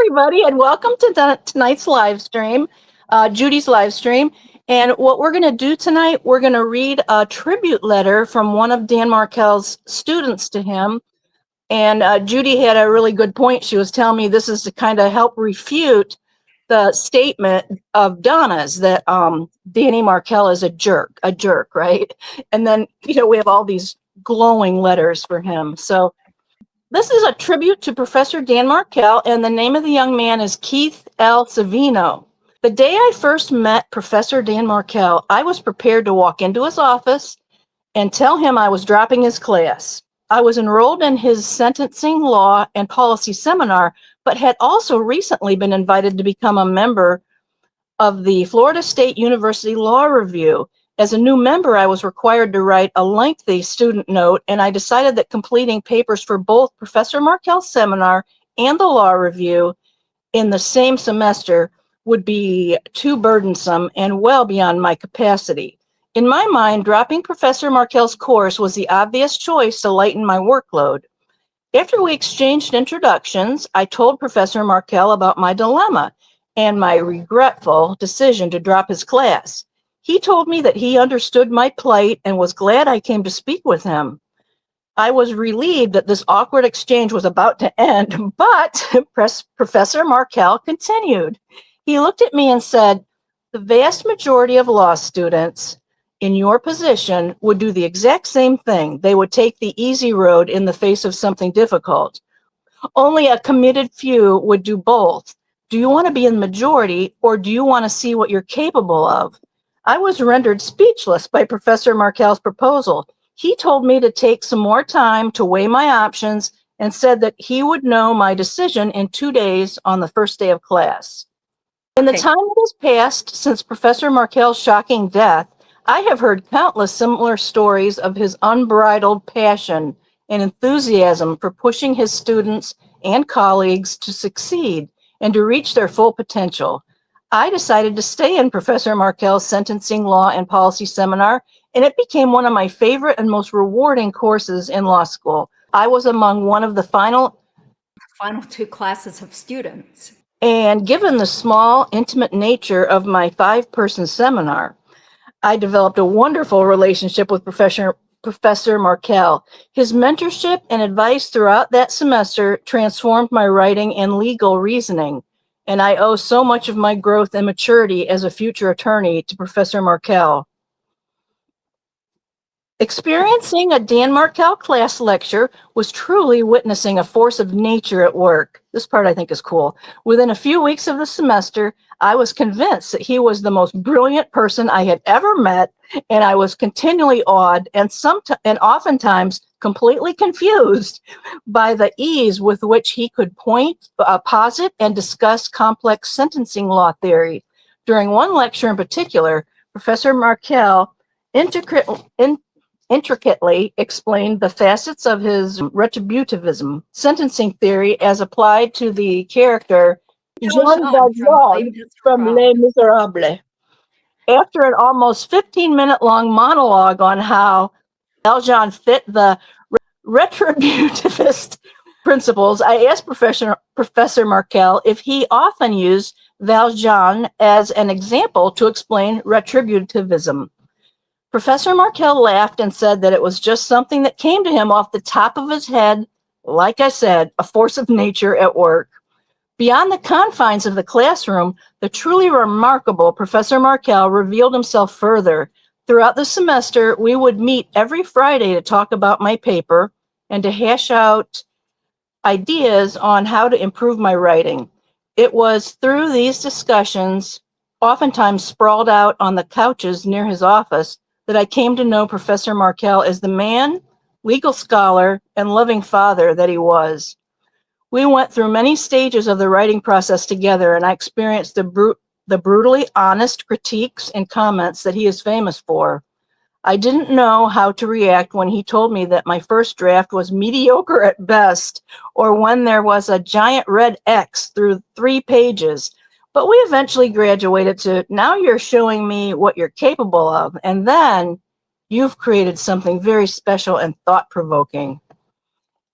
everybody, and welcome to tonight's live stream, Judy's live stream. And what we're going to do tonight, we're going to read a tribute letter from one of Dan Markel's students to him. And Judy had a really good point. She was telling me this is to kind of help refute the statement of Donna's that Danny Markel is a jerk, right? And then, we have all these glowing letters for him. So this is a tribute to Professor Dan Markel, and the name of the young man is Keith L. Savino. The day I first met Professor Dan Markel, I was prepared to walk into his office and tell him I was dropping his class. I was enrolled in his sentencing law and policy seminar, but had also recently been invited to become a member of the Florida State University Law Review. As a new member, I was required to write a lengthy student note, and I decided that completing papers for both Professor Markel's seminar and the law review in the same semester would be too burdensome and well beyond my capacity. In my mind, dropping Professor Markel's course was the obvious choice to lighten my workload. After we exchanged introductions, I told Professor Markel about my dilemma and my regretful decision to drop his class. He told me that he understood my plight and was glad I came to speak with him. I was relieved that this awkward exchange was about to end, but Professor Markel continued. He looked at me and said, "The vast majority of law students in your position would do the exact same thing. They would take the easy road in the face of something difficult. Only a committed few would do both. Do you want to be in the majority, or do you want to see what you're capable of?" I was rendered speechless by Professor Markel's proposal. He told me to take some more time to weigh my options and said that he would know my decision in 2 days on the first day of class. In the time that has passed since Professor Markel's shocking death, I have heard countless similar stories of his unbridled passion and enthusiasm for pushing his students and colleagues to succeed and to reach their full potential. I decided to stay in Professor Markel's sentencing law and policy seminar, and it became one of my favorite and most rewarding courses in law school. I was among one of the final 2 classes of students. And given the small, intimate nature of my 5-person seminar, I developed a wonderful relationship with Professor Markel. His mentorship and advice throughout that semester transformed my writing and legal reasoning, and I owe so much of my growth and maturity as a future attorney to Professor Markel. Experiencing a Dan Markel class lecture was truly witnessing a force of nature at work. This part I think is cool. Within a few weeks of the semester, I was convinced that he was the most brilliant person I had ever met, and I was continually awed and oftentimes completely confused by the ease with which he could posit, and discuss complex sentencing law theory. During one lecture in particular, Professor Markel intricately explained the facets of his retributivism sentencing theory as applied to the character Jean Valjean from Les Miserables. After an almost 15-minute long monologue on how Valjean fit the retributivist principles, I asked Professor Markel if he often used Valjean as an example to explain retributivism. Professor Markel laughed and said that it was just something that came to him off the top of his head. Like I said, a force of nature at work. Beyond the confines of the classroom, the truly remarkable Professor Markel revealed himself further. Throughout the semester, we would meet every Friday to talk about my paper and to hash out ideas on how to improve my writing. It was through these discussions, oftentimes sprawled out on the couches near his office, that I came to know Professor Markel as the man, legal scholar, and loving father that he was. We went through many stages of the writing process together, and I experienced the brutally honest critiques and comments that he is famous for. I didn't know how to react when he told me that my first draft was mediocre at best, or when there was a giant red X through 3 pages. But we eventually graduated to, now you're showing me what you're capable of, and then you've created something very special and thought-provoking.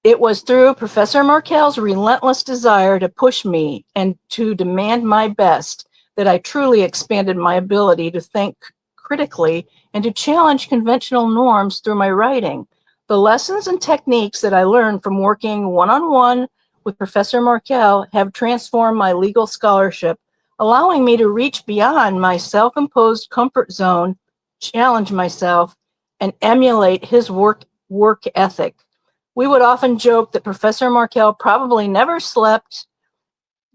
It was through Professor Markel's relentless desire to push me and to demand my best that I truly expanded my ability to think critically and to challenge conventional norms through my writing. The lessons and techniques that I learned from working one-on-one with Professor Markel have transformed my legal scholarship, allowing me to reach beyond my self-imposed comfort zone, challenge myself, and emulate his work ethic. We would often joke that Professor Markel probably never slept,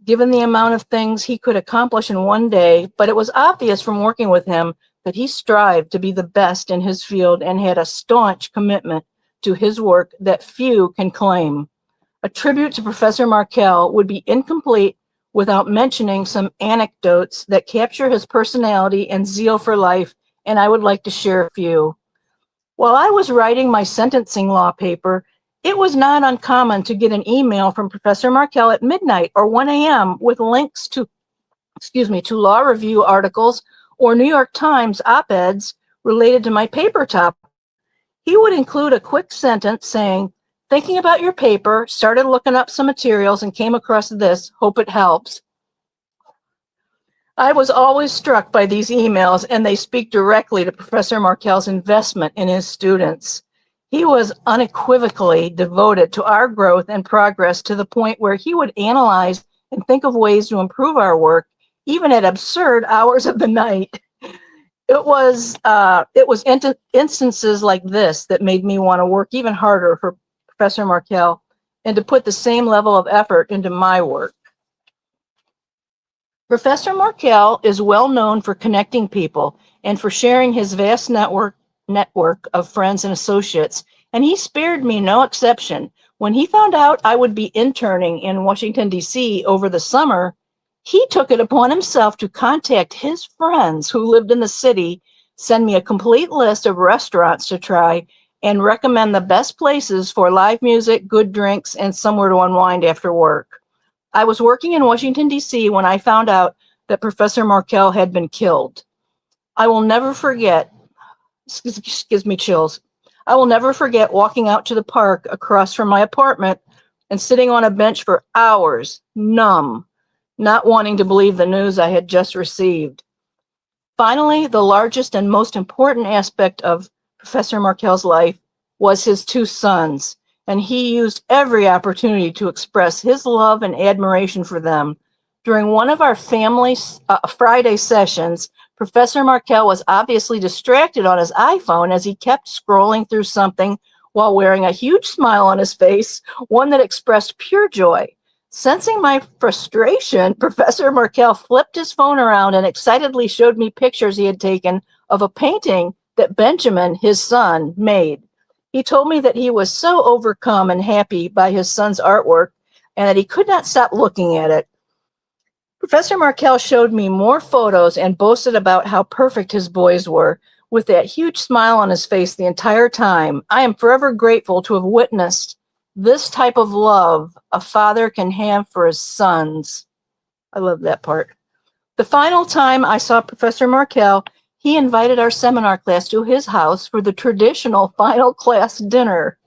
given the amount of things he could accomplish in one day, but it was obvious from working with him that he strived to be the best in his field and had a staunch commitment to his work that few can claim. A tribute to Professor Markel would be incomplete without mentioning some anecdotes that capture his personality and zeal for life, and I would like to share a few. While I was writing my sentencing law paper, it was not uncommon to get an email from Professor Markel at midnight or 1 a.m. with links to law review articles or New York Times op-eds related to my paper topic. He would include a quick sentence saying, "Thinking about your paper, started looking up some materials and came across this, hope it helps." I was always struck by these emails, and they speak directly to Professor Markel's investment in his students. He was unequivocally devoted to our growth and progress to the point where he would analyze and think of ways to improve our work, even at absurd hours of the night. It was instances like this that made me want to work even harder for Professor Markel and to put the same level of effort into my work. Professor Markel is well known for connecting people and for sharing his vast network of friends and associates, and he spared me no exception. When he found out I would be interning in Washington, D.C. over the summer, he took it upon himself to contact his friends who lived in the city, send me a complete list of restaurants to try, and recommend the best places for live music, good drinks, and somewhere to unwind after work. I was working in Washington, D.C. when I found out that Professor Markel had been killed. I will never forget, this gives me chills. I will never forget walking out to the park across from my apartment and sitting on a bench for hours, numb, not wanting to believe the news I had just received. Finally, the largest and most important aspect of Professor Markel's life was his two sons, and he used every opportunity to express his love and admiration for them. During one of our family Friday sessions, Professor Markel was obviously distracted on his iPhone as he kept scrolling through something while wearing a huge smile on his face, one that expressed pure joy. Sensing my frustration, Professor Markel flipped his phone around and excitedly showed me pictures he had taken of a painting that Benjamin, his son, made. He told me that he was so overcome and happy by his son's artwork and that he could not stop looking at it. Professor Markel showed me more photos and boasted about how perfect his boys were, with that huge smile on his face the entire time. I am forever grateful to have witnessed this type of love a father can have for his sons. I love that part. The final time I saw Professor Markel, he invited our seminar class to his house for the traditional final class dinner.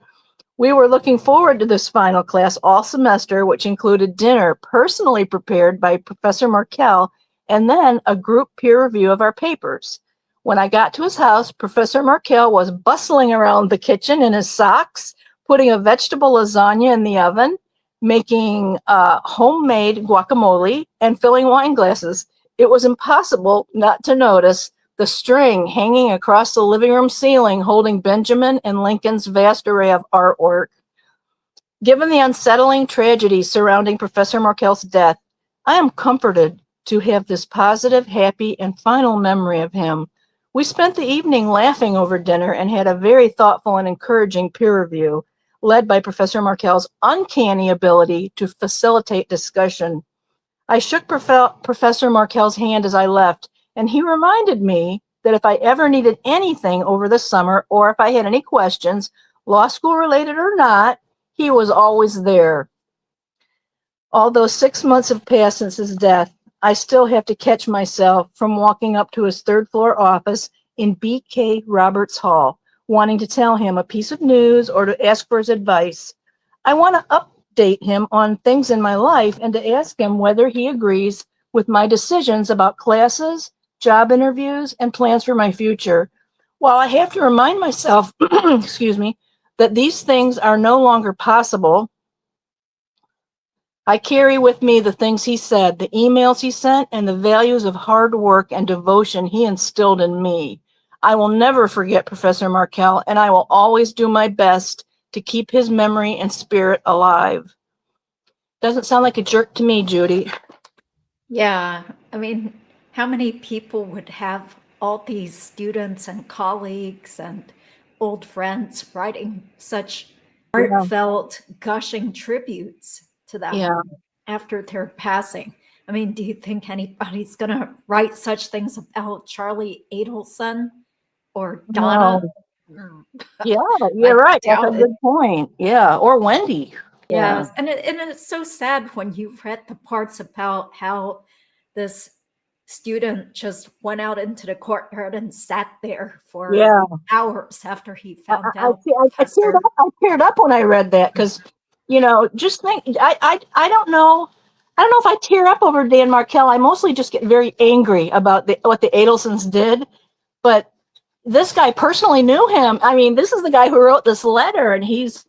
We were looking forward to this final class all semester, which included dinner personally prepared by Professor Markel and then a group peer review of our papers. When I got to his house, Professor Markel was bustling around the kitchen in his socks, putting a vegetable lasagna in the oven, making homemade guacamole, and filling wine glasses. It was impossible not to notice the string hanging across the living room ceiling holding Benjamin and Lincoln's vast array of artwork. Given the unsettling tragedy surrounding Professor Markel's death, I am comforted to have this positive, happy, and final memory of him. We spent the evening laughing over dinner and had a very thoughtful and encouraging peer review, led by Professor Markel's uncanny ability to facilitate discussion. I shook Professor Markel's hand as I left, and he reminded me that if I ever needed anything over the summer or if I had any questions, law school related or not, he was always there. Although 6 months have passed since his death, I still have to catch myself from walking up to his third-floor office in B.K. Roberts Hall, wanting to tell him a piece of news or to ask for his advice. I want to update him on things in my life and to ask him whether he agrees with my decisions about classes, job interviews, and plans for my future. While I have to remind myself, excuse me, that these things are no longer possible, I carry with me the things he said, the emails he sent, and the values of hard work and devotion he instilled in me. I will never forget Professor Markel, and I will always do my best to keep his memory and spirit alive. Doesn't sound like a jerk to me, Judy. Yeah, I mean, how many people would have all these students and colleagues and old friends writing such heartfelt, gushing tributes to them Yeah. after their passing? I mean, do you think anybody's going to write such things about Charlie Adelson or Donna? No. Yeah, you're right. That's a doubt it. good point. Yeah, or Wendi. Yeah. Yes, and it's so sad when you read the parts about how this student just went out into the courtyard and sat there for Yeah. hours after he found I out. Professor, I teared up when I read that because, you know, just think, I don't know. I don't know if I tear up over Dan Markel. I mostly just get very angry about what the Adelsons did. But this guy personally knew him. I mean, this is the guy who wrote this letter, and he's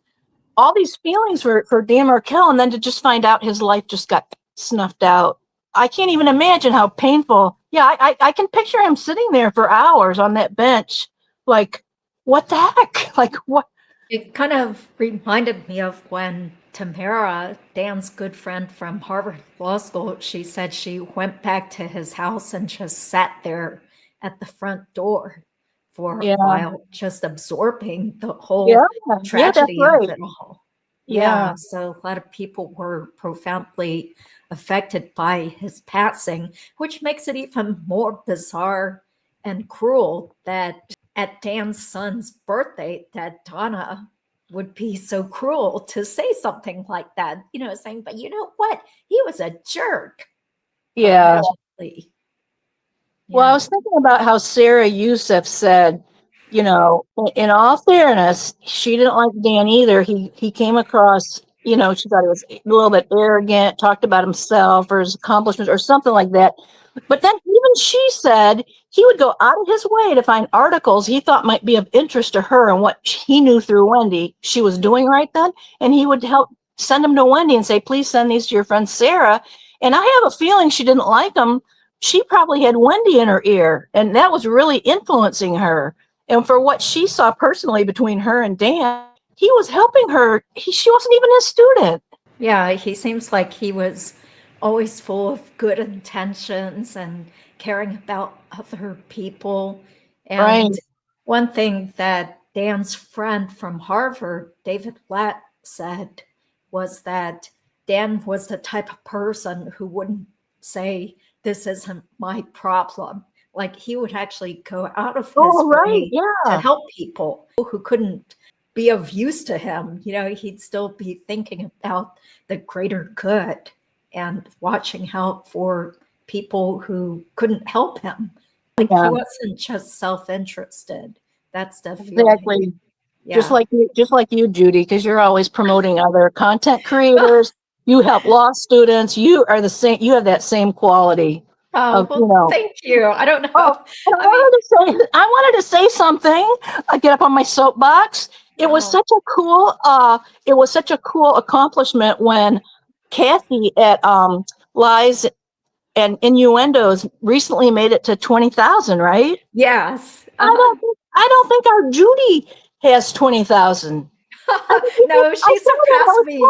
all these feelings for Dan Markel, and then to just find out his life just got snuffed out. I can't even imagine how painful. Yeah, I can picture him sitting there for hours on that bench, like, what the heck? Like, what? it kind of reminded me of when Tamara, Dan's good friend from Harvard Law School, she said she went back to his house and just sat there at the front door for Yeah. a while, just absorbing the whole Yeah, that's tragedy right. of it all. Yeah. Yeah, so a lot of people were profoundly affected by his passing, which makes it even more bizarre and cruel that at Dan's son's birthday that Donna would be so cruel to say something like that, saying, but you know what? He was a jerk. Yeah. Allegedly. Well, I Yeah. was thinking about how Sara Yousuf said, you know, in all fairness, she didn't like Dan either. He came across, you know, she thought he was a little bit arrogant, talked about himself or his accomplishments or something like that. But then even she said he would go out of his way to find articles he thought might be of interest to her and what he knew through Wendi she was doing right then. And he would help send them to Wendi and say, please send these to your friend Sara. And I have a feeling she didn't like them. She probably had Wendi in her ear, and that was really influencing her. And for what she saw personally between her and Dan, he was helping her. She wasn't even his student. Yeah, he seems like he was always full of good intentions and caring about other people. Right. And one thing that Dan's friend from Harvard, David Latt, said was that Dan was the type of person who wouldn't say, this isn't my problem. Like he would actually go out of his way Yeah. to help people who couldn't be of use to him. He'd still be thinking about the greater good and watching out for people who couldn't help him. Like Yeah. he wasn't just self-interested. That's the feeling. Exactly. Yeah. Just like you, Judy, because you're always promoting other content creators. You help law students. You are the same. You have that same quality. Oh, well, thank you. I don't know. Oh, I wanted to say something. I get up on my soapbox. It was such a cool accomplishment when Kathy at Lies and Innuendos recently made it to 20,000, right? Yes. I don't think our Judy has 20,000. No, she surpassed me.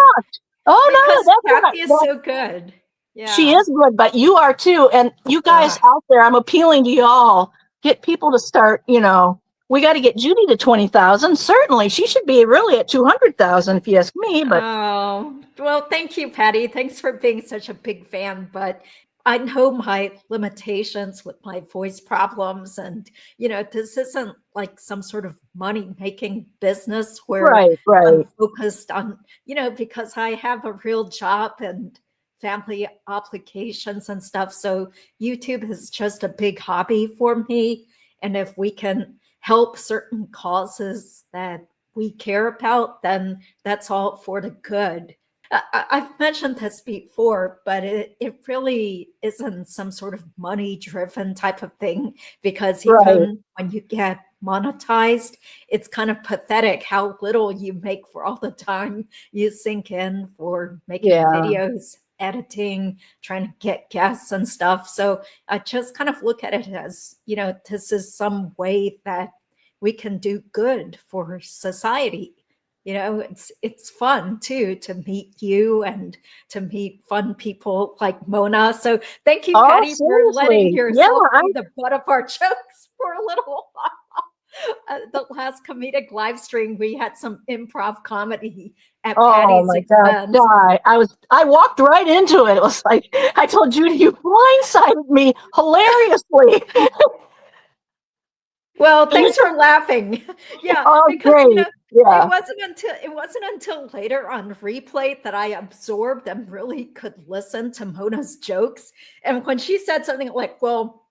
Oh no, Kathy is so good. Yeah. She is good, but you are too. And you guys out there, I'm appealing to y'all. Get people to start, we got to get Judy to 20,000. Certainly. She should be really at 200,000 if you ask me. But oh, well, thank you, Patty. Thanks for being such a big fan. But I know my limitations with my voice problems. And, this isn't like some sort of money-making business where I'm focused on, because I have a real job and family obligations and stuff. So YouTube is just a big hobby for me. And if we can help certain causes that we care about, then that's all for the good. I've mentioned this before, but it really isn't some sort of money driven type of thing, because Right. even when you get monetized, it's kind of pathetic how little you make for all the time you sink in for making Yeah. videos, editing, trying to get guests and stuff. So I just kind of look at it as, this is some way that we can do good for society. It's fun too to meet you and to meet fun people like Mona. So thank you, Oh, Patty, for letting seriously. Yeah, yourself be the butt of our jokes for a little while. The last comedic live stream, we had some improv comedy at oh Patty's my God, expense. I walked right into it. It was like, I told Judy, you blindsided me hilariously. Well, thanks for laughing. Yeah, Oh, because great. Yeah. it wasn't until later on replay that I absorbed and really could listen to Mona's jokes. And when she said something like, "Well,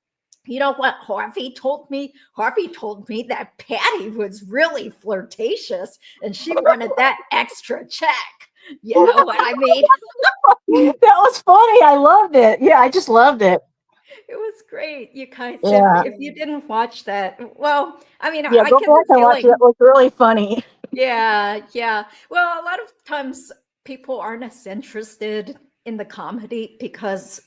you know what Harvey told me? Harvey told me that Patty was really flirtatious and she wanted that extra check." You know what I mean? That was funny. I loved it. Yeah, I just loved it. It was great, you guys. If Yeah. if you didn't watch that, well, I mean, Yeah, I go get the back and watch it. It feeling. was really funny. Yeah, yeah. Well, a lot of times people aren't as interested in the comedy because,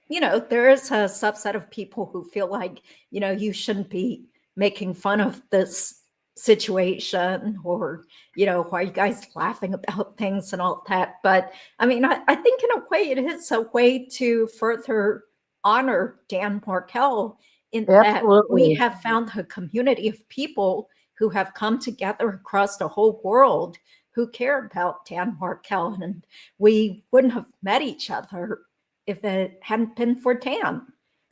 there is a subset of people who feel like, you shouldn't be making fun of this situation, or, why are you guys laughing about things and all that. But I mean, I think in a way it is a way to further honor Dan Markel, in that we Absolutely. have found a community of people who have come together across the whole world who care about Dan Markel. And we wouldn't have met each other if it hadn't been for Dan.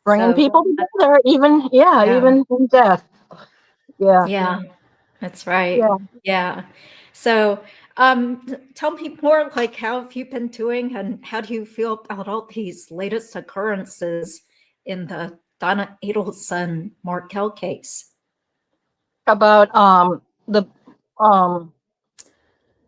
Bringing So, people together, even, yeah, even in death. Yeah. yeah, that's right. Yeah. Yeah. So, tell me more, like, how have you been doing and how do you feel about all these latest occurrences in the Donna Adelson Markel case? About the um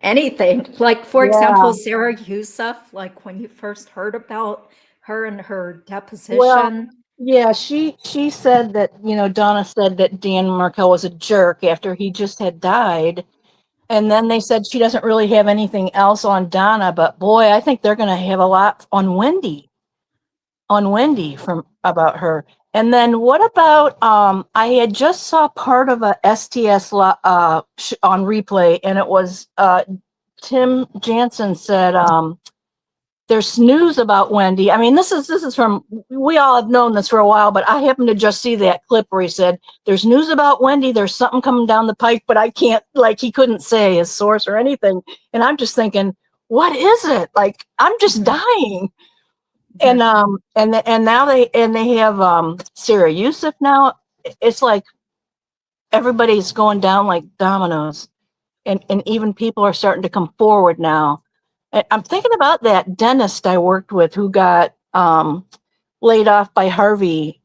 Anything. Like, for yeah. example, Sara Yousuf, like when you first heard about her and her Well, deposition. yeah, she said that, Donna said that Dan Markel was a jerk after he just had died. And then they said she doesn't really have anything else on Donna, but boy, I think they're gonna have a lot on Wendi from about her. And then what about I had just saw part of a STS on replay, and it was Tim Jansen said there's news about Wendi. I mean, this is from, we all have known this for a while, but I happened to just see that clip where he said there's news about Wendi. There's something coming down the pike, but I can't, like, he couldn't say his source or anything. And I'm just thinking, what is it? Like, I'm just dying. And now they have Sara Yousuf now. It's like everybody's going down like dominoes, and even people are starting to come forward now. I'm thinking about that dentist I worked with who got laid off by Harvey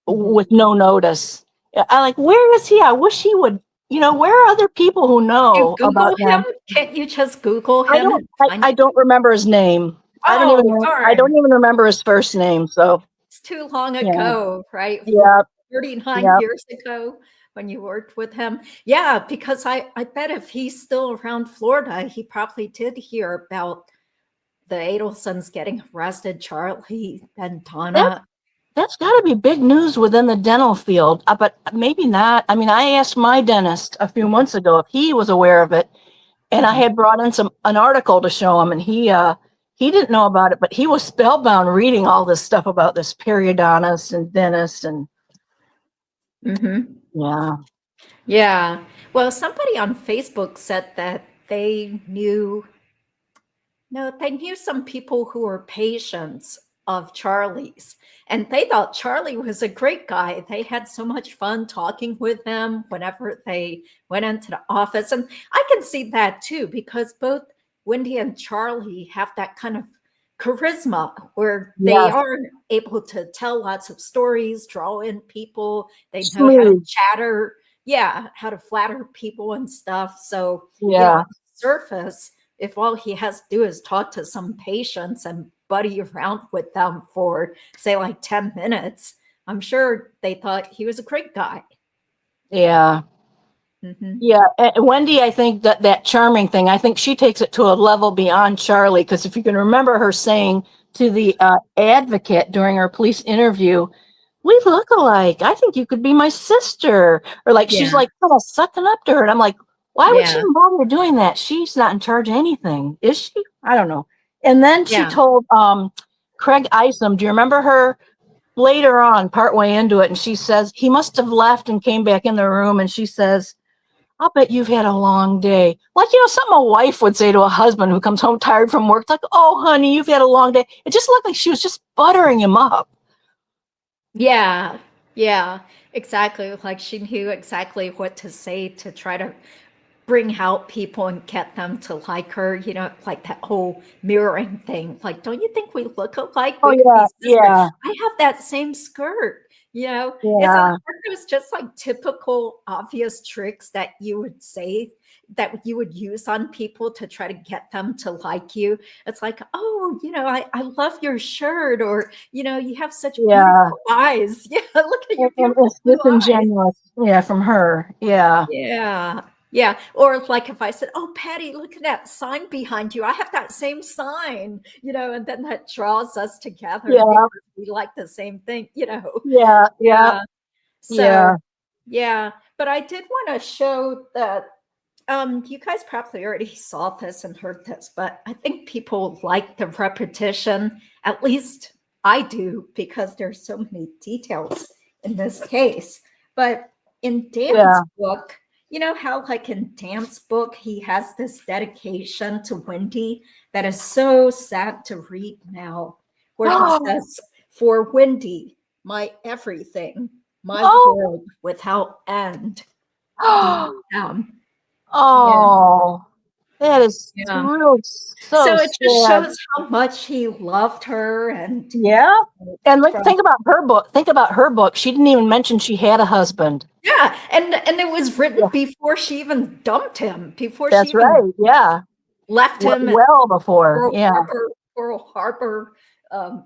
with no notice. I like, where is he? I wish he would. Where are other people who You know about Google him? him? Can't you just Google I him don't. and I, find I him? don't remember his name. I don't even. Oh, I don't darn. even remember his first name. So It's too long yeah, ago, right? yeah, 39 yeah. years ago when you worked with him. Yeah, because I bet if he's still around Florida, he probably did hear about the Adelsons getting arrested, Charlie and That Donna. that's got to be big news within the dental field. But maybe not. I mean, I asked my dentist a few months ago if he was aware of it, and I had brought in an article to show him, and he didn't know about it, but he was spellbound reading all this stuff about this periodontist and dentist, and Mm-hmm. yeah. Yeah. Well, somebody on Facebook said that they knew, no, they knew some people who were patients of Charlie's, and they thought Charlie was a great guy. They had so much fun talking with him whenever they went into the office. And I can see that too, because both Wendi and Charlie have that kind of charisma where they Yes, are able to tell lots of stories, draw in people. They know how to smooth. chatter. yeah, how to flatter people and stuff. So, Yeah. on the surface, if all he has to do is talk to some patients and buddy around with them for, say, like 10 minutes, I'm sure they thought he was a great guy. Yeah. Mm-hmm. Yeah. And Wendi, I think that charming thing, I think she takes it to a level beyond Charlie. Because if you can remember her saying to the advocate during her police interview, we look alike. I think you could be my sister. Or like, she's Yeah. like kind of sucking up to her. And I'm like, why would she Yeah. bother doing that? She's not in charge of anything, is she? I don't know. And then she Yeah. told Craig Isom, do you remember her later on, partway into it? And she says, he must have left and came back in the room. And she says, I'll bet you've had a long day. Like, something a wife would say to a husband who comes home tired from work. It's like, oh, honey, you've had a long day. It just looked like she was just buttering him up. Yeah. Yeah. Exactly. Like she knew exactly what to say to try to bring out people and get them to like her, like that whole mirroring thing. Like, don't you think we look alike? Oh, We could be yeah, sisters. yeah, I have that same skirt. It's yeah, it was just like typical obvious tricks that you would say that you would use on people to try to get them to like you. It's like, oh, I love your shirt, or you have such yeah. beautiful eyes. Yeah, look at your And beautiful it's blue eyes. disingenuous, yeah, from her. Yeah, Yeah. Yeah. Or like if I said, oh, Patty, look at that sign behind you. I have that same sign, and then that draws us together yeah, because we like the same thing. yeah, yeah, Yeah. yeah. So, yeah. But I did want to show that you guys probably already saw this and heard this, but I think people like the repetition. At least I do, because there's so many details in this case. But in Dan's Yeah. book, you know how like in Dan's book, he has this dedication to Wendi that is so sad to read now, where he says, for Wendi, my everything, my Oh, world without end. oh, DM. Yeah. oh, that is Yeah. real, so So it just sad. shows how much he loved her and Yeah. And like, from think about her book. Think about her book. She didn't even mention she had a husband. yeah, and it was written Yeah, before she even dumped him, before she that's even right. Yeah. left him at Well before. Pearl Yeah. Harbor, Pearl Harbor um,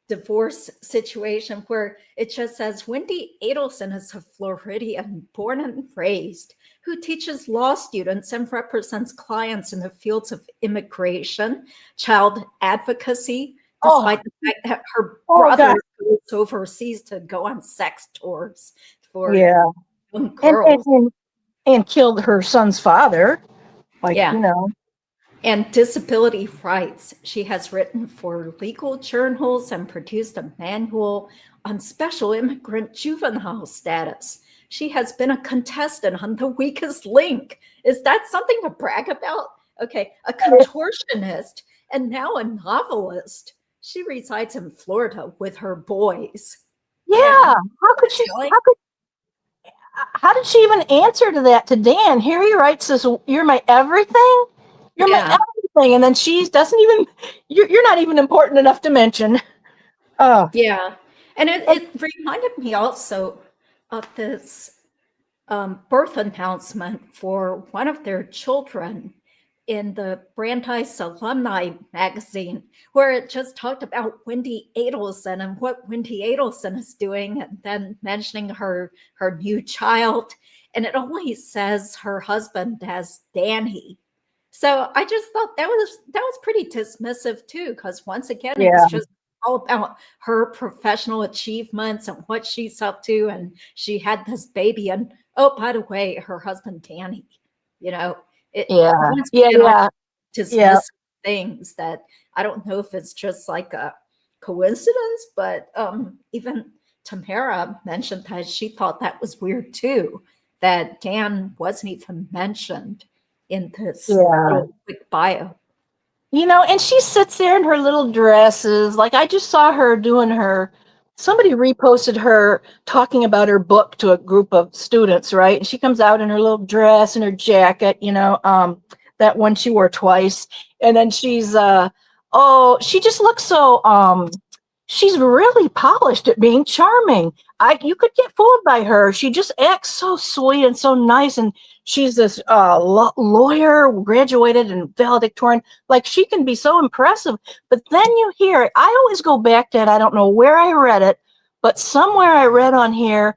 divorce situation, where it just says Wendi Adelson is a Floridian born and raised who teaches law students and represents clients in the fields of immigration, child advocacy, Oh, despite the fact that her oh brother God. goes overseas to go on sex tours for Yeah. young And, and, girls. and, and killed her son's father. Like, Yeah. And disability rights. She has written for legal journals and produced a manual on special immigrant juvenile status. She has been a contestant on The Weakest Link. Is that something to brag about? Okay, a contortionist and now a novelist. She resides in Florida with her boys. yeah. Yeah. Telling- How did she even answer to that to Dan? Here he writes this, you're my everything. You're my Yeah. everything. And then she doesn't even, you're not even important enough to mention. Oh, Yeah. And and- it reminded me also of this birth announcement for one of their children in the Brandeis Alumni magazine, where it just talked about Wendi Adelson and what Wendi Adelson is doing, and then mentioning her new child. And it only says her husband as Danny. So I just thought that was pretty dismissive too, because once again, it was yeah. just all about her professional achievements and what she's up to. And she had this baby. And oh, by the way, her husband Danny, Yeah. once Yeah. again, all Yeah. Yeah. dismissive things that I don't know if it's just like a coincidence, but even Tamara mentioned that she thought that was weird too, that Dan wasn't even mentioned in this Yeah. little quick bio. And she sits there in her little dresses. Like, I just saw her doing somebody reposted her talking about her book to a group of students, right? And she comes out in her little dress and her jacket, that one she wore twice. And then she just looks so, she's really polished at being charming. you could get fooled by her. She just acts so sweet and so nice, and she's this lawyer, graduated and valedictorian. Like, she can be so impressive. But then you hear it. I always go back to it. I don't know where I read it, but somewhere I read on here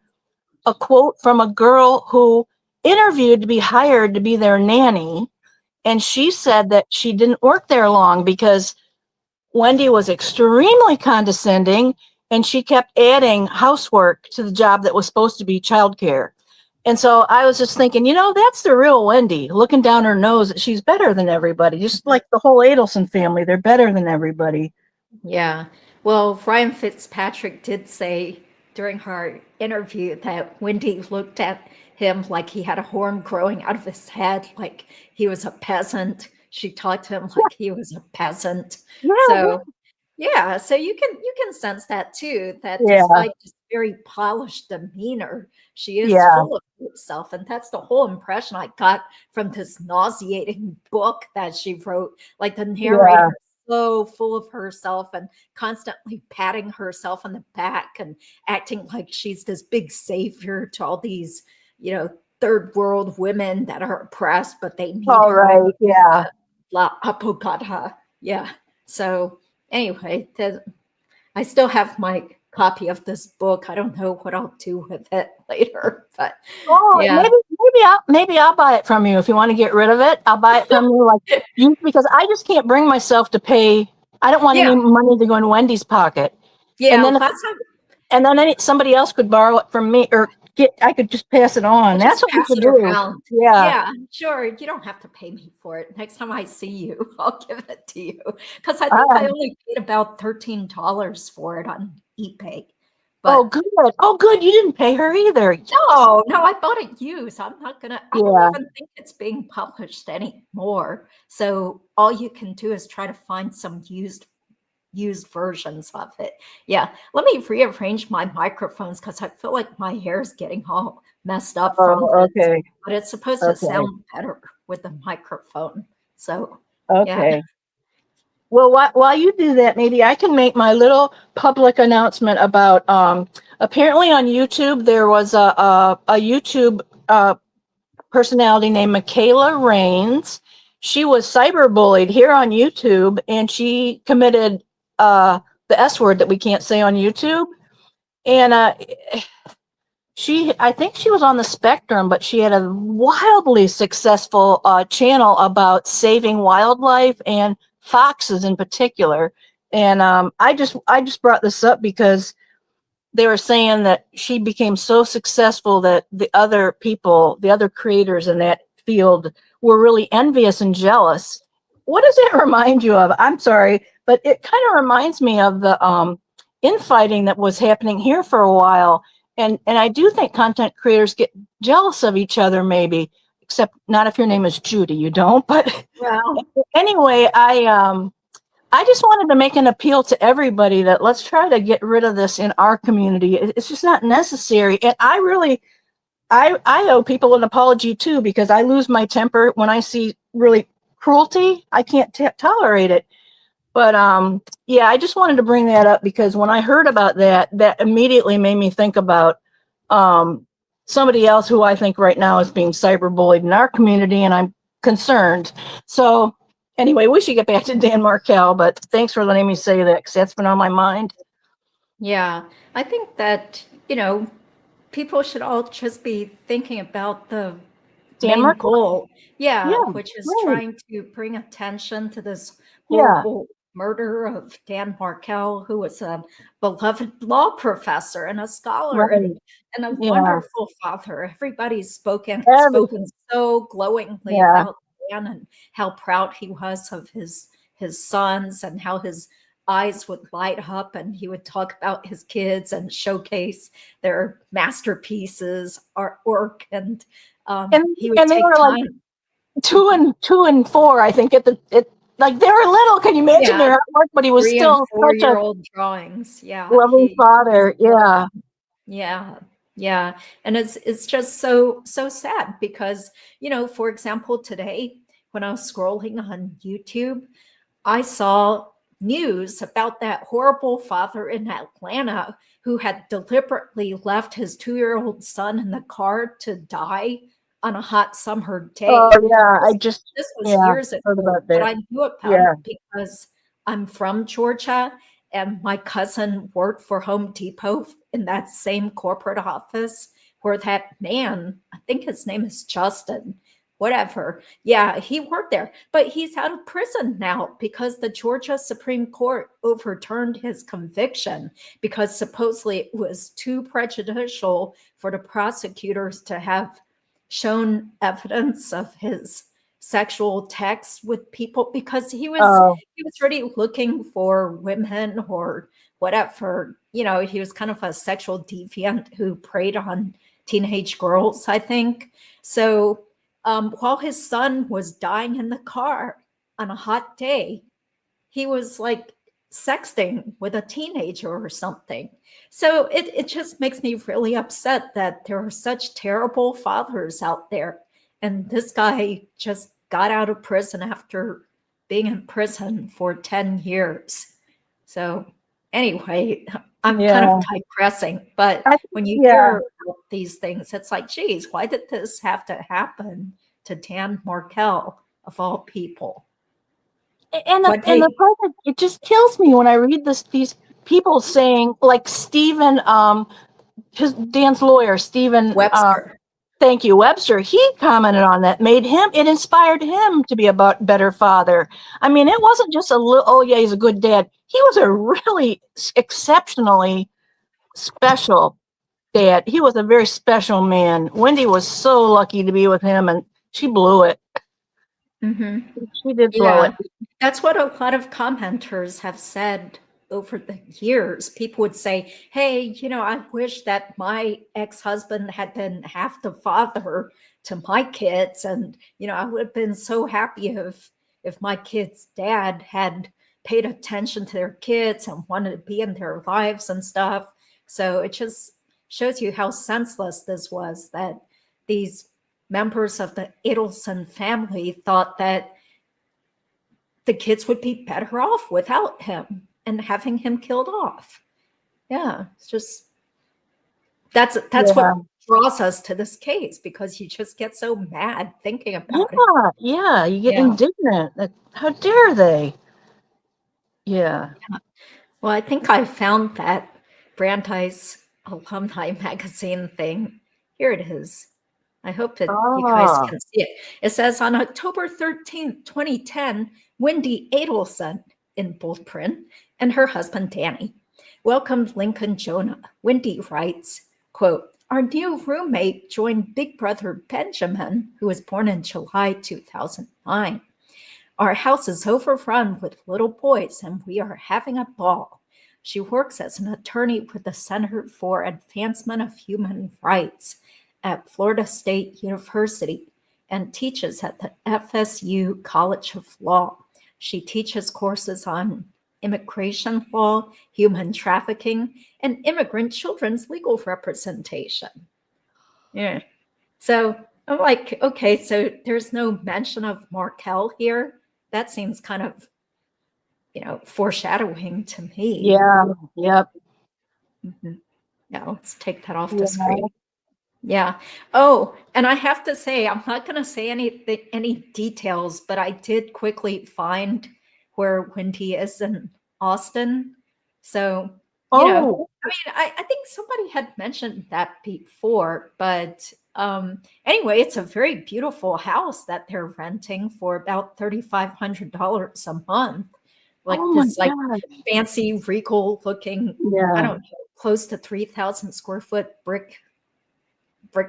a quote from a girl who interviewed to be hired to be their nanny, and she said that she didn't work there long because Wendi was extremely condescending, and she kept adding housework to the job that was supposed to be childcare. And so I was just thinking, that's the real Wendi, looking down her nose that she's better than everybody, just like the whole Adelson family. They're better than everybody. Yeah. Well, Ryan Fitzpatrick did say during her interview that Wendi looked at him like he had a horn growing out of his head, like he was a peasant. She talked to him like he was a peasant. Yeah, So yeah, so you can sense that too, that yeah, despite this very polished demeanor, she is yeah. full of herself. And that's the whole impression I got from this nauseating book that she wrote. Like, the narrator is so full of herself and constantly patting herself on the back and acting like she's this big savior to all these, third world women that are oppressed, but they need All her. right, yeah. La apocata. Yeah. So anyway, I still have my copy of this book. I don't know what I'll do with it later, but yeah. Maybe I'll buy it from you if you want to get rid of it. I'll buy it from you, because I just can't bring myself to pay. I don't want any money to go in Wendy's pocket. Yeah. And then somebody else could borrow it from me, or I could just pass it on. That's what we should do. Around. Yeah, sure. You don't have to pay me for it. Next time I see you, I'll give it to you. Because I think I only paid about $13 for it on eBay. But, oh, good. You didn't pay her either. No, I bought it used. I'm not gonna. I don't even think it's being published anymore. So all you can do is try to find some used versions of it. Yeah, let me rearrange my microphones because I feel like my hair is getting all messed up from this. Okay. But it's supposed to sound better with the microphone. So yeah. Well, while you do that, maybe I can make my little public announcement about apparently on YouTube there was a YouTube personality named Michaela Rains. She was cyberbullied here on YouTube, and she committed the S word that we can't say on YouTube. And I think she was on the spectrum, but she had a wildly successful channel about saving wildlife and foxes in particular. And I just brought this up because they were saying that she became so successful that the other creators in that field were really envious and jealous. What does that remind you of? I'm sorry, but it kind of reminds me of the infighting that was happening here for a while. And I do think content creators get jealous of each other, maybe, except not if your name is Judy, you don't. But anyway, I just wanted to make an appeal to everybody that let's try to get rid of this in our community. It's just not necessary. And I owe people an apology too, because I lose my temper when I see really cruelty. I can't tolerate it. But I just wanted to bring that up because when I heard about that immediately made me think about somebody else who I think right now is being cyberbullied in our community, and I'm concerned. So anyway, we should get back to Dan Markel, but thanks for letting me say that because that's been on my mind. Yeah, I think that, people should all just be thinking about the main goal. Which is trying to bring attention to this horrible murder of Dan Markel, who was a beloved law professor and a scholar and a wonderful father. Everybody's spoken so glowingly about Dan and how proud he was of his sons and how his eyes would light up and he would talk about his kids and showcase their masterpieces, artwork, and he would take time. Like 2 and 4, I think. Like they were little. Can you imagine their artwork? But he was 3 still and 4-year-old drawings. loving father. Yeah, and it's just so sad because for example, today when I was scrolling on YouTube, I saw news about that horrible father in Atlanta who had deliberately left his 2-year-old son in the car to die on a hot summer Oh day. yeah, This was yeah, years heard ago, about but that. I knew about Yeah. it because I'm from Georgia and my cousin worked for Home Depot in that same corporate office where that man, I think his name is Justin, whatever. Yeah, he worked there, but he's out of prison now because the Georgia Supreme Court overturned his conviction because supposedly it was too prejudicial for the prosecutors to have shown evidence of his sexual texts with people because he was Oh, already looking for women or whatever. You know, he was kind of a sexual deviant who preyed on teenage girls, I think. So while his son was dying in the car on a hot day, he was like sexting with a teenager or something. So it just makes me really upset that there are such terrible fathers out there. And this guy just got out of prison after being in prison for 10 years. So anyway, I'm kind of yeah. digressing, but I, when you yeah. hear these things, it's like, geez, why did this have to happen to Dan Markel of all people? And But and the hey, part that it just kills me when I read these people saying like Stephen, his Dan's lawyer, Stephen, Webster. thank you, Webster. He commented on that, it inspired him to be a better father. I mean, it wasn't just a little, oh yeah, he's a good dad. He was a really exceptionally special dad. He was a very special man. Wendy was so lucky to be with him, and she blew it. Mm-hmm. She did blow it. Yeah, that's what a lot of commenters have said over the years. People would say, hey, you know, I wish that my ex-husband had been half the father to my kids. And, you know, I would have been so happy if my kids' dad had paid attention to their kids and wanted to be in their lives and stuff. So it just shows you how senseless this was, that these members of the Adelson family thought that the kids would be better off without him and having him killed off. Yeah, it's just that's Yeah, what draws us to this case because you just get so mad thinking about it. yeah, yeah. You get Yeah. indignant. How dare they? Yeah. Well, I think I found that Brandeis Alumni Magazine thing. Here it is. I hope that you guys Oh, can see it. It says on October 13th, 2010, Wendi Adelson, in bold print, and her husband Danny welcomed Lincoln Jonah. Wendy writes, quote, our new roommate joined Big Brother Benjamin, who was born in July 2009. Our house is overrun with little boys and we are having a ball. She works as an attorney with the Center for Advancement of Human Rights at Florida State University and teaches at the FSU College of Law. She teaches courses on immigration law, human trafficking, and immigrant children's legal representation. Yeah. So I'm like, okay, so there's no mention of Markel here. That seems kind of, you know, foreshadowing to me. yeah. Yep. Mhm. Now let's take that off the Yeah. screen. Yeah. Oh, and I have to say, I'm not going to say any details, but I did quickly find where Wendy is in Austin. So, you know, Oh, I mean, I think somebody had mentioned that before, but anyway, it's a very beautiful house that they're renting for about $3,500 a month. Like oh my this, like God. fancy, regal looking, I Yeah. don't know, close to 3,000 square foot brick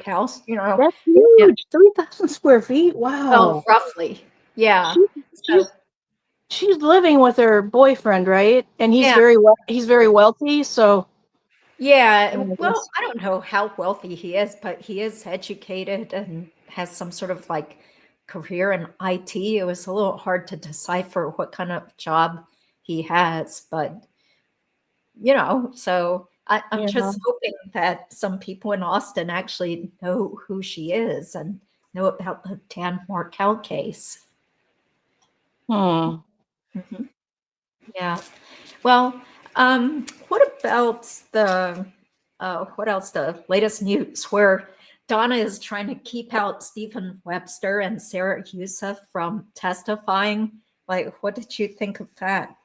house, you know. That's Yeah. huge. 3,000 square feet. Oh, Wow. roughly. Yeah. She, So she's she's living with her boyfriend, right? And yeah. he's very wealthy. So Yeah. I Well, guess, I don't know how wealthy he is, but he is educated and has some sort of like career in IT. It was a little hard to decipher what kind of job he has, but you know, so I'm yeah. just hoping that some people in Austin actually know who she is and know about the Dan Markel case. Hmm. Mhm. Yeah. Well, what about what else? The latest news where Donna is trying to keep out Stephen Webster and Sara Yousuf from testifying. Like, what did you think of that?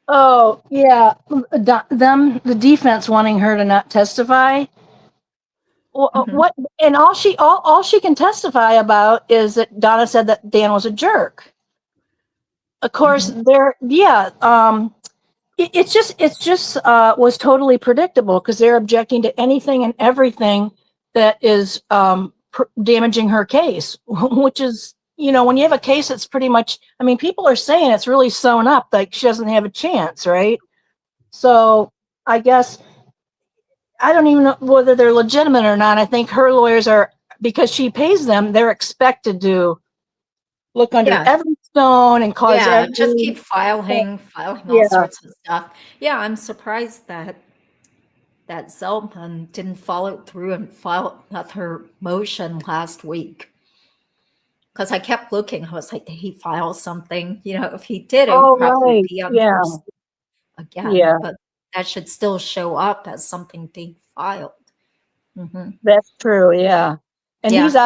Oh, yeah. The defense wanting her to not testify. Mhm. What, and all she can testify about is that Donna said that Dan was a jerk. Of course, Mhm. it's just was totally predictable because they're objecting to anything and everything that is damaging her case, which is, when you have a case that's pretty much, I mean, people are saying it's really sewn up, like she doesn't have a chance, right? So I guess I don't even know whether they're legitimate or not. I think her lawyers are, because she pays them, they're expected to look under Yeah. every stone and cause Yeah. Just every, keep filing all yeah. sorts of stuff. Yeah. I'm surprised that Zelman didn't follow through and file another motion last week. Because I kept looking, I was like, did he file something? If he did, it would Oh, probably right. be Yeah. under again, Yeah. but that should still show up as something being filed. Mhm. That's true. Yeah. And Yeah. he's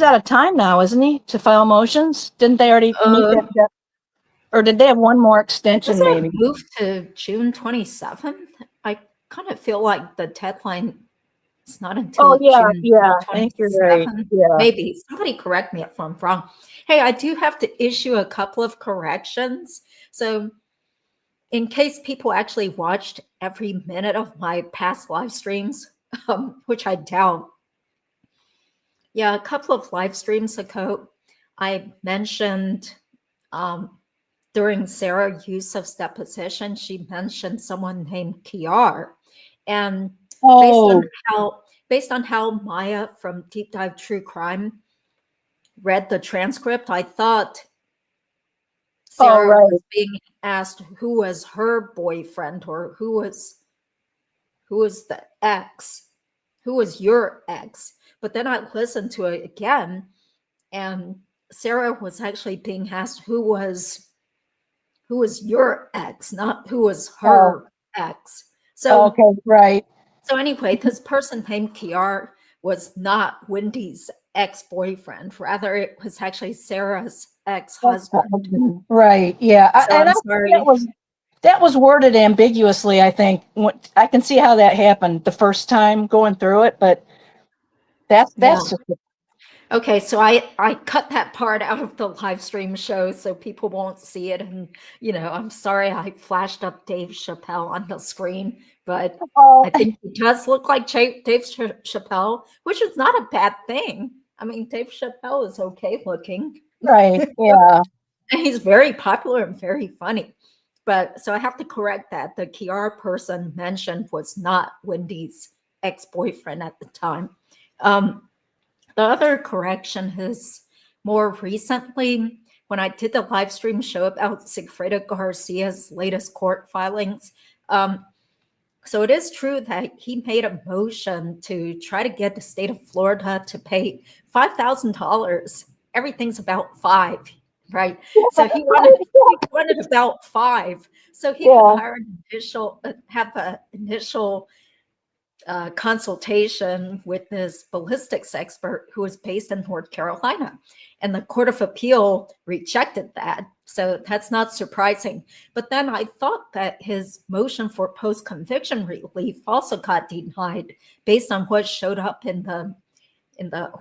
out of time now, isn't he, to file motions? Didn't they already meet Uh, that? Or did they have one more extension doesn't it maybe? move to June 27th? I kind of feel like the deadline is not Oh, until yeah. June Yeah. I think you're right. 27th. Yeah. Maybe. Somebody correct me if I'm wrong. Hey, I do have to issue a couple of corrections. So in case people actually watched every minute of my past live streams, which I doubt. Yeah, a couple of live streams ago, I mentioned during Sara Yousuf's deposition, she mentioned someone named Kiar. And based on Oh, how Maya from Deep Dive True Crime read the transcript, I thought oh, Sara right. was being asked who was her boyfriend or who was the ex, who was your ex. But then I listened to it again, and Sara was actually being asked who was your ex, not who was Oh, her ex. So okay. Right. so anyway, this person named Kiar was not Wendy's ex-boyfriend. Rather, it was actually Sarah's ex-husband. Right. Yeah. So And I'm I think sorry. that was worded ambiguously, I think. I can see how that happened the first time going through it, but Yeah. that's just, Okay, so I cut that part out of the live stream show so people won't see it. And I'm sorry I flashed up Dave Chappelle on the screen, but oh, I think he does look like Dave Chappelle, which is not a bad thing. I mean, Dave Chappelle is okay looking. right. Yeah. And he's very popular and very funny. But so I have to correct that. The Kiara person mentioned was not Wendy's ex-boyfriend at the time. The other correction is more recently, when I did the live stream show about Sigfredo Garcia's latest court filings. So it is true that he made a motion to try to get the state of Florida to pay $5,000. Everything's about five, right? So he wanted about five, so he could Yeah. hire have an initial consultation with this ballistics expert who was based in North Carolina. And the Court of Appeal rejected that. So that's not surprising. But then I thought that his motion for post conviction relief also got denied based on what showed up in the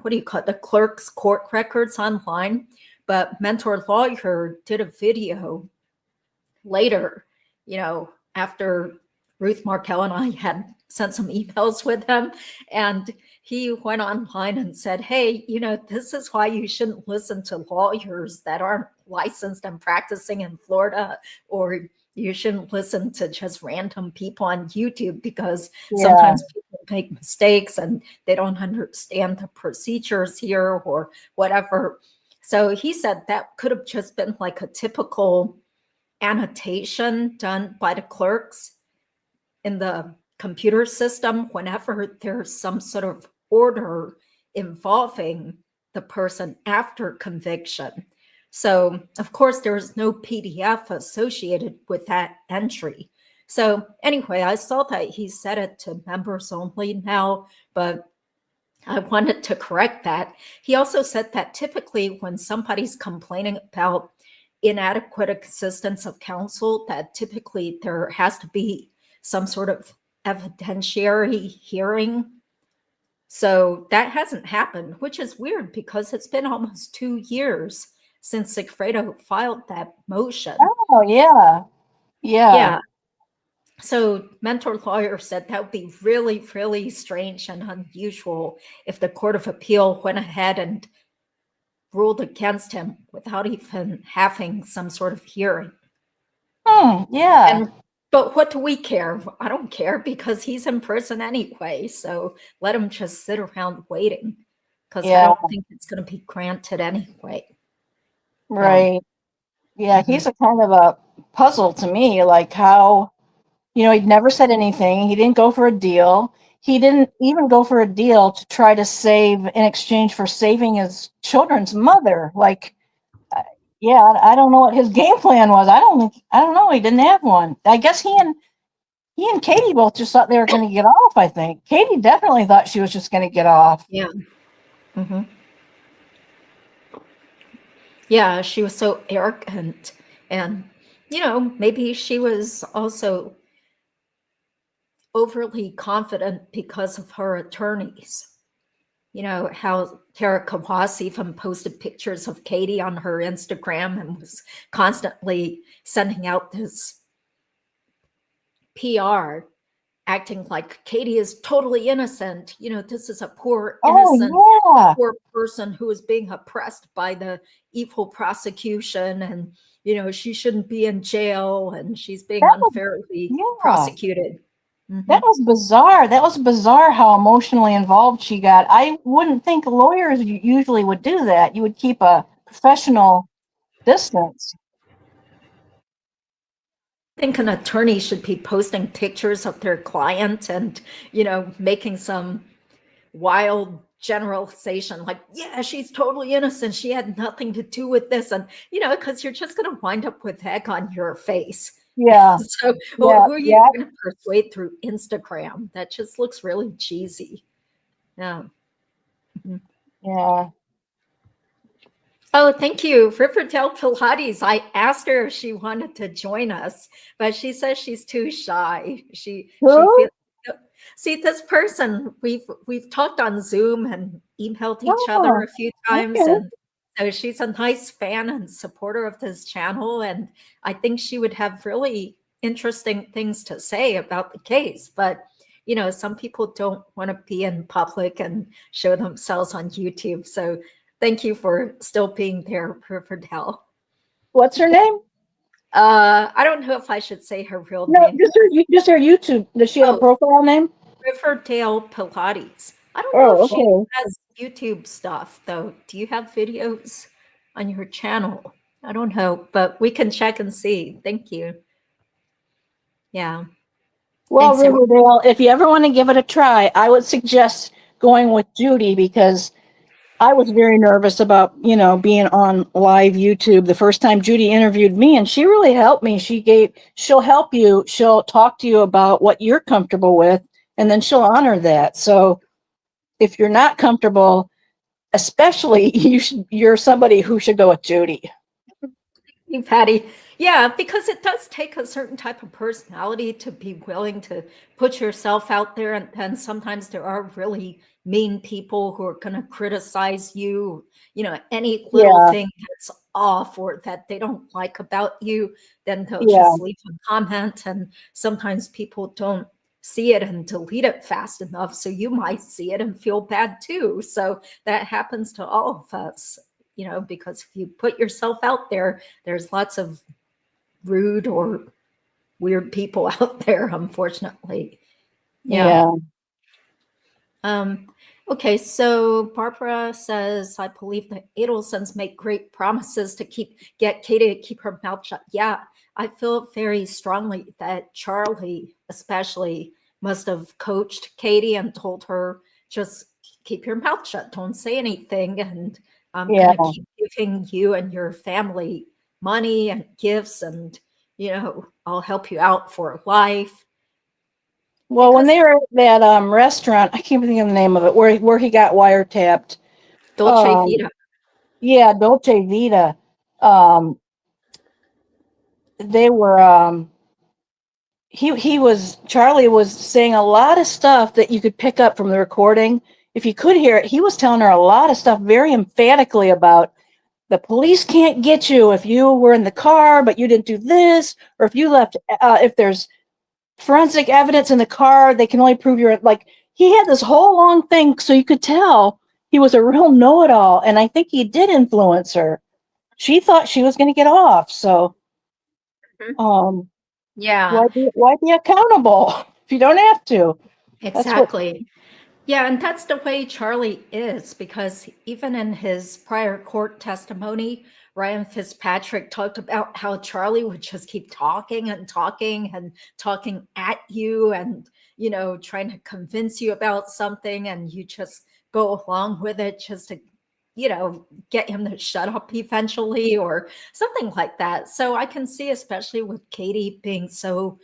what do you call it, the clerk's court records online. But Mentor Lawyer did a video later, after Ruth Markel and I had sent some emails with him, and he went online and said, hey, this is why you shouldn't listen to lawyers that aren't licensed and practicing in Florida, or you shouldn't listen to just random people on YouTube because Yeah. sometimes people make mistakes and they don't understand the procedures here or whatever. So he said that could have just been like a typical annotation done by the clerks in the computer system whenever there's some sort of order involving the person after conviction. So, of course, there was no PDF associated with that entry. So, anyway, I saw that he set it to members only now, but I wanted to correct that. He also said that typically when somebody's complaining about inadequate assistance of counsel, that typically there has to be some sort of evidentiary hearing. So that hasn't happened, which is weird because it's been almost 2 years since Sigfredo filed that motion. Oh, yeah. Yeah. Yeah. So mentor lawyer said that would be really, really strange and unusual if the Court of Appeal went ahead and ruled against him without even having some sort of hearing. Yeah. But what do we care? I don't care because he's in prison anyway. So let him just sit around waiting because I Yeah. don't think it's going to be granted anyway. Right. Yeah, he's a kind of a puzzle to me, like how, he'd never said anything. He didn't go for a deal. He didn't even go for a deal to try to save in exchange for saving his children's mother. Like, yeah, I don't know what his game plan was. I don't know. He didn't have one. I guess he and Katie both just thought they were going to get off, I think. Katie definitely thought she was just going to get off. Yeah. Mm-hmm. Yeah, she was so arrogant. And, maybe she was also overly confident because of her attorneys. How Tara Kawase even posted pictures of Katie on her Instagram and was constantly sending out this PR acting like Katie is totally innocent. This is a poor, innocent, poor person who is being oppressed by the evil prosecution, and she shouldn't be in jail, and she's being unfairly prosecuted. That was bizarre. That was bizarre how emotionally involved she got. I wouldn't think lawyers usually would do that. You would keep a professional distance. I think an attorney should be posting pictures of their client and, making some wild generalization like, yeah, she's totally innocent. She had nothing to do with this. And, because you're just going to wind up with egg on your face. Yeah. So who are you going to persuade through Instagram? That just looks really cheesy. Yeah. Mm-hmm. Yeah. Oh, thank you. Riverdale Pilates. I asked her if she wanted to join us, but she says she's too shy. She feels, see, this person, we've talked on Zoom and emailed each other a few times. Okay. And so she's a nice fan and supporter of this channel. And I think she would have really interesting things to say about the case. But, some people don't want to be in public and show themselves on YouTube. So thank you for still being there, Riverdale. What's her name? I don't know if I should say her real name. Just her YouTube. Does she have a profile name? Riverdale Pilates. I don't know if she has YouTube stuff, though. Do you have videos on your channel? I don't know, but we can check and see. Thank you. Yeah. Well, Riverdale, if you ever want to give it a try, I would suggest going with Judy because I was very nervous about, being on live YouTube the first time Judy interviewed me, and she really helped me. She'll help you. She'll talk to you about what you're comfortable with, and then she'll honor that. So if you're not comfortable, especially you're somebody who should go with Judy. You, Patty. Yeah, because it does take a certain type of personality to be willing to put yourself out there. And sometimes there are really mean people who are going to criticize you, any little thing that's off or that they don't like about you, then they'll just leave a comment. And sometimes people don't see it and delete it fast enough. So you might see it and feel bad too. So that happens to all of us. Because if you put yourself out there, there's lots of rude or weird people out there, unfortunately. Yeah. Okay, so Barbara says, I believe the Adelsons make great promises to get Katie to keep her mouth shut. Yeah, I feel very strongly that Charlie especially must have coached Katie and told her, just keep your mouth shut, don't say anything. And I'm Yeah. going to keep giving you and your family money and gifts, and, I'll help you out for life. Well, when Because they were at that restaurant, I can't think of the name of it, where he got wiretapped. Dolce Um, Vita. yeah, Dolce Vita. They were Charlie was saying a lot of stuff that you could pick up from the recording. If you could hear it, he was telling her a lot of stuff very emphatically about the police can't get you if you were in the car, but you didn't do this, or if you left, if there's forensic evidence in the car, they can only prove you're like, he had this whole long thing. So you could tell he was a real know-it-all. And I think he did influence her. She thought she was going to get off. So, um, Yeah, why be accountable if you don't have to? That's what, exactly. Yeah, and that's the way Charlie is, because even in his prior court testimony, Ryan Fitzpatrick talked about how Charlie would just keep talking and talking and talking at you and, trying to convince you about something, and you just go along with it just to, get him to shut up eventually or something like that. So I can see, especially with Katie being so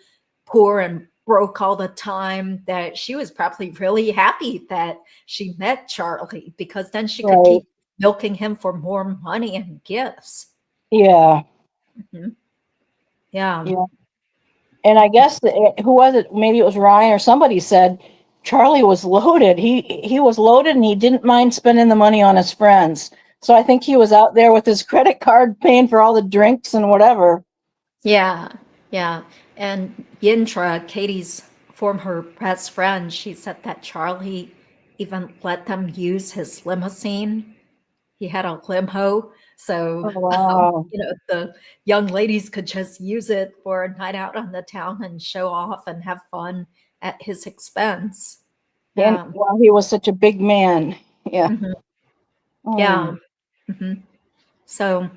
poor and broke all the time, that she was probably really happy that she met Charlie, because then she could right. keep milking him for more money and gifts. Yeah. Mhm. Yeah. Yeah. And I guess who was it? Maybe it was Ryan or somebody said Charlie was loaded. He was loaded and he didn't mind spending the money on his friends. So I think he was out there with his credit card paying for all the drinks and whatever. Yeah. Yeah. And Yindra, Katie's former best friend, she said that Charlie even let them use his limousine. He had a limo, so Oh wow. the young ladies could just use it for a night out on the town and show off and have fun at his expense. And Yeah. well, he was such a big man. Yeah. Mhm. Yeah. Oh. hmm So,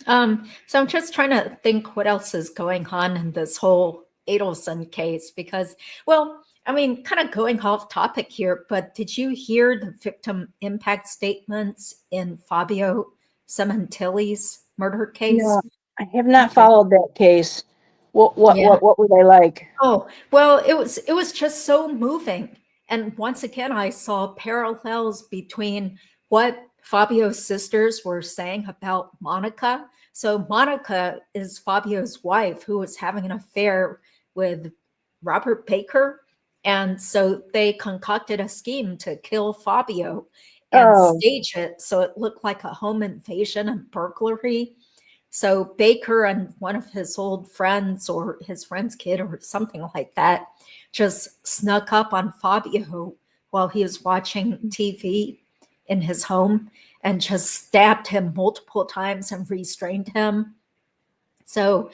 so I'm just trying to think what else is going on in this whole Adelson case, because, well, I mean, kind of going off topic here, but did you hear the victim impact statements in Fabio Cementilli's murder No, case? I have not Okay. followed that case. What what Yeah. what what were they like? Oh, well, it was just so moving. And once again, I saw parallels between what Fabio's sisters were saying about Monica. So Monica is Fabio's wife, who was having an affair with Robert Baker. And so they concocted a scheme to kill Fabio and Oh, stage it so it looked like a home invasion and burglary. So Baker and one of his old friends, or his friend's kid or something like that, just snuck up on Fabio while he was watching TV in his home and just stabbed him multiple times and restrained him. So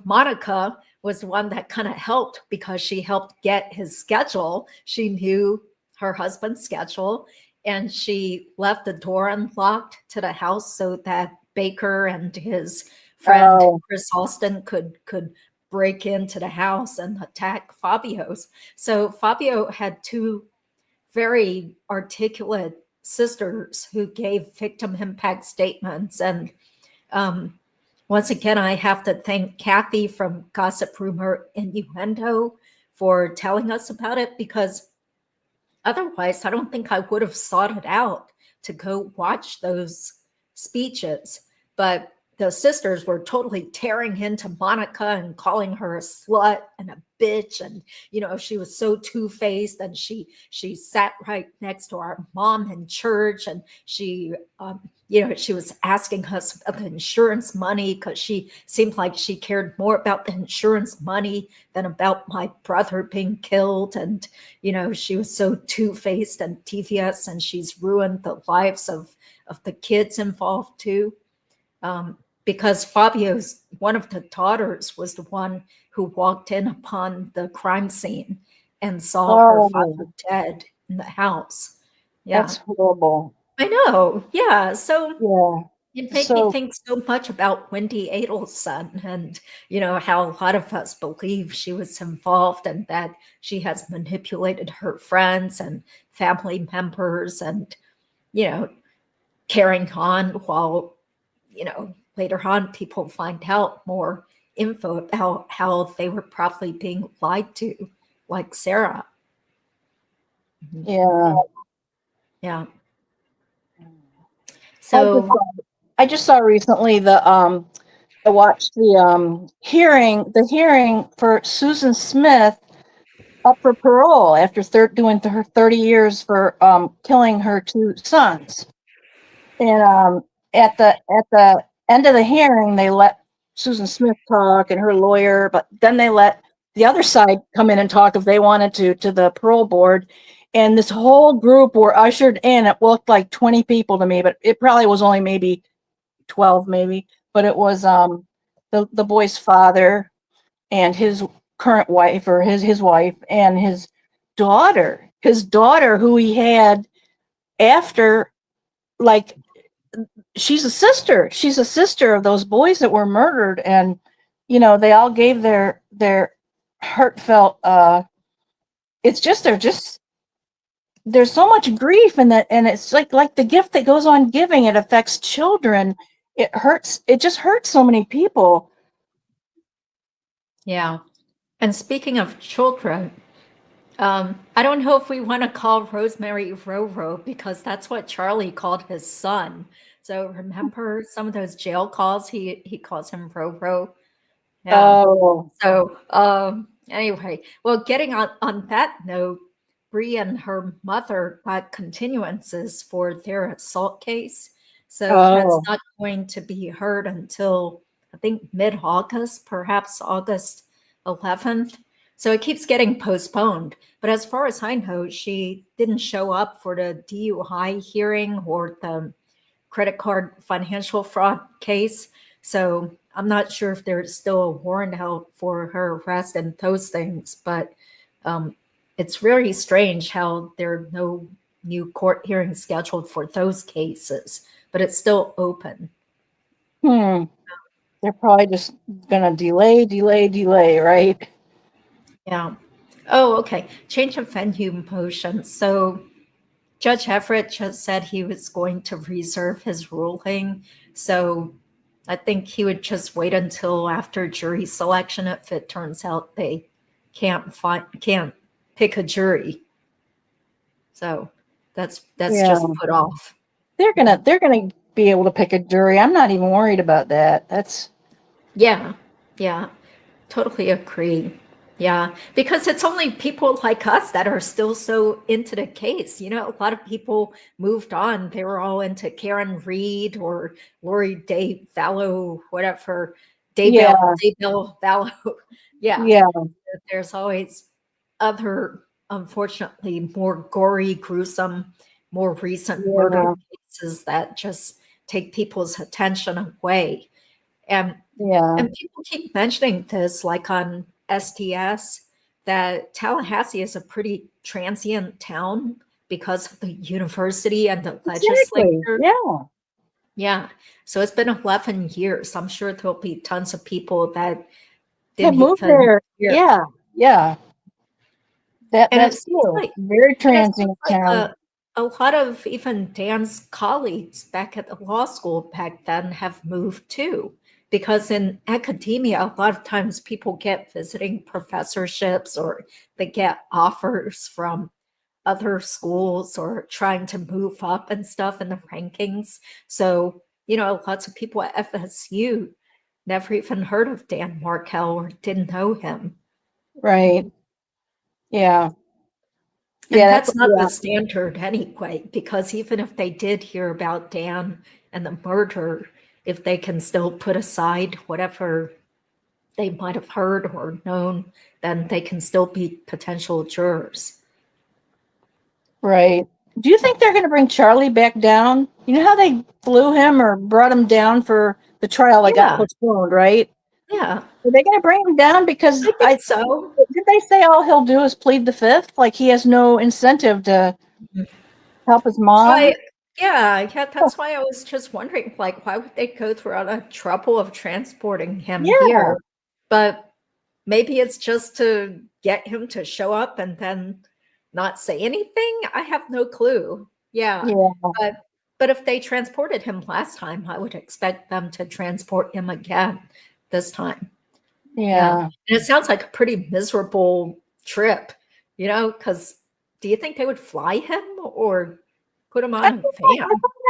Monica was the one that kind of helped, because she helped get his schedule. She knew her husband's schedule, and she left the door unlocked to the house so that Baker and his friend oh, Chris Austin could break into the house and attack Fabio's. So Fabio had two very articulate sisters who gave victim impact statements. And um, once again, I have to thank Kathy from Gossip Rumor Innuendo for telling us about it, because otherwise, I don't think I would have sought it out to go watch those speeches. But the sisters were totally tearing into Monica and calling her a slut and a bitch, and she was so two-faced, and she sat right next to our mom in church, and she was asking us about the insurance money, because she seemed like she cared more about the insurance money than about my brother being killed. And she was so two-faced and devious, and she's ruined the lives of the kids involved too. Because Fabio's one of the daughters was the one who walked in upon the crime scene and saw her father oh, dead in the house. Yeah, that's horrible. I know. Yeah, so Yeah. it made me So, think so much about Wendi Adelson, and how a lot of us believe she was involved, and that she has manipulated her friends and family members, and you know carrying on while, later on people find out more info about how they were probably being lied to, like Sara. Yeah. Yeah. So I just saw recently I watched the hearing for Susan Smith up for parole after doing her 30 years for killing her 2 sons. And at the end of the hearing, they let Susan Smith talk and her lawyer, but then they let the other side come in and talk if they wanted to the parole board. And this whole group were ushered in. It looked like 20 people to me, but it probably was only maybe 12, maybe. But it was the boy's father and his current wife, or his wife, and his daughter who he had after, like, she's a sister of those boys that were murdered. And they all gave their heartfelt it's just there's so much grief in that, and it's like the gift that goes on giving, it affects children. It just hurts so many people. yeah. And speaking of children, I don't know if we want to call Rosemary Roro, because that's what Charlie called his son. So remember some of those jail calls? He calls him Roro. Yeah. Oh. So anyway, well, getting on that note, Bree and her mother got continuances for their assault case. So that's Oh. not going to be heard until, I think, mid-August, perhaps August 11th. So it keeps getting postponed. But as far as I know, she didn't show up for the DUI hearing or the credit card financial fraud case. So I'm not sure if there's still a warrant out for her arrest and those things, but it's really strange how there are no new court hearings scheduled for those cases, but it's still open. They're probably just gonna delay, right? Yeah. Oh, okay. Change of venue motion. So Judge Everett just said he was going to reserve his ruling. So I think he would just wait until after jury selection if it turns out they can't pick a jury. So that's Yeah. just put off. They're gonna be able to pick a jury. I'm not even worried about that. Yeah. Totally agree. Yeah, because it's only people like us that are still so into the case. A lot of people moved on. They were all into Karen Reed or Lori Day Vallow, whatever. Yeah. Daybell Vallow. Yeah. Yeah. There's always other, unfortunately, more gory, gruesome, more recent murder cases that just take people's attention away. And people keep mentioning this, like on STS, that Tallahassee is a pretty transient town because of the university and the legislature. Yeah. Yeah. So it's been 11 years. I'm sure there'll be tons of people that Have didn't moved even there. hear. Yeah. That's true. Like, Very and it seems transient like town. a lot of even Dan's colleagues back at the law school back then have moved too. Because in academia, a lot of times people get visiting professorships or they get offers from other schools or trying to move up and stuff in the rankings. So, lots of people at FSU never even heard of Dan Markel or didn't know him. Right. Yeah. And that's not the standard anyway, because even if they did hear about Dan and the murder, if they can still put aside whatever they might have heard or known, then they can still be potential jurors. Right. Do you think they're going to bring Charlie back down? You know how they flew him or brought him down for the trial that got postponed, right? Yeah. Are they going to bring him down? Because I think so. Did they say all he'll do is plead the fifth? Like he has no incentive to help his mom? Yeah, that's why I was just wondering, like, why would they go through all the trouble of transporting him here? But maybe it's just to get him to show up and then not say anything. I have no clue. Yeah. But But if they transported him last time, I would expect them to transport him again this time. Yeah. And it sounds like a pretty miserable trip, because do you think they would fly him or put him on a van?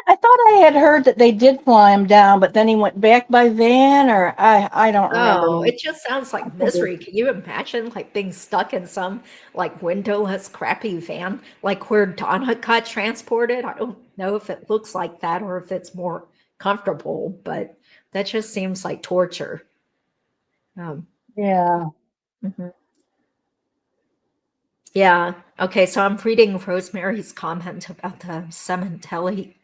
I thought I had heard that they did fly him down, but then he went back by van, or I don't remember. Oh, it just sounds like misery. Can you imagine like being stuck in some like windowless, crappy van, like where Donna got transported? I don't know if it looks like that or if it's more comfortable, but that just seems like torture. Yeah. Mhm. Yeah. Okay. So I'm reading Rosemary's comment about the Sementelli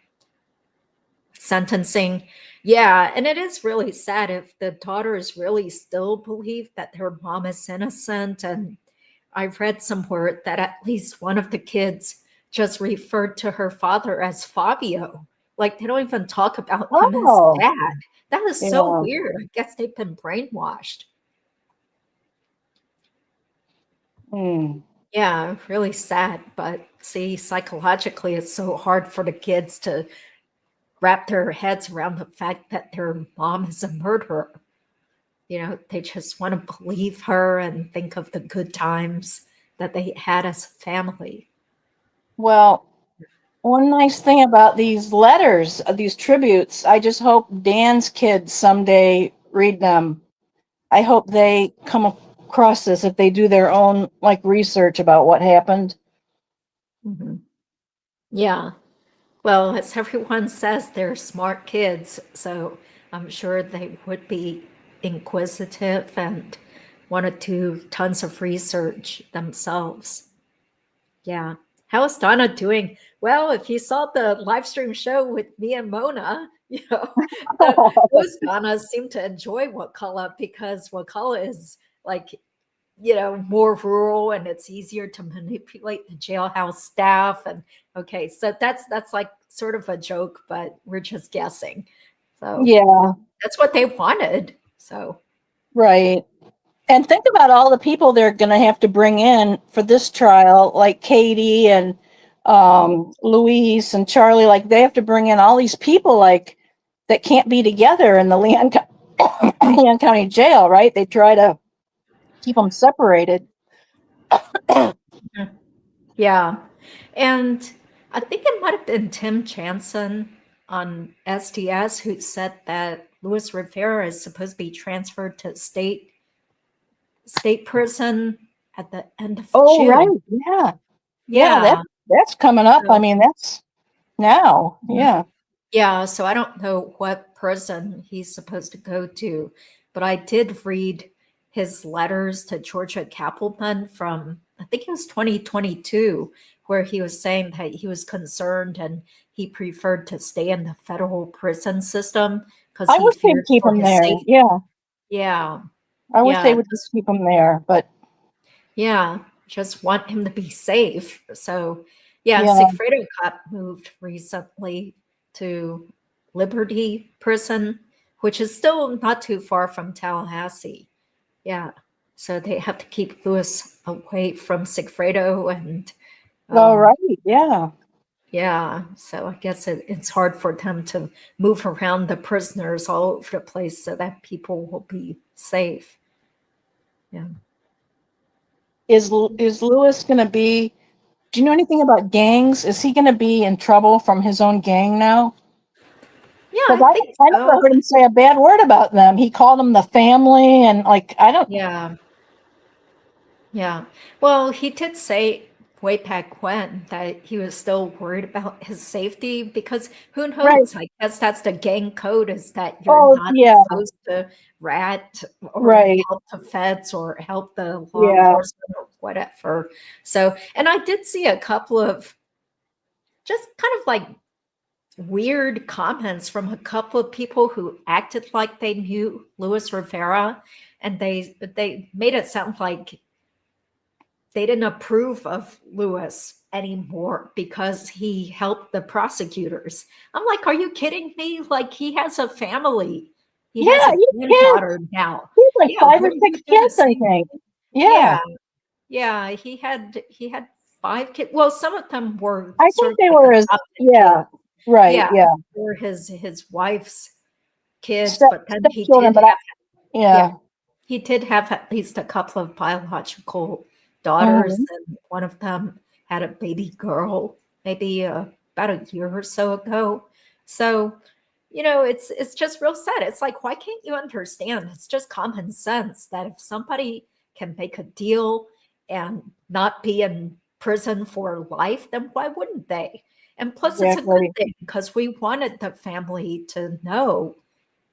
sentencing. Yeah. And it is really sad if the daughters really still believe that their mom is innocent. And I've read somewhere that at least one of the kids just referred to her father as Fabio. Like they don't even talk about him as Oh. dad. That is so Yeah. weird. I guess they've been brainwashed. Hmm. Yeah, really sad. But see, psychologically, it's so hard for the kids to wrap their heads around the fact that their mom is a murderer. They just want to believe her and think of the good times that they had as a family. Well, one nice thing about these letters, these tributes, I just hope Dan's kids someday read them. I hope they come across this if they do their own like research about what happened. Mhm. Yeah. Well, as everyone says, they're smart kids, so I'm sure they would be inquisitive and want to do tons of research themselves. Yeah. How is Donna doing? Well, if you saw the live stream show with me and Mona, those Donnas seem to enjoy Wakala because Wakala is like, more rural and it's easier to manipulate the jailhouse staff. And okay, so that's like sort of a joke, but we're just guessing. So Yeah, that's what they wanted. So right. And think about all the people they're going to have to bring in for this trial, like Katie and Louise and Charlie. Like they have to bring in all these people, like that can't be together in the Leon County Jail, right? They try to keep them separated. yeah. And I think it might have been Tim Jansen on SDS who said that Luis Rivera is supposed to be transferred to state prison at the end of Oh, June. right. Yeah. Yeah, Yeah. that's coming up. I So, mean, that's now. Yeah. yeah. So I don't know what prison he's supposed to go to, but I did read his letters to Georgia Cappleman from, I think it was 2022, where he was saying that he was concerned and he preferred to stay in the federal prison system because I he wish they'd feared keep for him his there. safety. Yeah. Yeah. I wish they Yeah. would just keep him there. But Yeah, just want him to be safe. So, yeah, yeah. Sigfredo got moved recently to Liberty Prison, which is still not too far from Tallahassee. Yeah, so they have to keep Lewis away from Sigfredo, and All right. Yeah. yeah, so I guess it's hard for them to move around the prisoners all over the place so that people will be safe. Yeah. Is Lewis going to be? Do you know anything about gangs? Is he going to be in trouble from his own gang now? Yeah, Because I think I never so. heard him say a bad word about them. He called them the family, and like I don't. Yeah. Yeah. Well, he did say way back when that he was still worried about his safety because who Right. knows? I guess that's the gang code is that you're Oh not yeah. supposed to rat or Right. help the feds or help the law Yeah. enforcement or whatever. So, and I did see a couple of just kind of like weird comments from a couple of people who acted like they knew Luis Rivera and they made it sound like they didn't approve of Lewis anymore because he helped the prosecutors. I'm like, are you kidding me? Like he has a family. He has Yeah. a You can't. granddaughter now. He's like Yeah, 5 or what are 6 you gonna kids, I say? think. Yeah. Yeah, yeah. He had 5 kids. Well, some of them were I sort think of they like were as adopted yeah. kids. Right. Yeah, Yeah. or his wife's kids, Step but then he stepchildren, did but have, yeah, yeah. he did have at least a couple of biological daughters, Mhm. and one of them had a baby girl maybe about a year or so ago. So, it's just real sad. It's like, why can't you understand? It's just common sense that if somebody can make a deal and not be in prison for life, then why wouldn't they? And plus, it's a good Exactly. thing because we wanted the family to know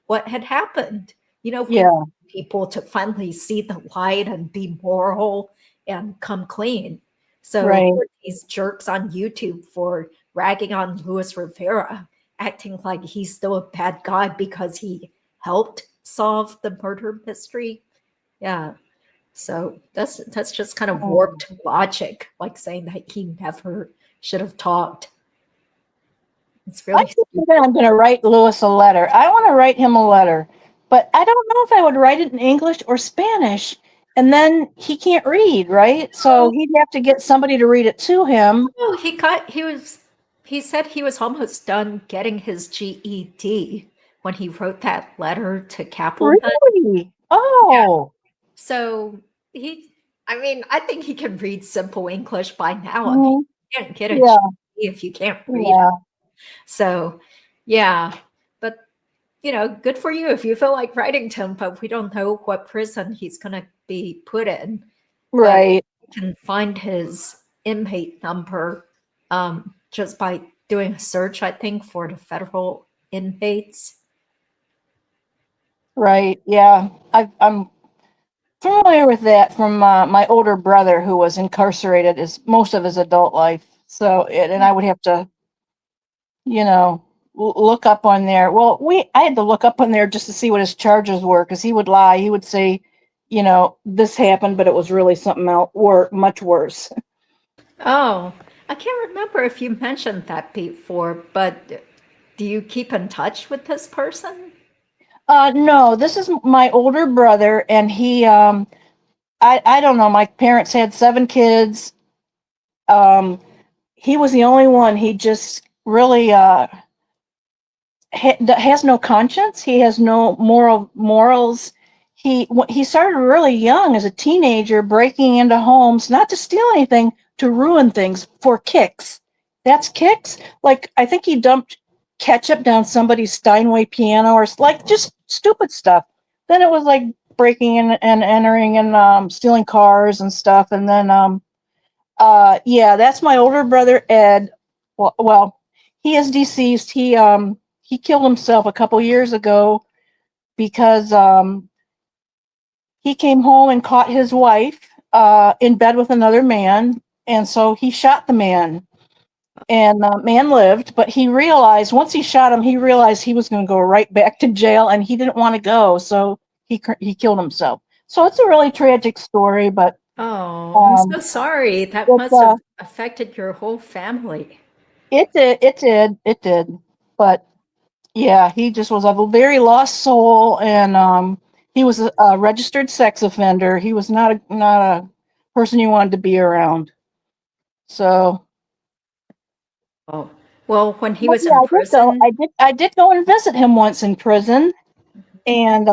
what had happened. We Yeah. want people to finally see the light and be moral and come clean. So Right. who are these jerks on YouTube for ragging on Luis Rivera, acting like he's still a bad guy because he helped solve the murder mystery? Yeah. So that's just kind of Mm. warped logic, like saying that he never should have talked. It's I really keep stupid. thinking I'm going to write Lewis a letter. I want to write him a letter, but I don't know if I would write it in English or Spanish. And then he can't read, right? So he'd have to get somebody to read it to him. Oh, he said he was almost done getting his GED when he wrote that letter to Kaplan. Really? Yeah. Oh. So he, I mean, I think he can read simple English by now. I mean, Mhm. you can't get a Yeah. GED if you can't read. Yeah. So, yeah, but good for you if you feel like writing to him, but we don't know what prison he's going to be put in. But Right. you can find his inmate number just by doing a search, I think, for the federal inmates. Right. Yeah. I'm familiar with that from my older brother who was incarcerated his most of his adult life. So, and I would have to, you know, look up on there. Well, I had to look up on there just to see what his charges were because he would lie. He would say, this happened, but it was really something else, much worse. Oh, I can't remember if you mentioned that before, but do you keep in touch with this person? No, this is my older brother, and I don't know. My parents had 7 kids. Um, he was the only one. He just really has no conscience. He has no morals. He started really young as a teenager, breaking into homes, not to steal anything, to ruin things for kicks. That's kicks. Like I think he dumped ketchup down somebody's Steinway piano, or like just stupid stuff. Then it was like breaking in and entering and stealing cars and stuff. And then yeah, that's my older brother Ed. Well, he is deceased. He killed himself a couple years ago because he came home and caught his wife in bed with another man, and so he shot the man. And the man lived, but he realized once he shot him, he realized he was going to go right back to jail, and he didn't want to go, so he killed himself. So it's a really tragic story, but Oh, I'm um, so sorry. That it's must have affected your whole family. it did, but yeah, he just was a very lost soul, and he was a registered sex offender. He was not a person you wanted to be around. So, Oh, well, when he but was yeah, in I did go. prison, I did go and visit him once in prison, and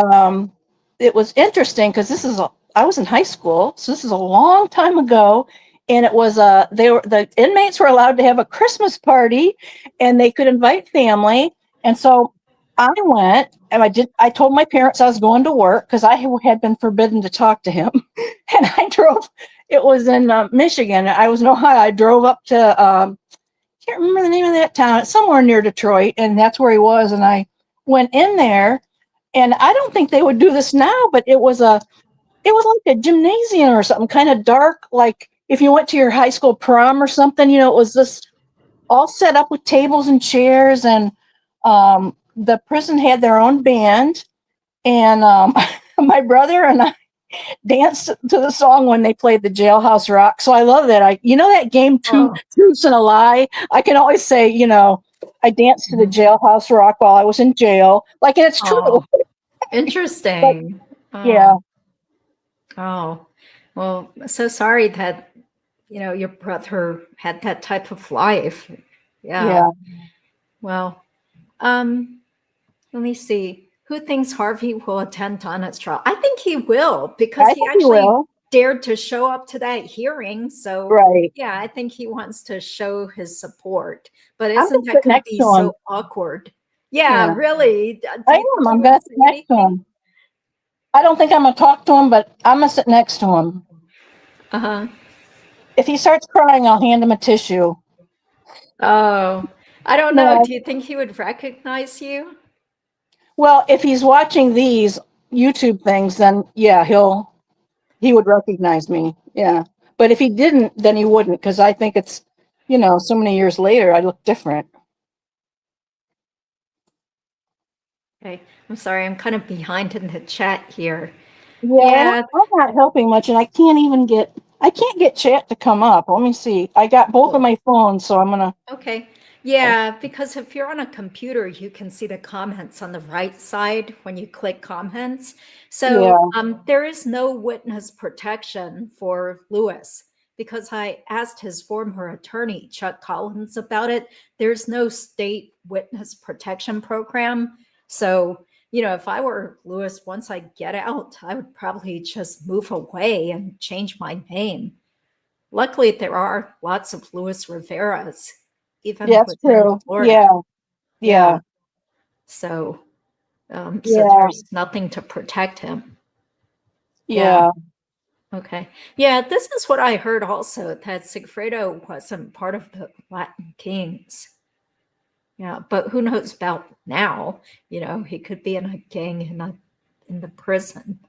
it was interesting because I was in high school, so this is a long time ago, and it was the inmates were allowed to have a Christmas party, and they could invite family, and so I went and I told my parents I was going to work because I had been forbidden to talk to him, and I drove. It was in Michigan. I was in Ohio. I drove up to can't remember the name of that town. It's somewhere near Detroit, and that's where he was. And I went in there, and I don't think they would do this now, but it was like a gymnasium or something, kind of dark, like if you went to your high school prom or something. It was this all set up with tables and chairs, and the prison had their own band, and my brother and I danced to the song when they played the Jailhouse Rock. So I love that. That game, Two oh, Truths and a Lie. I can always say, I danced to the mhm. Jailhouse Rock while I was in jail. Like, and it's true. Oh, But interesting. yeah, Oh, oh, well, so sorry that, your brother had that type of life. Yeah. yeah. Well, let me see. Who thinks Harvey will attend Donna's trial? I think he will, because I he think he actually will. dared to show up to that hearing. So Right. yeah, I think he wants to show his support. But I'm gonna isn't that sit going to next be to him. so awkward? Yeah, Yeah, really. Do I you think am. he I'm would gonna sit say next to anything? him. I don't think I'm gonna talk to him, but I'm gonna sit next to him. Uh-huh. If he starts crying, I'll hand him a tissue. Oh, I don't know. No, Do you think he would recognize you? well, if he's watching these YouTube things, then yeah, he would recognize me. Yeah, but if he didn't, then he wouldn't, because I think it's, so many years later, I look different. Okay. I'm sorry. I'm kind of behind in the chat here. Yeah, and Yeah. I'm not helping much, and I can't get chat to come up. Let me see. I got both of my phones, so I'm gonna. Okay. Yeah, because if you're on a computer, you can see the comments on the right side when you click comments. So Yeah, there is no witness protection for Lewis, because I asked his former attorney, Chuck Collins, about it. There's no state witness protection program. So, if I were Lewis, once I get out, I would probably just move away and change my name. Luckily, there are lots of Luis Riveras, even that's within true. Florida. Yeah, Yeah. yeah, So, so yeah, there's nothing to protect him. Yeah. yeah. Okay. Yeah. This is what I heard also, that Sigfredo wasn't part of the Latin Kings. Yeah. But who knows about now? He could be in a gang in the prison.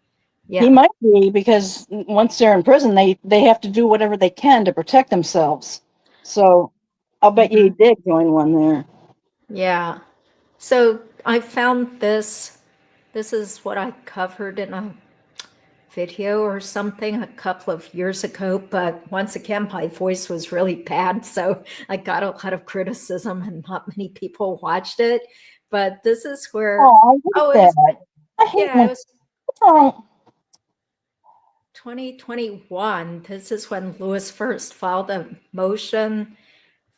He Yeah. might be, because once they're in prison, they have to do whatever they can to protect themselves. So I'll bet you he Mhm. did join one there. Yeah. So I found this. This is what I covered in a video or something a couple of years ago, but once again, my voice was really bad, so I got a lot of criticism and not many people watched it. But this is where, Oh, I hate oh, it was, that. I hate yeah, it when. was What's wrong? 2021. This is when Lewis first filed a motion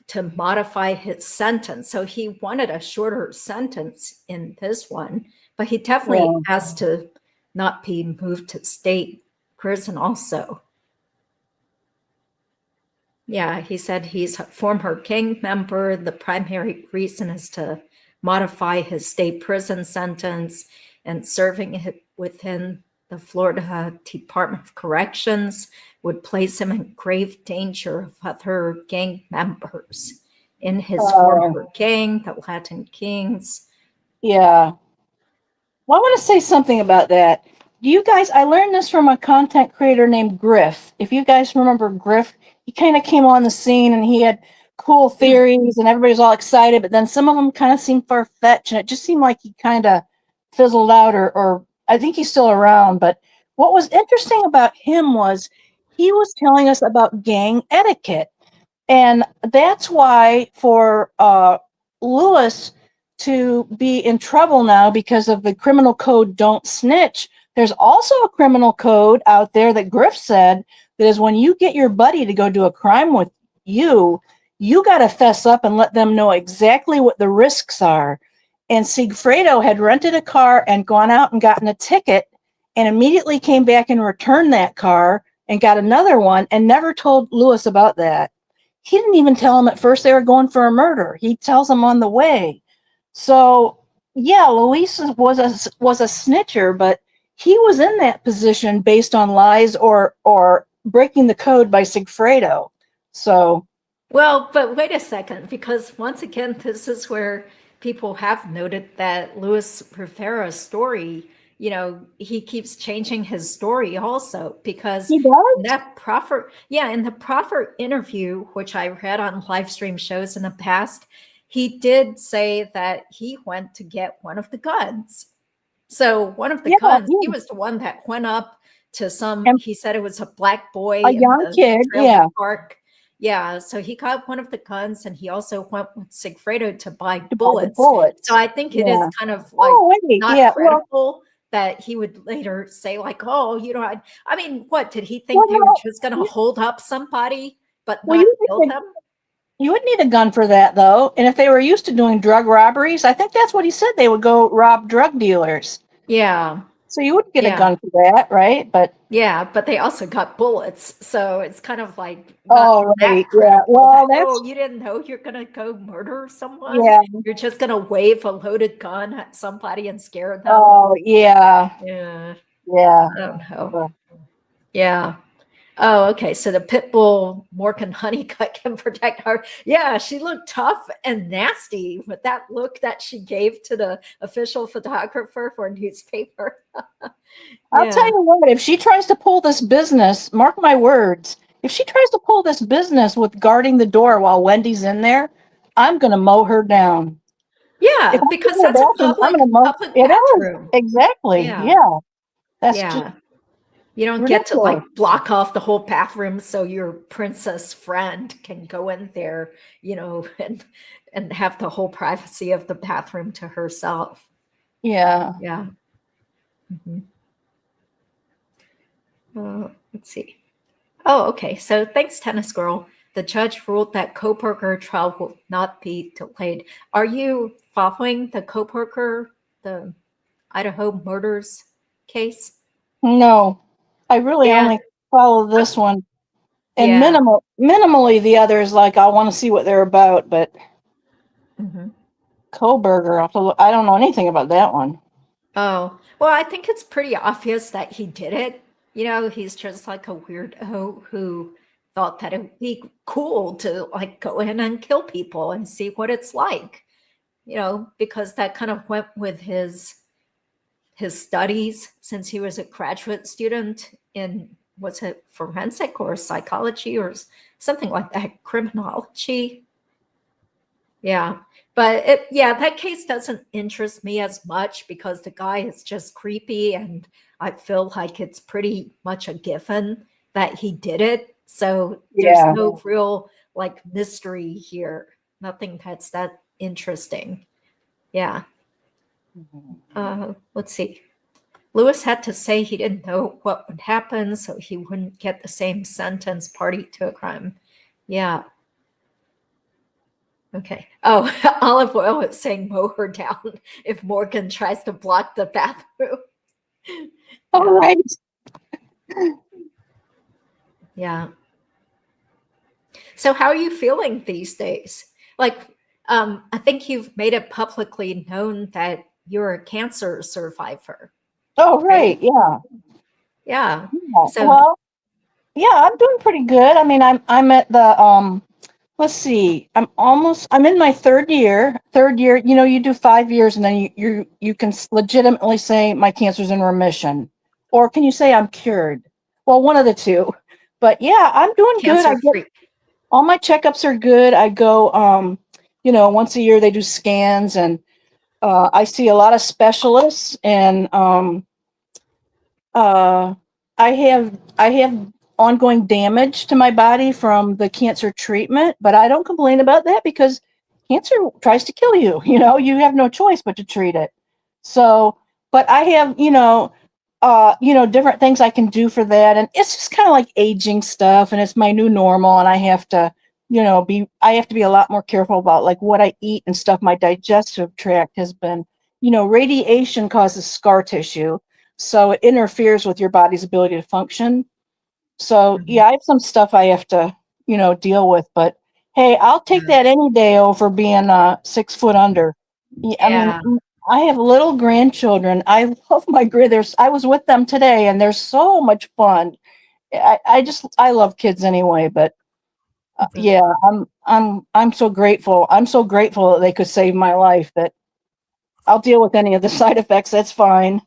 to modify his sentence. So he wanted a shorter sentence in this one, but he definitely Yeah. asked to not be moved to state prison also. Yeah, he said he's a former gang member. The primary reason is to modify his state prison sentence, and serving it within the Florida Department of Corrections would place him in grave danger of other gang members in his Uh, former gang, the Latin Kings. yeah. Well, I want to say something about that. Do you guys, I learned this from a content creator named Griff. If you guys remember Griff, he kind of came on the scene and he had cool theories and everybody was all excited, but then some of them kind of seemed far-fetched and it just seemed like he kind of fizzled out, or I think he's still around. But what was interesting about him was he was telling us about gang etiquette. And that's why for Lewis to be in trouble now because of the criminal code don't snitch, there's also a criminal code out there that Griff said that is, when you get your buddy to go do a crime with you got to fess up and let them know exactly what the risks are. And Sigfredo had rented a car and gone out and gotten a ticket and immediately came back and returned that car and got another one and never told Lewis about that. He didn't even tell him at first they were going for a murder. He tells him on the way. So yeah, Luis was a snitcher, but he was in that position based on lies or breaking the code by Sigfredo. So Well, but wait a second, because once again, this is where people have noted that Luis Rivera's story, he keeps changing his story also, because he does. in the Prof interview, which I read on live stream shows in the past, he did say that he went to get one of the guns. So one of the Yeah, guns, he yeah. was the one that went up to And he said it was a black boy a in young the kid. trailer Yeah, park. Yeah, so he got one of the guns, and he also went with Sigfredo to buy to buy the bullets. So bullets. I think it is Yeah. kind of like Oh wait. not Yeah. Well. credible that he would later say like, oh, I mean, what did he Well. think they were No. just going to hold up somebody but Well, not you kill think them? You would need a gun for that, though. And if they were used to doing drug robberies, I think that's what he said. They would go rob drug dealers. Yeah. So you would get a Yeah. gun for that, right? But Yeah, but they also got bullets, so it's kind of like not oh, that right, yeah. critical that, Well, oh, that's you didn't know you're gonna go murder someone? yeah. You're just gonna wave a loaded gun at somebody and scare them? Oh, yeah, Yeah, yeah. I don't know. Yeah. Oh, okay. So the pit bull Morgan Honeycutt can protect her. Yeah, she looked tough and nasty with that look that she gave to the official photographer for a newspaper. I'll tell Yeah. you what, if she tries to pull this business, mark my words, if she tries to pull this business with guarding the door while Wendy's in there, I'm going to mow her down. If Yeah, I'm because in the that's a bathroom, I'm going to mow. public It is. bathroom. Exactly. Yeah. Yeah. That's just Yeah. You don't get to like ridiculous. block off the whole bathroom so your princess friend can go in there, and have the whole privacy of the bathroom to herself. Yeah. Yeah. Mhm. Let's see. Oh, okay. So thanks, Tennis Girl. The judge ruled that Coburger trial will not be delayed. Are you following the Coburger, the Idaho murders case? No, I really Yeah. only follow this one and Yeah. minimally the others. Like I want to see what they're about, but Mhm. Koberger, I don't know anything about that one. Oh, well, I think it's pretty obvious that he did it. He's just like a weirdo who thought that it would be cool to like go in and kill people and see what it's like, because that kind of went with his studies since he was a graduate student in, was it forensic or psychology or something like that, criminology. Yeah. But that case doesn't interest me as much because the guy is just creepy and I feel like it's pretty much a given that he did it. So there's Yeah. no real like mystery here. Nothing that's that interesting. Yeah. Let's see. Lewis had to say he didn't know what would happen, so he wouldn't get the same sentence party to a crime. Yeah. Okay. Oh, Olive Oil is saying mow her down if Morgan tries to block the bathroom. All Yeah. right. Yeah. So how are you feeling these days? Like, I think you've made it publicly known that you're a cancer survivor, Oh, right? right. Yeah. Yeah. Yeah. So, Well, yeah, I'm doing pretty good. I mean, I'm at the let's see. I'm in my third year. Third year, you do 5 years and then you can legitimately say my cancer's in remission. Or can you say I'm cured? Well, one of the two. But yeah, I'm doing good. I cancer get free. all my checkups are good. I go once a year they do scans and I see a lot of specialists and uh I have ongoing damage to my body from the cancer treatment, but I don't complain about that because cancer tries to kill you. You have no choice but to treat it. So, but I have, different things I can do for that. And it's just kind of like aging stuff and it's my new normal. And I have to, I have to be a lot more careful about like what I eat and stuff. My digestive tract has been, radiation causes scar tissue. So it interferes with your body's ability to function. So Mhm. yeah, I have some stuff I have to, deal with, but hey, I'll take that any day over being 6 foot under. I mean, Yeah. I have little grandchildren. I love my there's I was with them today and they're so much fun. I love kids anyway, but Mhm. yeah, I'm so grateful. I'm so grateful that they could save my life that I'll deal with any of the side effects. That's fine.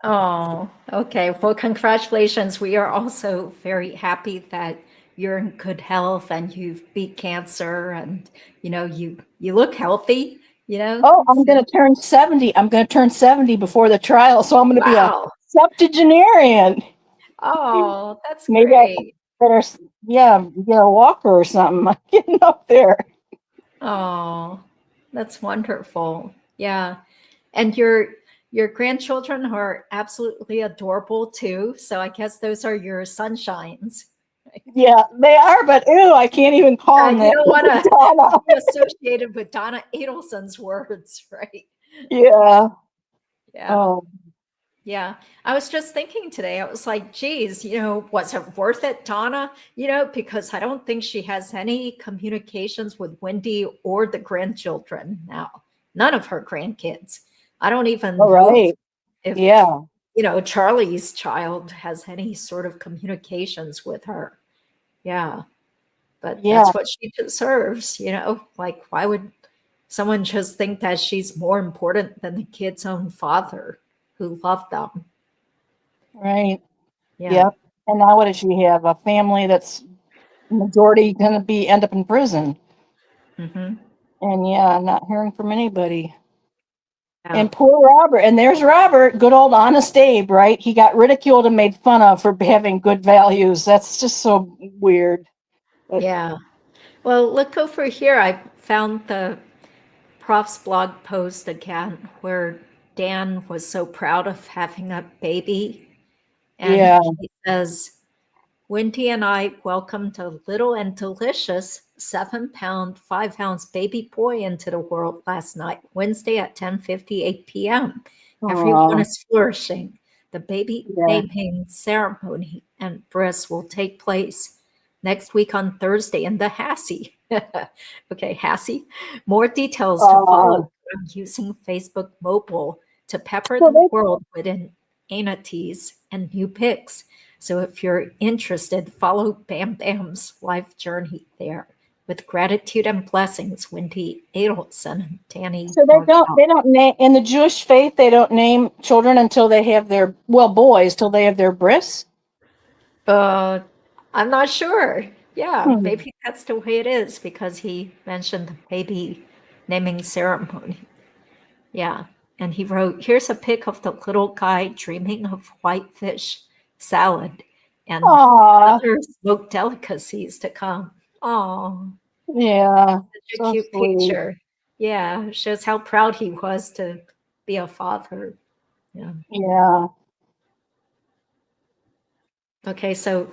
Oh, okay. Well, congratulations. We are also very happy that you're in good health and you've beat cancer and you look healthy. Oh, I'm So, going to turn 70. I'm going to turn 70 before the trial, so I'm going to be a wow. septuagenarian. Oh, that's Maybe I great. better, yeah, get a walker or something. I'm getting up there. Oh, that's wonderful. Yeah. And your grandchildren are absolutely adorable too. So I guess those are your sunshines. Yeah, they are, but ew, I can't even call them You that. don't want to Donna. be associated with Donna Adelson's words, right? Yeah. Yeah. Oh, Yeah. I was just thinking today, I was like, geez, was it worth it, Donna? Because I don't think she has any communications with Wendi or the grandchildren now. None of her grandkids. I don't even all know right. if Yeah. Charlie's child has any sort of communications with her. Yeah. But Yeah. that's what she deserves, like why would someone just think that she's more important than the kid's own father who loved them? Right. Yeah. Yep. And now what does she have? A family that's majority going to be end up in prison. Hmm. And yeah, not hearing from anybody. Yeah. And poor Robert. And there's Robert, good old honest Abe, right? He got ridiculed and made fun of for having good values. That's just so weird. But Yeah. Well, look over here. I found the Prof's blog post again where Dan was so proud of having a baby. And yeah. he says, Wendy and I welcomed a little and delicious 7-pound, 5-ounce baby boy into the world last night, Wednesday at 10:58 p.m. Everyone Aw, is flourishing. The baby yeah. naming ceremony and bris will take place next week on Thursday in the Hassy. Okay, Hassy. More details to Uh, follow. I'm using Facebook mobile to pepper so the they, world with inanities and new pics. So if you're interested, follow Bam Bam's life journey there. With gratitude and blessings, Wendi Adelson and Danny so Markel. they don't name in the Jewish faith. They don't name children until they have their boys till they have their bris. Uh, I'm not sure. Yeah, Hmm. maybe that's the way it is because he mentioned the baby naming ceremony. Yeah. And he wrote, here's a pic of the little guy dreaming of whitefish salad and Aw, other smoked delicacies to come. Oh, yeah, such a so cute sweet. picture. Yeah, shows how proud he was to be a father. Yeah. Yeah. Okay, so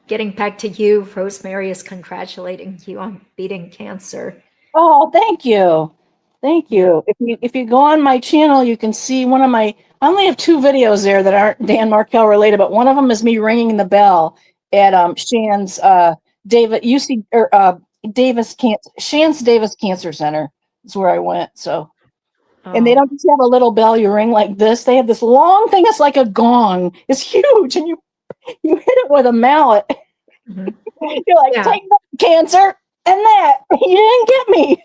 getting back to you, Rosemary is congratulating you on beating cancer. Oh, thank you. Thank Yeah. you. If you go on my channel, you can see one of my I only have two videos there that aren't Dan Markel related, but one of them is me ringing the bell at Shan's David UC or Davis Cancer Shan's Davis Cancer Center is where I went. So and they Oh. don't just have a little bell you ring like this. They have this long thing that's like a gong. It's huge and you hit it with a mallet. Mhm. You're like, Yeah. take that cancer and that. You didn't get me.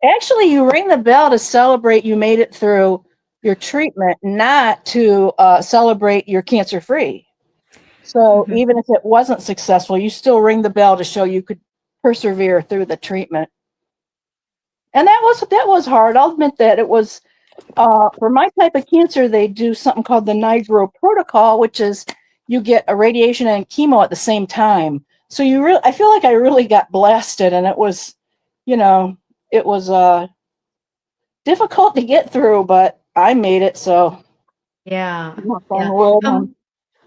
Actually, you ring the bell to celebrate you made it through your treatment, not to celebrate you're cancer free. So Mhm. even if it wasn't successful, you still ring the bell to show you could persevere through the treatment. And that was hard. I'll admit that it was for my type of cancer. They do something called the Nigro protocol, which is you get a radiation and chemo at the same time. So I feel like I really got blasted, and it was, you know, it was difficult to get through, but I made it. So Yeah. knock on Yeah. wood.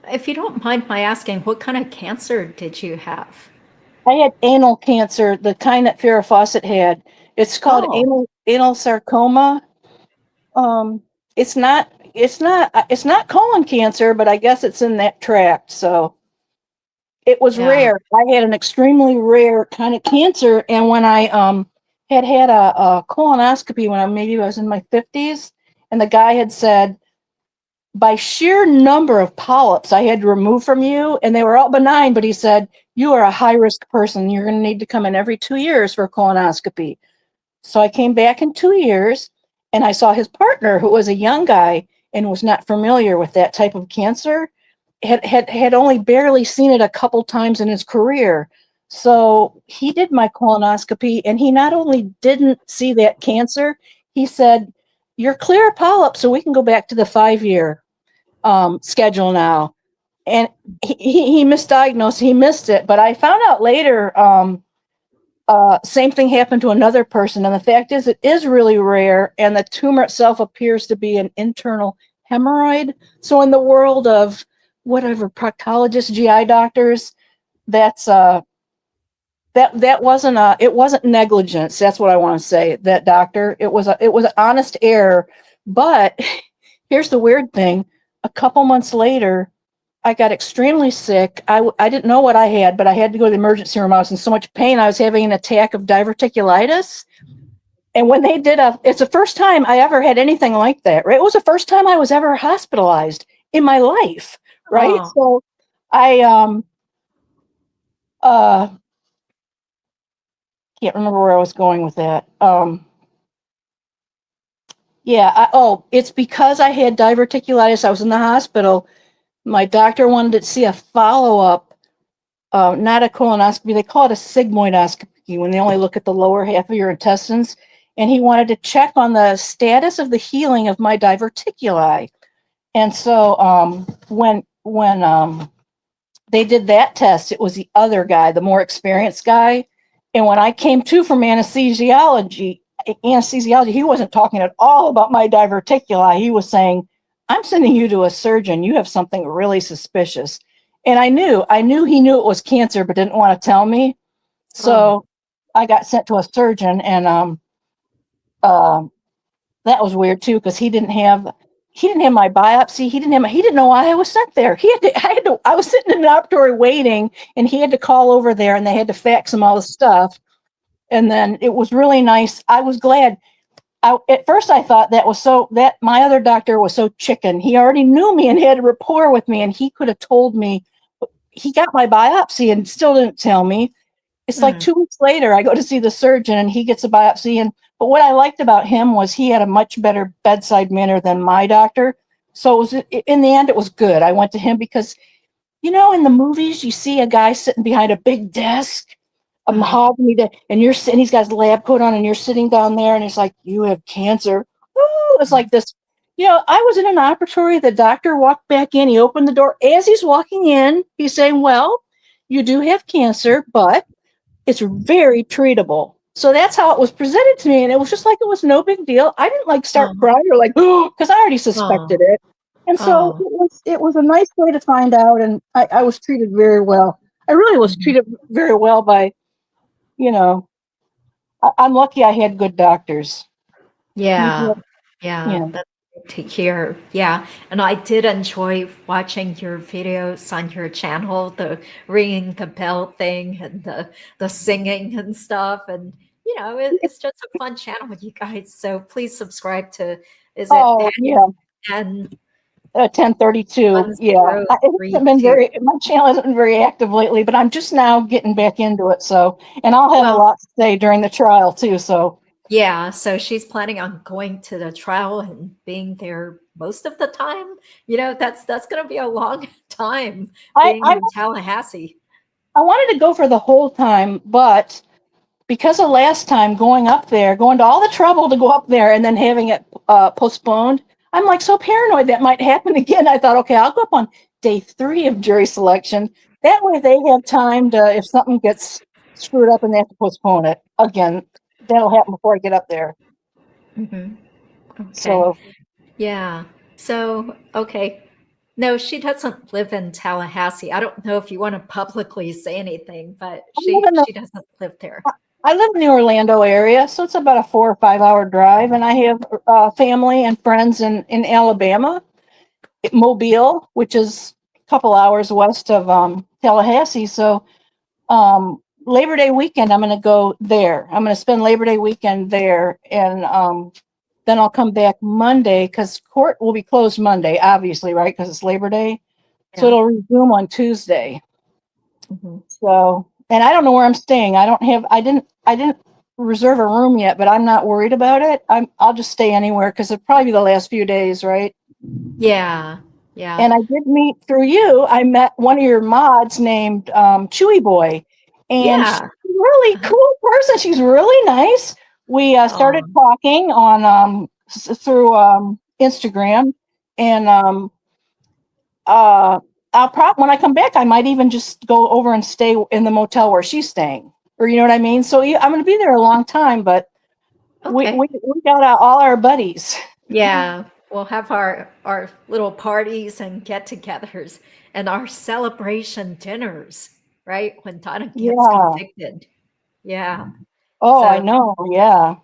If you don't mind my asking, what kind of cancer did you have? I had anal cancer, the kind that Farrah Fawcett had. It's called Oh, anal sarcoma. Um, it's not colon cancer, but I guess it's in that tract. So it was yeah. rare. I had an extremely rare kind of cancer, and when I had a colonoscopy when I was in my 50s, and the guy had said, by sheer number of polyps I had to remove from you, and they were all benign, but he said, you are a high risk person. You're going to need to come in every 2 years for a colonoscopy. So I came back in 2 years, and I saw his partner, who was a young guy and was not familiar with that type of cancer, had only barely seen it a couple times in his career. So he did my colonoscopy, and he not only didn't see that cancer, he said, you're clear of polyps, so we can go back to the 5-year schedule now. And he misdiagnosed, he missed it. But I found out later, same thing happened to another person. And the fact is, it is really rare. And the tumor itself appears to be an internal hemorrhoid. So in the world of whatever proctologists, GI doctors, that's that wasn't it wasn't negligence. That's what I want to say. That doctor, it was an honest error. But here's the weird thing: a couple months later, I got extremely sick. I didn't know what I had, but I had to go to the emergency room. I was in so much pain. I was having an attack of diverticulitis. And when they did it's the first time I ever had anything like that, right? It was the first time I was ever hospitalized in my life, right? Oh. So I can't remember where I was going with that. It's because I had diverticulitis. I was in the hospital. My doctor wanted to see a follow-up, not a colonoscopy. They call it a sigmoidoscopy when they only look at the lower half of your intestines. And he wanted to check on the status of the healing of my diverticuli. And so when they did that test, it was the other guy, the more experienced guy. And when I came to from anesthesiology, he wasn't talking at all about my diverticuli. He was saying, I'm sending you to a surgeon. You have something really suspicious. And I knew he knew it was cancer, but didn't want to tell me. So I got sent to a surgeon, and that was weird too, because he didn't have my biopsy. He didn't know why I was sent there. I was sitting in an operatory waiting, and he had to call over there, and they had to fax him all the stuff. And then it was really nice. I was glad. At first I thought that my other doctor was so chicken. He already knew me and had a rapport with me, and he could have told me. He got my biopsy and still didn't tell me. It's like 2 weeks later, I go to see the surgeon, and he gets a biopsy. But what I liked about him was he had a much better bedside manner than my doctor. So in the end, it was good. I went to him because, in the movies, you see a guy sitting behind a big desk, a mahogany, and you're sitting. He's got his lab coat on, and you're sitting down there, and it's like, you have cancer. Ooh, it's like this. I was in an operatory. The doctor walked back in. He opened the door. As he's walking in, he's saying, "Well, you do have cancer, but it's very treatable." So that's how it was presented to me. And it was just like, it was no big deal. I didn't start crying or oh, because I already suspected it. And so it was a nice way to find out. And I was treated very well. I really was treated very well by, I'm lucky I had good doctors. Yeah. Yeah. That's good to hear. Yeah. And I did enjoy watching your videos on your channel, the ringing the bell thing and the singing and stuff. And, it's just a fun channel with you guys. So please subscribe to, is it Oh, yeah. and 1032. Yeah. My channel hasn't been very active lately, but I'm just now getting back into it. So, and I'll have a lot to say during the trial too. So, yeah, so she's planning on going to the trial and being there most of the time. That's going to be a long time being in Tallahassee. I wanted to go for the whole time, but because of last time going to all the trouble to go up there and then having it postponed, I'm so paranoid that might happen again. I thought, okay, I'll go up on day 3 of jury selection. That way they have time to, if something gets screwed up and they have to postpone it again, that'll happen before I get up there. Okay. So, yeah. So, okay. No, she doesn't live in Tallahassee. I don't know if you want to publicly say anything, but she doesn't live there. I live in the Orlando area, so it's about a 4 or 5 hour drive, and I have family and friends in Alabama, Mobile, which is a couple hours west of Tallahassee. So Labor Day weekend, I'm going to go there. I'm going to spend Labor Day weekend there, and then I'll come back Monday because court will be closed Monday, obviously, right? Because it's Labor Day. Yeah. So it'll resume on Tuesday. So, and I don't know where I'm staying. I didn't reserve a room yet, but I'm not worried about it. I'll just stay anywhere because it'll probably be the last few days, right? Yeah. Yeah. And I did meet through you. I met one of your mods named Chewy Boy, and she's a really cool person. She's really nice. We started talking on through Instagram, and when I come back, I might even just go over and stay in the motel where she's staying, or you know what I mean. So I'm going to be there a long time, but we got all our buddies. Yeah, we'll have our little parties and get-togethers and our celebration dinners. right? When Donna gets Yeah. convicted. Yeah. Oh, I So, know. Yeah.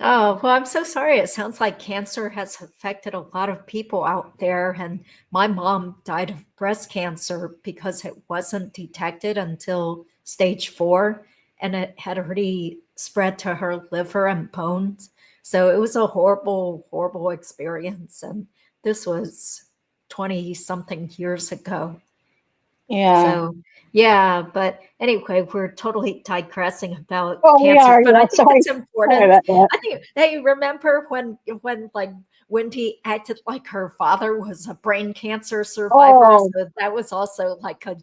oh, well, I'm so sorry. It sounds like cancer has affected a lot of people out there. And my mom died of breast cancer because it wasn't detected until stage 4, and it had already spread to her liver and bones. So it was a horrible, horrible experience. And this was 20 something years ago. Yeah. So, yeah, but anyway, we're totally digressing about Oh, we cancer, are. but Yeah. I think Sorry. it's Sorry important. about that. I think, hey, remember when like Wendi acted like her father was a brain cancer survivor? Oh, So that was also like an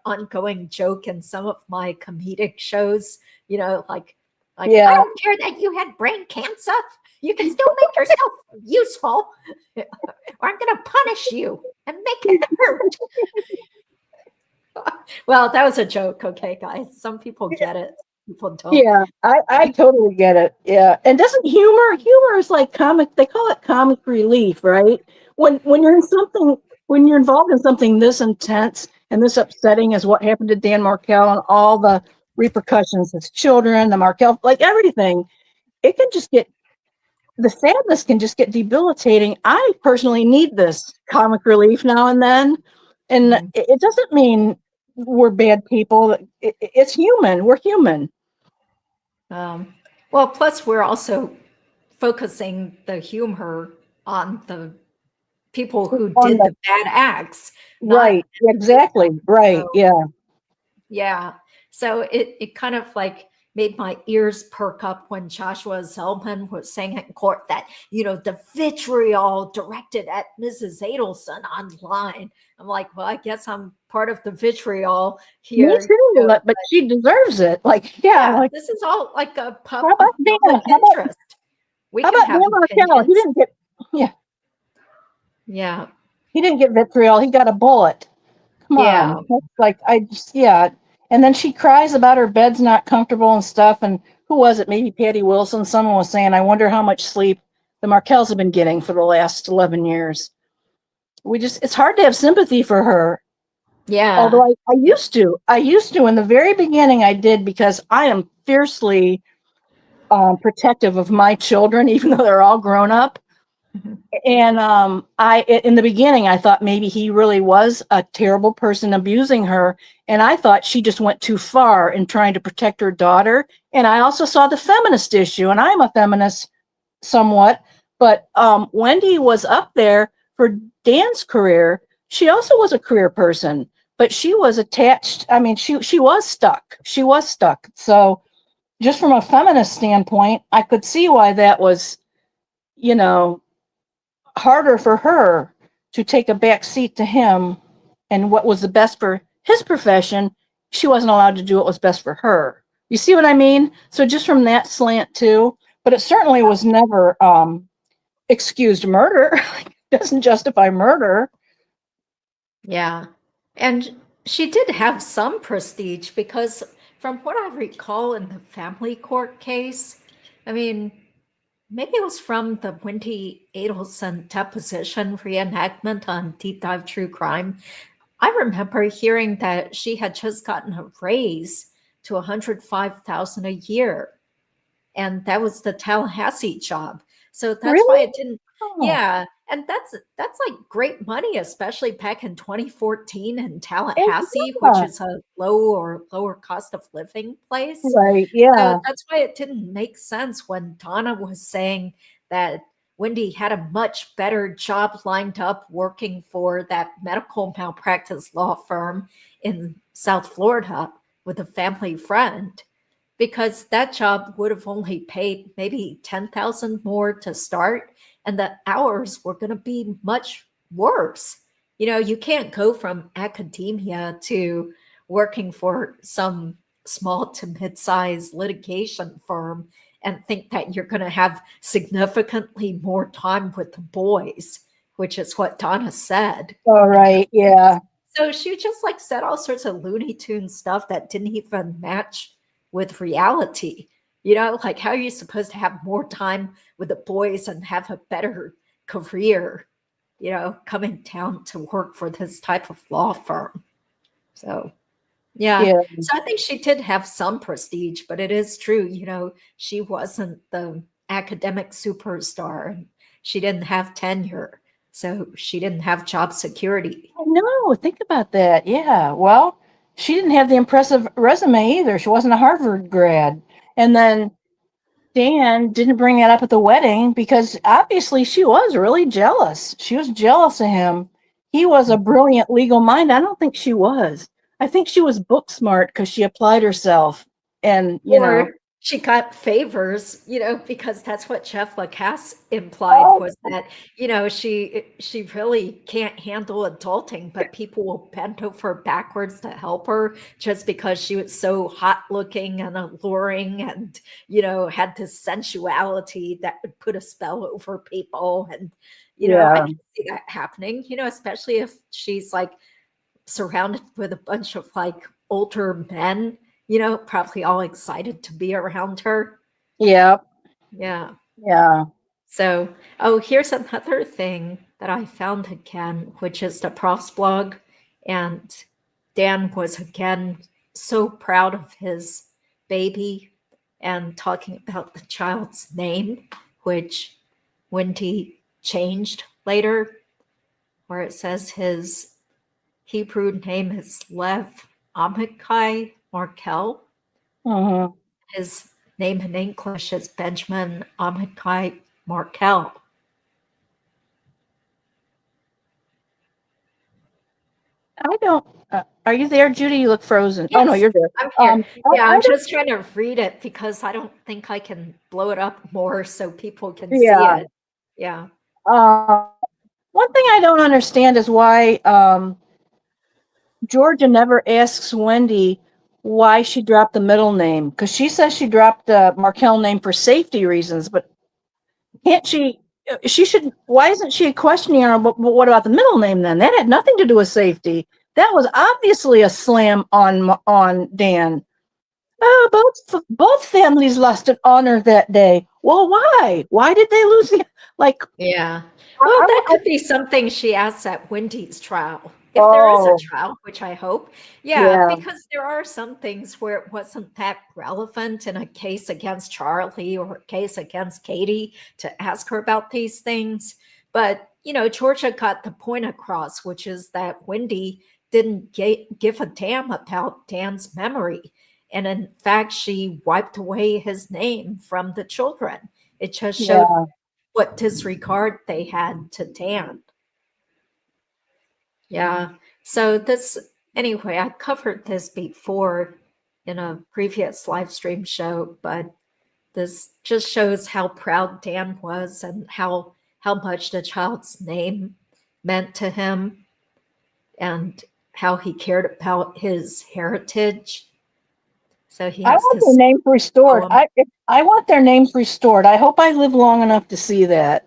ongoing joke in some of my comedic shows, like I yeah. don't care that you had brain cancer. You can still make yourself useful, or I'm gonna punish you and make it hurt. Well, that was a joke, okay, guys. Some people get it, people don't. Yeah. I totally get it. Yeah. And doesn't humor is like comic, they call it comic relief, right? When you're in something, when you're involved in something this intense and this upsetting as what happened to Dan Markel and all the repercussions, his children, the Markel, like everything, it can just get the sadness can just get debilitating. I personally need this comic relief now and then. And Mhm. it doesn't mean we're bad people. It's human. We're human. Um, well, plus we're also focusing the humor on the people who On did the the bad acts, not right. Exactly. Right. so Yeah. yeah. So it kind of like made my ears perk up when Joshua Zelman was saying in court that, the vitriol directed at Mrs. Adelson online. I'm like, well, I guess I'm part of the vitriol Me here. too. But she deserves it. Like, yeah, Yeah, like this is all like how of about Dan? public interest. We How can about Dan have Markel? opinions. Yeah, Yeah. he didn't get vitriol. He got a bullet. Come Yeah. on. That's like I just yeah. And then she cries about her bed's not comfortable and stuff. And who was it? Maybe Patty Wilson. Someone was saying, I wonder how much sleep the Markells have been getting for the last 11 years. It's hard to have sympathy for her. Although Yeah. I used to. In the very beginning, I did because I am fiercely protective of my children, even though they're all grown up. Mhm. And in the beginning, I thought maybe he really was a terrible person abusing her. And I thought she just went too far in trying to protect her daughter. And I also saw the feminist issue, and I'm a feminist somewhat. But Wendi was up there for Dan's career. She also was a career person, but she was attached. I mean, she was stuck. She was stuck. So just from a feminist standpoint, I could see why that was, you know, harder for her to take a back seat to him and what was the best for his profession. She wasn't allowed to do what was best for her. You see what I mean? So just from that slant too, but it certainly was never excused murder. It doesn't justify murder. Yeah. And she did have some prestige because, from what I recall in the family court case, I mean, maybe it was from the Wendi Adelson deposition reenactment on Deep Dive True Crime. I remember hearing that she had just gotten a raise to 105,000 a year, and that was the Tallahassee job. So that's why Really? it didn't. Oh, Yeah, and that's like great money, especially back in 2014 in oh Tallahassee, which yeah. is a lower cost of living place. Right. So Yeah. that's why it didn't make sense when Donna was saying that Wendi had a much better job lined up working for that medical malpractice law firm in South Florida with a family friend, because that job would have only paid maybe 10,000 more to start, and the hours were going to be much worse. You can't go from academia to working for some small to mid-sized litigation firm and think that you're going to have significantly more time with the boys, which is what Donna said. All And right. Yeah. so she just like said all sorts of Looney Tune stuff that didn't even match with reality. Like, how are you supposed to have more time with the boys and have a better career, coming down to work for this type of law firm? So Yeah. Yeah. So I think she did have some prestige, but it is true, she wasn't the academic superstar and she didn't have tenure. So she didn't have job security. No, think about that. Yeah. Well, she didn't have the impressive resume either. She wasn't a Harvard grad. And then Dan didn't bring that up at the wedding because obviously she was really jealous. She was jealous of him. He was a brilliant legal mind. I don't think she was. I think she was book smart because she applied herself. And, Or she got favors, because that's what Jeff Lacasse implied oh, was that, she really can't handle adulting, but people will bend over backwards to help her just because she was so hot looking and alluring and, had this sensuality that would put a spell over people. And, I yeah. can see that happening, especially if she's like surrounded with a bunch of like older men, probably all excited to be around her. Yeah. Yeah. Yeah. So, here's another thing that I found again, which is the Prof's blog. And Dan was again so proud of his baby and talking about the child's name, which Wendi changed later, where it says his Hebrew name is Lev Amichai Markel. Mhm. His name in English is Benjamin Amichai Markel. I don't. Are you there, Judy? You look frozen. Oh no, Yes, you're there. I'm here. Yeah, I I'm don't. just trying to read it because I don't think I can blow it up more so people can see Yeah. it. Yeah. Uh, One thing I don't understand is why Georgia never asks Wendi why she dropped the middle name because she says she dropped the Markel name for safety reasons, but can't she? She should. Why isn't she questioning her? But what about the middle name then? That had nothing to do with safety. That was obviously a slam on Dan. Oh, both families lost an honor that day. Well, why? Why did they lose the like? Yeah. Well, that I, could be something she asks at Wendy's trial. If there is a oh, trial, which I hope. Yeah, yeah, because there are some things where it wasn't that relevant in a case against Charlie or a case against Katie to ask her about these things. But, Georgia got the point across, which is that Wendi didn't give a damn about Dan's memory. And in fact, she wiped away his name from the children. It just showed yeah. what disregard they had to Dan. Yeah. So anyway, I covered this before in a previous live stream show, but this just shows how proud Dan was and how much the child's name meant to him and how he cared about his heritage. So he I has want their this names restored. poem. I want their names restored. I hope I live long enough to see that.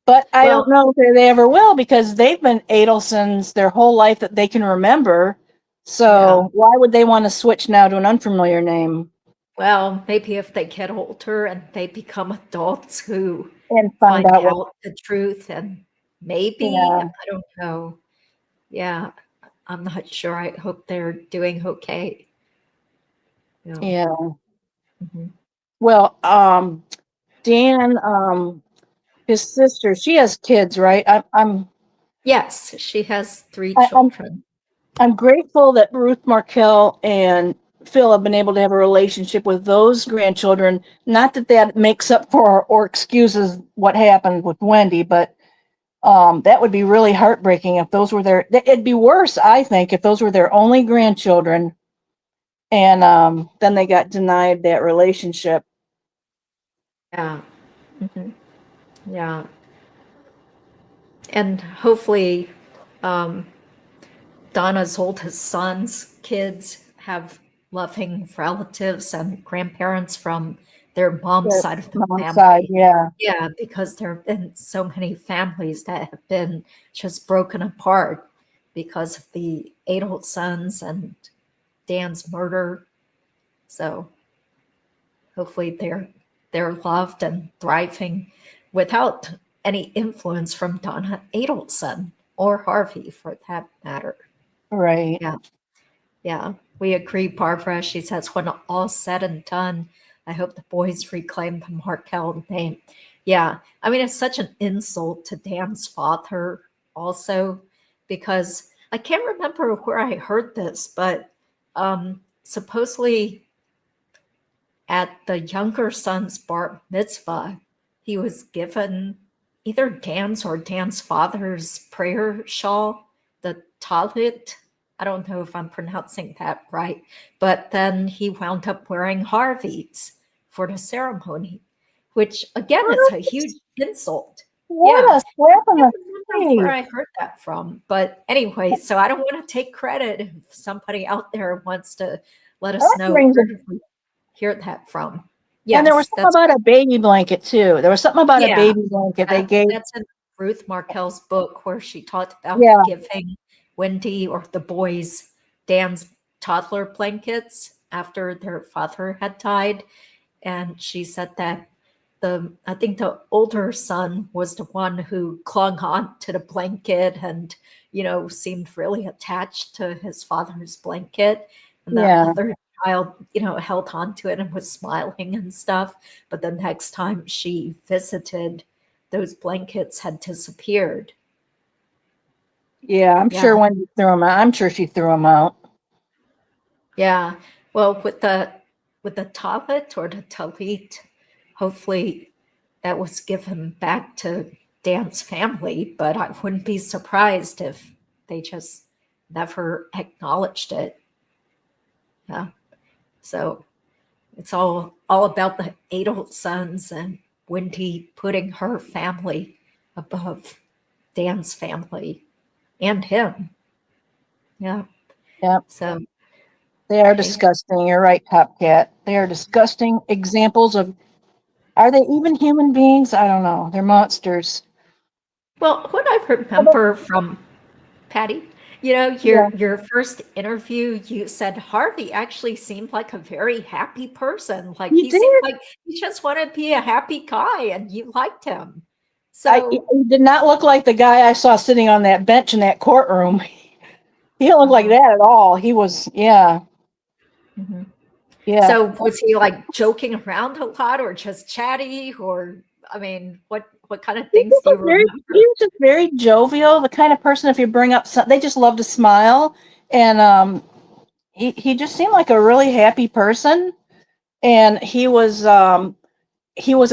But I Well, don't know if they ever will because they've been Adelsons their whole life that they can remember. yeah. So why would they want to switch now to an unfamiliar name Well, maybe if they get older and they become adults who and find find out what? out the truth and maybe, Yeah, I don't know. Yeah, I'm not sure. I hope they're doing okay. Yeah. yeah. Mhm. Well, Dan, his sister, she has kids, right? Yes, she has three I, I'm children. I'm grateful that Ruth Markel and Phil have been able to have a relationship with those grandchildren. Not that that makes up for or excuses what happened with Wendi, but that would be really heartbreaking if those were their. It'd be worse, I think, if those were their only grandchildren, and then they got denied that relationship. Yeah. Mhm. Yeah. And hopefully, um, Donna's oldest son's kids have loving relatives and grandparents from their mom's Their side of the mom's side, family. yeah, Yeah, because there have been so many families that have been just broken apart because of the Adelsons and Dan's murder. So hopefully they're loved and thriving without any influence from Donna Adelson or Harvey for that matter. right. Yeah. Yeah, we agree, Barbara. She says, when all's said and done, I hope the boys reclaim the Markel name. Yeah, I mean, it's such an insult to Dan's father also, because I can't remember where I heard this, but supposedly at the younger son's bar mitzvah, he was given either Dan's or Dan's father's prayer shawl, the talit. I don't know if I'm pronouncing that right, but then he wound up wearing Harvey's for the ceremony, which again is a huge insult. What Yeah. a slap I in can't the remember where face. I heard that from. But anyway, so I don't want to take credit if somebody out there wants to let us That know brings where it. did we hear that from. And there was Yes, something that's about a baby blanket too. There was something about a yeah. baby blanket they gave. That's in Ruth Markel's book where she talked about Yeah, giving Wendy or the boys Dan's toddler blankets after their father had died. And she said that I think the older son was the one who clung on to the blanket and, seemed really attached to his father's blanket. And the yeah, other child, held on to it and was smiling and stuff. But the next time she visited, those blankets had disappeared. yeah. I'm Yeah. sure Wendy threw them out. I'm sure she threw them out. Yeah. Well, with the talit or the talit, hopefully that was given back to Dan's family, but I wouldn't be surprised if they just never acknowledged it. Yeah. So it's all about the Adelsons and Wendy putting her family above Dan's family and him. Yeah. Yeah, So they are okay. disgusting. You're right, Top Cat. They are disgusting examples of. Are they even human beings? I don't know. They're monsters. Well, what I Although- remember from Patty, Yeah, your first interview, you said Harvey actually seemed like a very happy person. Like he he seemed did. like he just wanted to be a happy guy and you liked him. He So, did not look like the guy I saw sitting on that bench in that courtroom. He didn't look like uh-huh. that at all. He was, yeah, Mhm. yeah. So was he like joking around a lot or just chatty or I mean, what kind of things do you He remember? was just very jovial, the kind of person if you bring up something, they just love to smile. And he just seemed like a really happy person. And he was a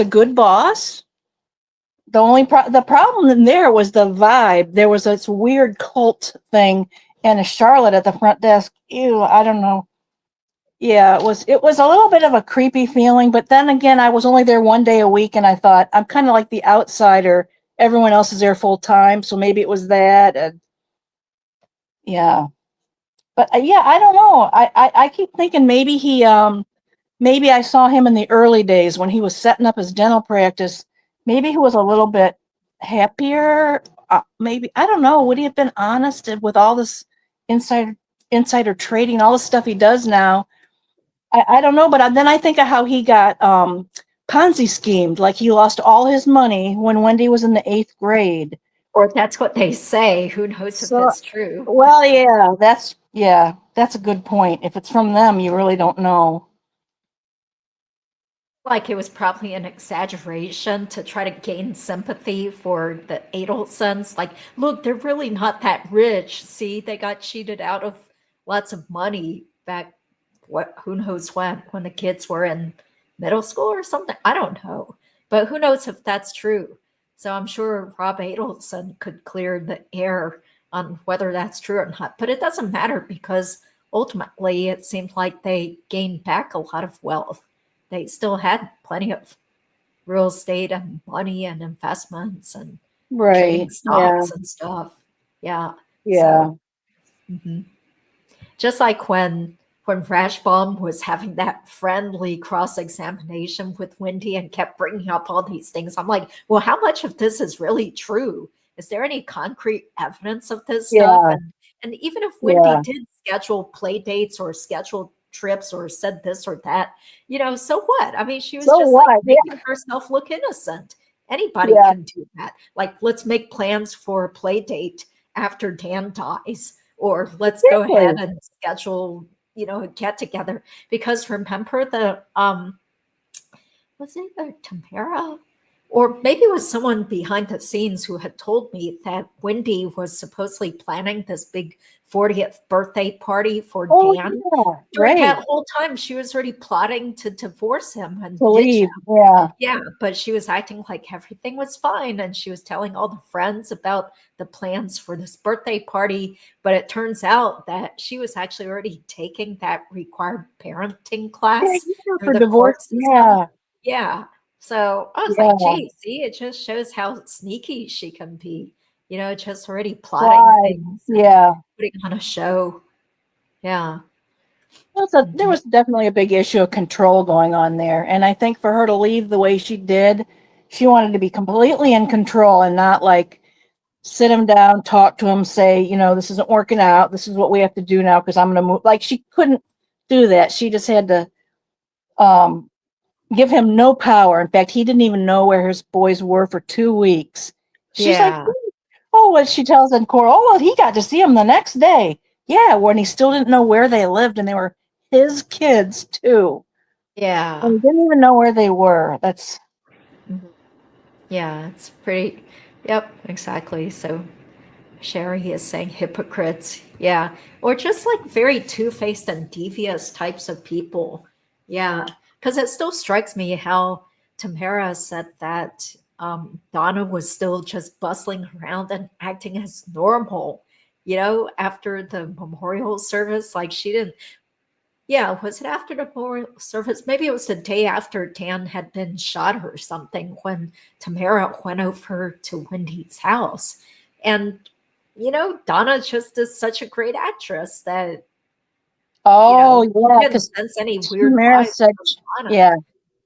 good boss. The problem in there was the vibe. There was this weird cult thing and a Charlotte at the front desk. Ew, I don't know. Yeah, it was a little bit of a creepy feeling, but then again, I was only there one day a week and I thought I'm kind of like the outsider. Everyone else is there full time, so maybe it was that. And yeah. But yeah, I don't know. I keep thinking maybe I saw him in the early days when he was setting up his dental practice. Maybe he was a little bit happier. Maybe I don't know. Would he have been honest with all this insider insider trading, all the stuff he does now? I don't know, but then I think of how he got Ponzi schemed. Like he lost all his money when Wendy was in the 8th grade. Or that's what they say. Who knows if So, it's true? well, yeah, that's a good point. If it's from them, you really don't know. Like it was probably an exaggeration to try to gain sympathy for the Adelsons. Like, look, they're really not that rich. See, they got cheated out of lots of money back who knows when the kids were in middle school or something. I don't know. But who knows if that's true. So I'm sure Rob Adelson could clear the air on whether that's true or not. But it doesn't matter because ultimately it seemed like they gained back a lot of wealth. They still had plenty of real estate and money and investments and Right. trading Yeah. stocks and stuff. Yeah. Yeah. So mhm. Just like when Rashbaum was having that friendly cross-examination with Wendy and kept bringing up all these things, I'm like, well, how much of this is really true? Is there any concrete evidence of this stuff? Yeah. And even if Wendy Yeah. did schedule play dates or schedule trips or said this or that, so what? I mean, she was So just like what? making herself look innocent. Anybody Yeah. can do that. Like, let's make plans for a play date after Dan dies. or let's go ahead Exactly. and schedule, a get together. Because remember was it Tamara? Or maybe it was someone behind the scenes who had told me that Wendy was supposedly planning this big 40th birthday party for Oh, Dan. yeah, During right. that whole time, she was already plotting to divorce him and To ditch leave. him. Yeah. Yeah, but she was acting like everything was fine. And she was telling all the friends about the plans for this birthday party. But it turns out that she was actually already taking that required parenting Yeah, class through for the divorce. court system. Yeah. Yeah. So I was like, Yeah. gee, see, it just shows how sneaky she can be, just already plotting Right. things and Yeah. putting on a show. Yeah. There was definitely a big issue of control going on there. And I think for her to leave the way she did, she wanted to be completely in control and not like sit him down, talk to him, say, this isn't working out. This is what we have to do now because I'm going to move. Like she couldn't do that. She just had to um, give him no power. In fact, he didn't even know where his boys were for 2 weeks. She's like, Yeah. oh, what she tells in court, oh, well, he got to see him the next day. Yeah, when he still didn't know where they lived and they were his kids too. And Yeah. he didn't even know where they were. That's, Mhm. Yeah. It's pretty. Yep. Exactly. So Sherry is saying hypocrites. Yeah. Or just like very two faced and devious types of people. Yeah. Because it still strikes me how Tamara said that Donna was still just bustling around and acting as normal, after the memorial service. Like she didn't, yeah, was it after the memorial service? Maybe it was the day after Dan had been shot or something when Tamara went over to Wendy's house. And, Donna just is such a great actress that, oh, you yeah, didn't because sense any weird Tamara vibes said, from Donna. yeah,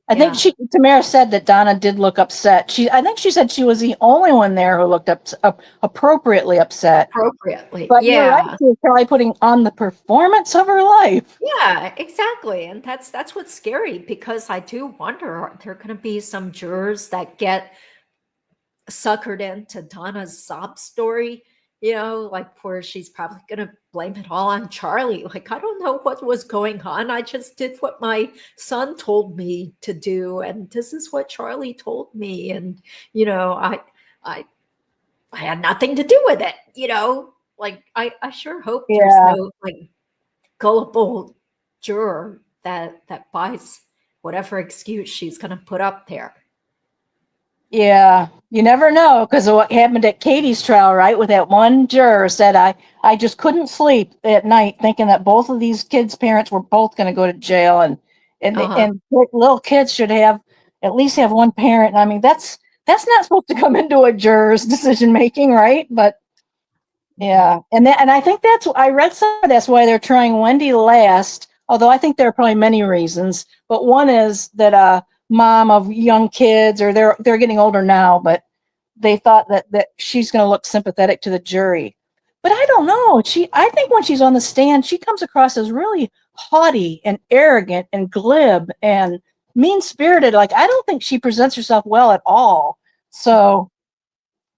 I think Yeah, Tamara said that Donna did look upset. I think she said she was the only one there who looked appropriately upset. appropriately. But you're right, Yeah. she was probably putting on the performance of her life. Yeah, exactly. And that's what's scary because I do wonder, are there going to be some jurors that get suckered into Donna's sob story, like where she's probably going to blame it all on Charlie. Like, I don't know what was going on. I just did what my son told me to do. And this is what Charlie told me. And, I, I had nothing to do with it, like I sure hope there's Yeah. no like gullible juror that buys whatever excuse she's going to put up there. Yeah, you never know because of what happened at Katie's trial, right? With that one juror said, I just couldn't sleep at night thinking that both of these kids' parents were both going to go to jail, Uh-huh. and little kids should have at least have one parent. I mean, that's not supposed to come into a juror's decision making, right? But yeah, and I think I read that's why they're trying Wendy last. Although I think there are probably many reasons, but one is that mom of young kids, or they're getting older now, but they thought that she's going to look sympathetic to the jury. But I don't know. I think when she's on the stand, she comes across as really haughty and arrogant and glib and mean spirited. Like I don't think she presents herself well at all. So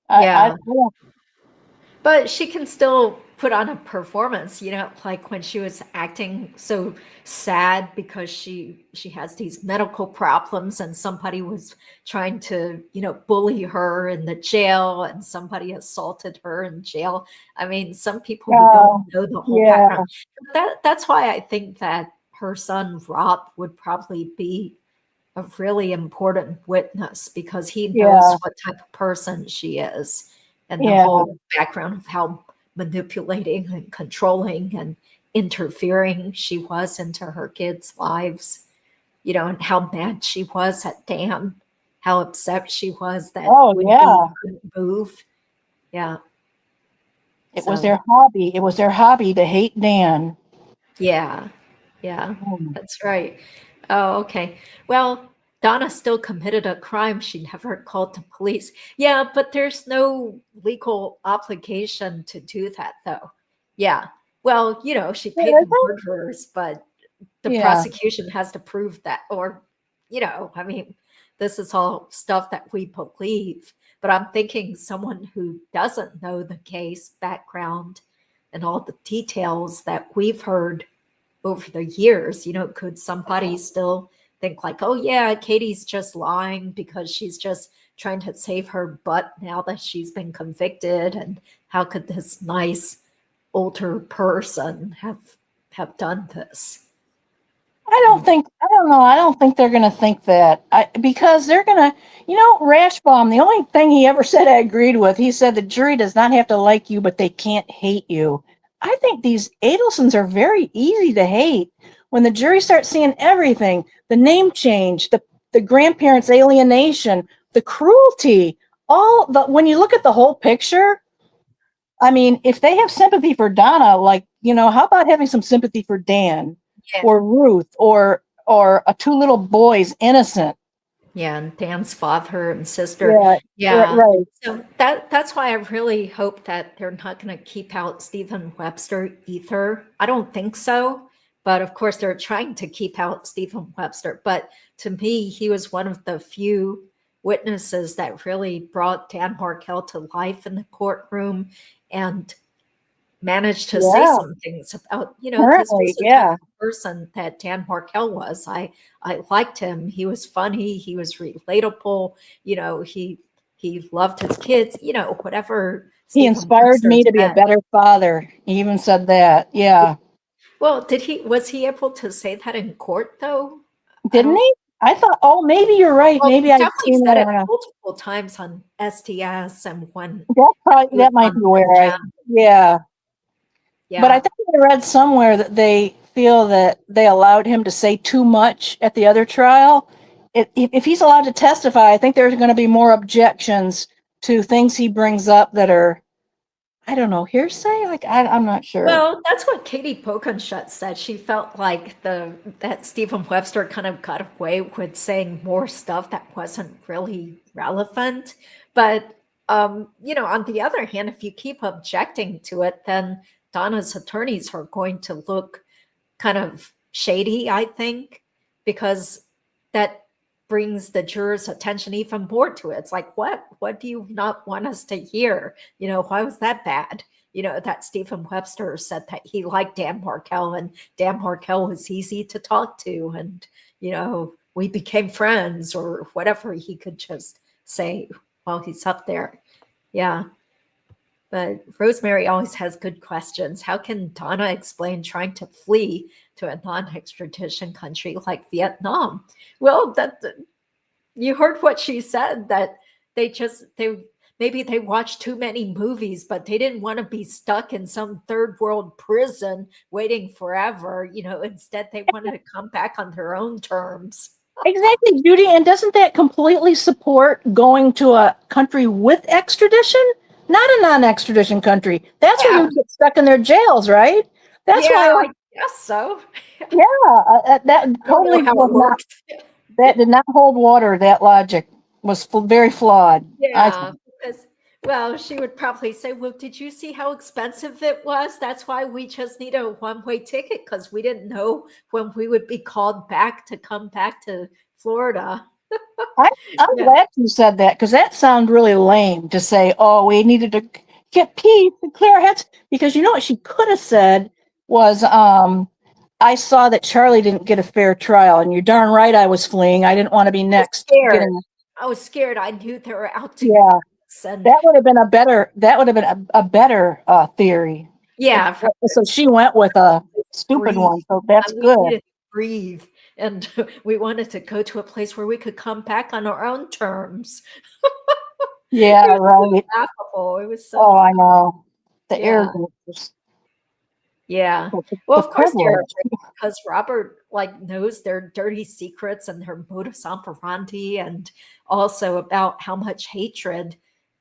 I Yeah. don't. But she can still put on a performance, like when she was acting so sad because she has these medical problems and somebody was trying to, bully her in the jail and somebody assaulted her in jail. I mean, some people who don't Oh, know the whole yeah. background. That's why I think that her son Rob would probably be a really important witness because he Yeah, knows what type of person she is and the yeah, whole background of how manipulating and controlling and interfering she was into her kids' lives, and how mad she was at Dan, how upset she was that oh Wendy yeah. couldn't move. Yeah. It was So, their hobby. It was their hobby to hate Dan. yeah. Yeah, Mm. that's right. Oh, okay. Well, Donna still committed a crime. She never called the police. Yeah, but there's no legal obligation to do that, though. Yeah. Well, she Yeah, paid the murderers, but the yeah, prosecution has to prove that, or, I mean, this is all stuff that we believe. But I'm thinking someone who doesn't know the case background and all the details that we've heard over the years. Could somebody still think like, oh yeah, Katie's just lying because she's just trying to save her butt now that she's been convicted? And how could this nice older person have done this? I don't know. I don't think they're going to think that because they're going to, Rashbaum, the only thing he ever said I agreed with, he said the jury does not have to like you, but they can't hate you. I think these Adelsons are very easy to hate when the jury starts seeing everything, the name change, the grandparents' alienation, the cruelty, when you look at the whole picture, I mean, if they have sympathy for Donna, like, how about having some sympathy for Dan? Yeah. Or Ruth or a two little boys innocent. Yeah, and Dan's father and sister. Yeah. Right. So that's why I really hope that they're not going to keep out Stephen Webster either. I don't think so, but of course they're trying to keep out Stephen Webster. But to me, he was one of the few witnesses that really brought Dan Markel to life in the courtroom and managed to say some things about, this was the type of person that Dan Markel was. I liked him. He was funny. He was relatable. He loved his kids, whatever. He inspired me to be a better father. He even said that. Yeah. Well, was he able to say that in court though? Didn't he? I thought, maybe you're right. Well, maybe he I've definitely seen said that. it multiple times on STS and when that might be where yeah. But I think I read somewhere that they feel that they allowed him to say too much at the other trial. If he's allowed to testify, I think there's going to be more objections to things he brings up that are, I don't know, hearsay? Like, I'm not sure. Well, that's what Katie Pokenshut said. She felt like that Stephen Webster kind of got away with saying more stuff that wasn't really relevant. But, on the other hand, if you keep objecting to it, then Donna's attorneys are going to look kind of shady, I think, because that brings the jurors' attention even more to it. It's like, what do you not want us to hear? Why was that bad? That Stephen Webster said that he liked Dan Markel and Dan Markel was easy to talk to. And, we became friends or whatever he could just say while he's up there. Yeah. But Rosemary always has good questions. How can Donna explain trying to flee to a non-extradition country like Vietnam? Well, you heard what she said, that maybe they watched too many movies, but they didn't want to be stuck in some third world prison waiting forever. Instead they wanted to come back on their own terms. Exactly, Judy. And doesn't that completely support going to a country with extradition? Not a non-extradition country. That's where you get stuck in their jails, right? That's why I guess so. That totally that did not hold water. That logic was very flawed. Yeah, because she would probably say, well, did you see how expensive it was? That's why we just need a one-way ticket, because we didn't know when we would be called back to come back to Florida. I'm glad you said that, because that sounded really lame to say, oh, we needed to get peace and clear our heads. Because what she could have said was, I saw that Charlie didn't get a fair trial, and you're darn right I was fleeing. I didn't want to be next. I was scared. I knew they were out to that would have been a better theory. Yeah. So she went with a stupid one. So that's good. We needed to breathe, and we wanted to go to a place where we could come back on our own terms. Yeah, right. Laughable. It was so. Oh, I know. The arrogance. Yeah. Well, of course they're because Robert knows their dirty secrets and their modus operandi, and also about how much hatred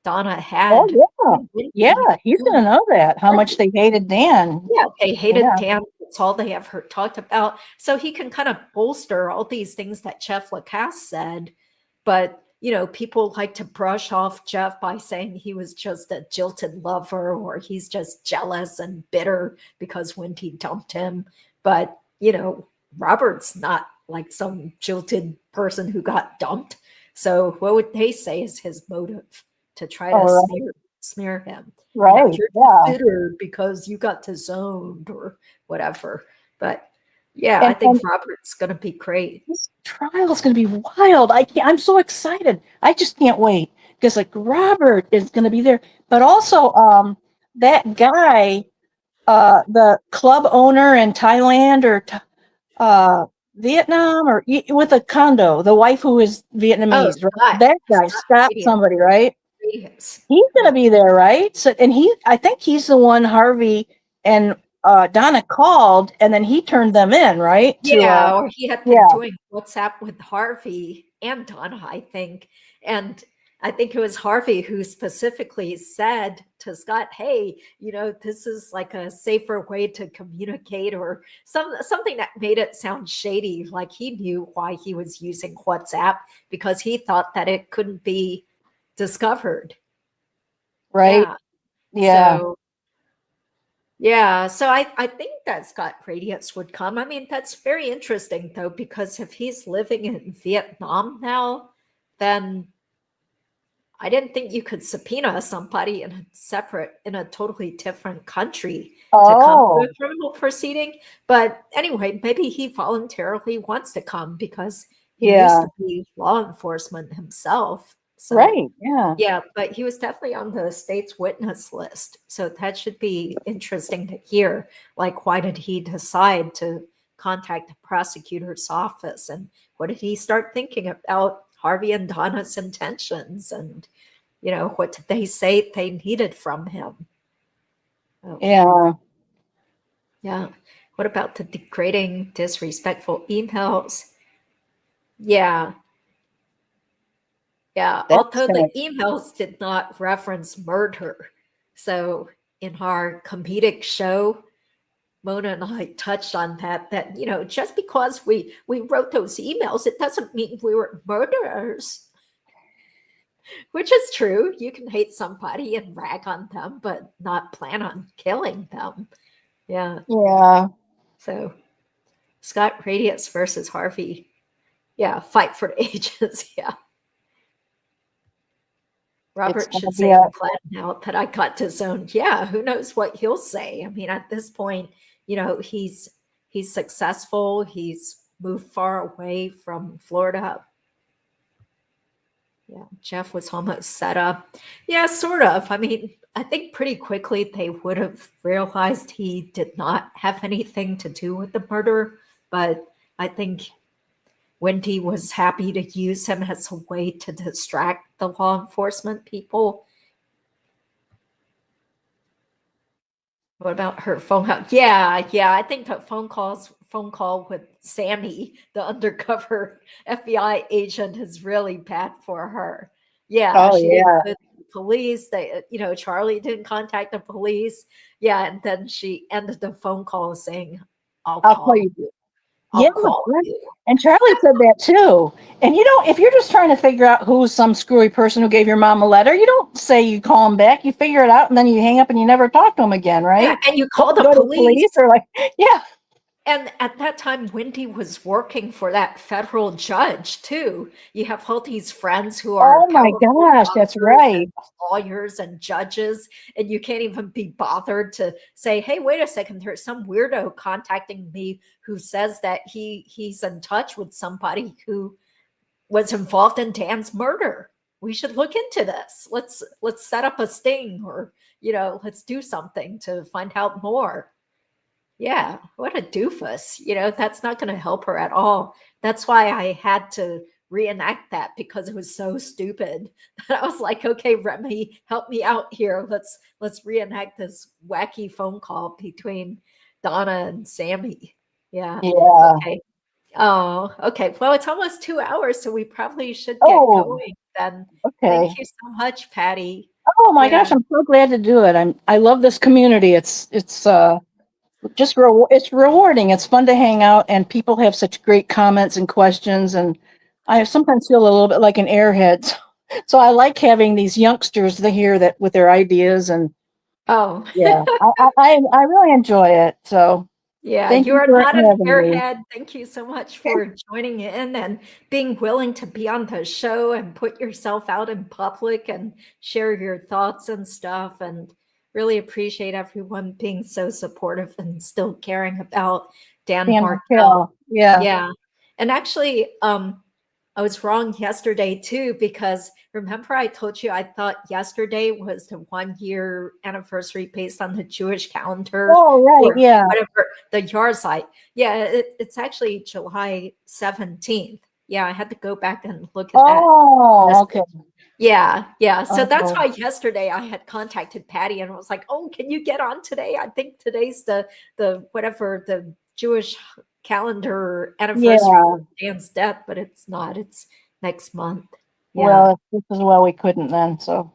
Donna had. Oh yeah, he's gonna know that, how much they hated Dan. Yeah, they hated Dan. That's all they ever talked about. So he can kind of bolster all these things that Jeff Lacasse said, but people like to brush off Jeff by saying he was just a jilted lover, or he's just jealous and bitter because Wendi dumped him. But, Robert's not like some jilted person who got dumped. So what would they say is his motive to try to smear him. Right. You're Yeah. bitter because you got disowned or whatever. But yeah, I And think Robert's going to be great. this trial is going to be wild. I'm so excited. I just can't wait because like Robert is going to be there, but also that guy, the club owner in Thailand or Vietnam or with a condo, the wife who is Vietnamese, right? Scott. That guy, Scott Scott Radiant. somebody, right? Radius. He's going to be there, right? So, and I think he's the one Harvey and Donna called, and then he turned them in, right? Yeah, or he had been doing WhatsApp with Harvey and Donna, I think. And I think it was Harvey who specifically said to Scott, hey, this is like a safer way to communicate, or something that made it sound shady, like he knew why he was using WhatsApp, because he thought that it couldn't be discovered. Right. Yeah. So I think that Scott Radiance would come. I mean, that's very interesting, though, because if he's living in Vietnam now, then I didn't think you could subpoena somebody in a totally different country to come to a criminal proceeding. But anyway, maybe he voluntarily wants to come because he used to be law enforcement himself. So, right. Yeah. yeah, but he was definitely on the state's witness list. So that should be interesting to hear. Like, why did he decide to contact the prosecutor's office? And what did he start thinking about Harvey and Donna's intentions? And, what did they say they needed from him? Oh. Yeah. What about the degrading, disrespectful emails? Yeah. Although the emails did not reference murder. So in our comedic show, Mona and I touched on that, just because we wrote those emails, it doesn't mean we were murderers. Which is true. You can hate somebody and rag on them, but not plan on killing them. Yeah. So Scott Radius versus Harvey. Yeah, fight for the ages. Yeah. Robert should say I'm glad now that I got disowned. Yeah, who knows what he'll say? I mean, at this point, he's successful. He's moved far away from Florida. Yeah, Jeff was almost set up. Yeah, sort of. I mean, I think pretty quickly they would have realized he did not have anything to do with the murder. But I think Wendi was happy to use him as a way to distract the law enforcement people. What about her phone call? Yeah. I think the phone call with Sammy, the undercover FBI agent, is really bad for her. Yeah, she didn't go to the police. Charlie didn't contact the police. Yeah, and then she ended the phone call saying, I'll call you. I'll call you. And Charlie said that too. And if you're just trying to figure out who's some screwy person who gave your mom a letter, you don't say you call them back. You figure it out and then you hang up and you never talk to them again, right? Yeah, and you call the police. Or yeah. And at that time, Wendi was working for that federal judge too. You have all these friends who are oh my gosh, that's right, lawyers and judges, and you can't even be bothered to say, "Hey, wait a second, there's some weirdo contacting me who says that he's in touch with somebody who was involved in Dan's murder. We should look into this. Let's set up a sting, or let's do something to find out more." Yeah, what a doofus. That's not going to help her at all. That's why I had to reenact that, because it was so stupid that I was like, okay, Remy, help me out here. Let's reenact this wacky phone call between Donna and Sammy. Yeah. Okay. Oh, okay. Well, it's almost 2 hours, so we probably should get going then. Okay. Thank you so much, Patty. Oh my gosh, I'm so glad to do it. I love this community. It's just it's rewarding. It's fun to hang out, and people have such great comments and questions, and I sometimes feel a little bit like an airhead. So I like having these youngsters here that with their ideas, and I really enjoy it. So Yeah, Thank you you are for not an having me. airhead. Thank you so much for joining in and being willing to be on the show and put yourself out in public and share your thoughts and stuff. And really appreciate everyone being so supportive and still caring about Dan Dan Markel. Markel. Yeah. Yeah. And actually, I was wrong yesterday too, because remember I told you I thought yesterday was the 1 year anniversary based on the Jewish calendar Oh, right. or Yeah. whatever, the Yahrzeit. Yeah, it's actually July 17th. Yeah, I had to go back and look at that. Oh, okay. Yeah, yeah. So that's Okay. why yesterday I had contacted Patty and was like, "Oh, can you get on today? I think today's the whatever the Jewish calendar anniversary Yeah. of Dan's death, but it's not. It's next month." Yeah, Well, this is well, we couldn't then. So,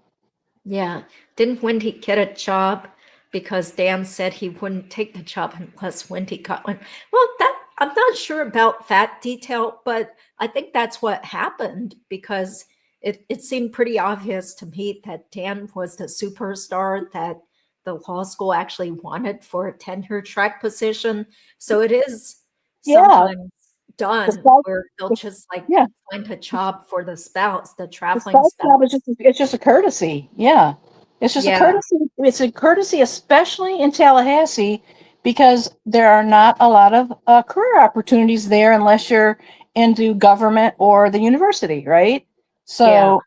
yeah. Didn't Wendy get a job because Dan said he wouldn't take the job unless Wendy got one? Well, that I'm not sure about that detail, but I think that's what happened because it seemed pretty obvious to me that Dan was the superstar that the law school actually wanted for a tenure track position. So it is yeah. sometimes The done spouse, where they'll just like yeah. find a job for the spouse, the The traveling spouse job is spouse. it's just a courtesy. Yeah. It's just a Yeah. courtesy. It's a courtesy, especially in Tallahassee, because there are not a lot of career opportunities there unless you're into government or the university, right? Yeah. So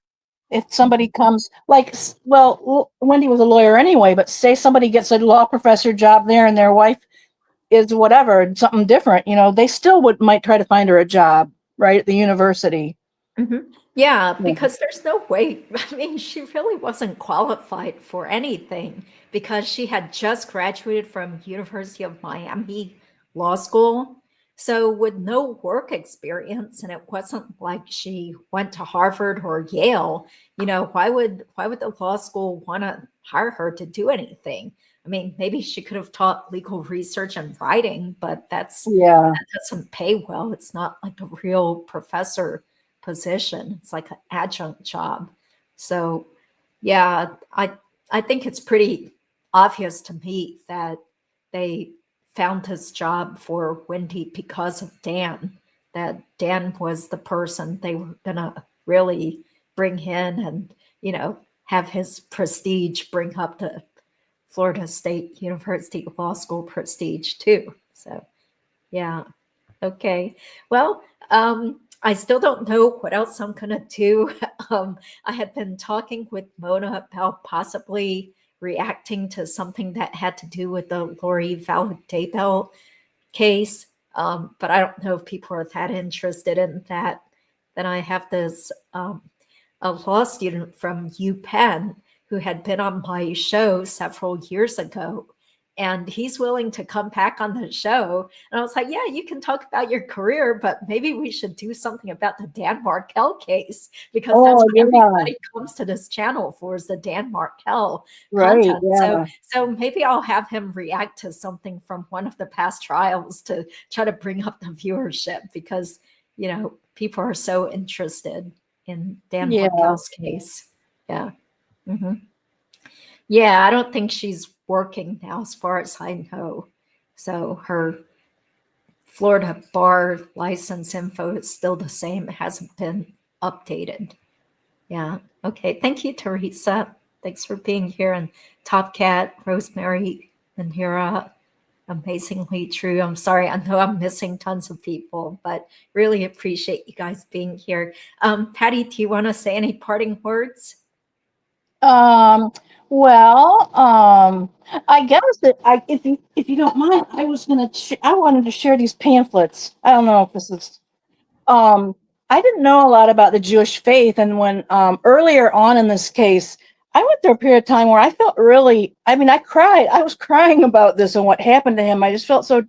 if somebody comes, like, well, Wendy was a lawyer anyway, but say somebody gets a law professor job there and their wife is whatever, something different, they still might try to find her a job, right, at the university. Yeah, Yeah. because there's no way. I mean, she really wasn't qualified for anything because she had just graduated from University of Miami Law School. So with no work experience, and it wasn't like she went to Harvard or Yale, why would the law school want to hire her to do anything? I mean, maybe she could have taught legal research and writing, but Yeah. that doesn't pay well. It's not like a real professor position. It's like an adjunct job. So yeah, I think it's pretty obvious to me that they found this job for Wendy because of Dan, that Dan was the person they were gonna really bring in and, have his prestige bring up the Florida State University Law School prestige too. So yeah. Okay. Well, I still don't know what else I'm gonna do. I had been talking with Mona about possibly reacting to something that had to do with the Lori Valade case, but I don't know if people are that interested in that. Then I have this a law student from UPenn who had been on my show several years ago. And he's willing to come back on the show. And I was like, yeah, you can talk about your career, but maybe we should do something about the Dan Markel case because that's Oh, what yeah. everybody comes to this channel for is the Dan Markel Right. content. Yeah. So maybe I'll have him react to something from one of the past trials to try to bring up the viewership because, people are so interested in Dan Yeah. Markel's case. Yeah. hmm Yeah, I don't think she's working now, as far as I know. So her Florida bar license info is still the same. It hasn't been updated. Yeah. Okay. Thank you, Teresa. Thanks for being here. And Top Cat, Rosemary, and Hira. Amazingly true. I'm sorry. I know I'm missing tons of people, but really appreciate you guys being here. Patty, do you want to say any parting words? Um, well, I guess that if you don't mind, I wanted to share these pamphlets. I don't know if this is, um, I didn't know a lot about the Jewish faith. And when, earlier on in this case, I went through a period of time where I felt really, I mean, I was crying about this and what happened to him. I just felt so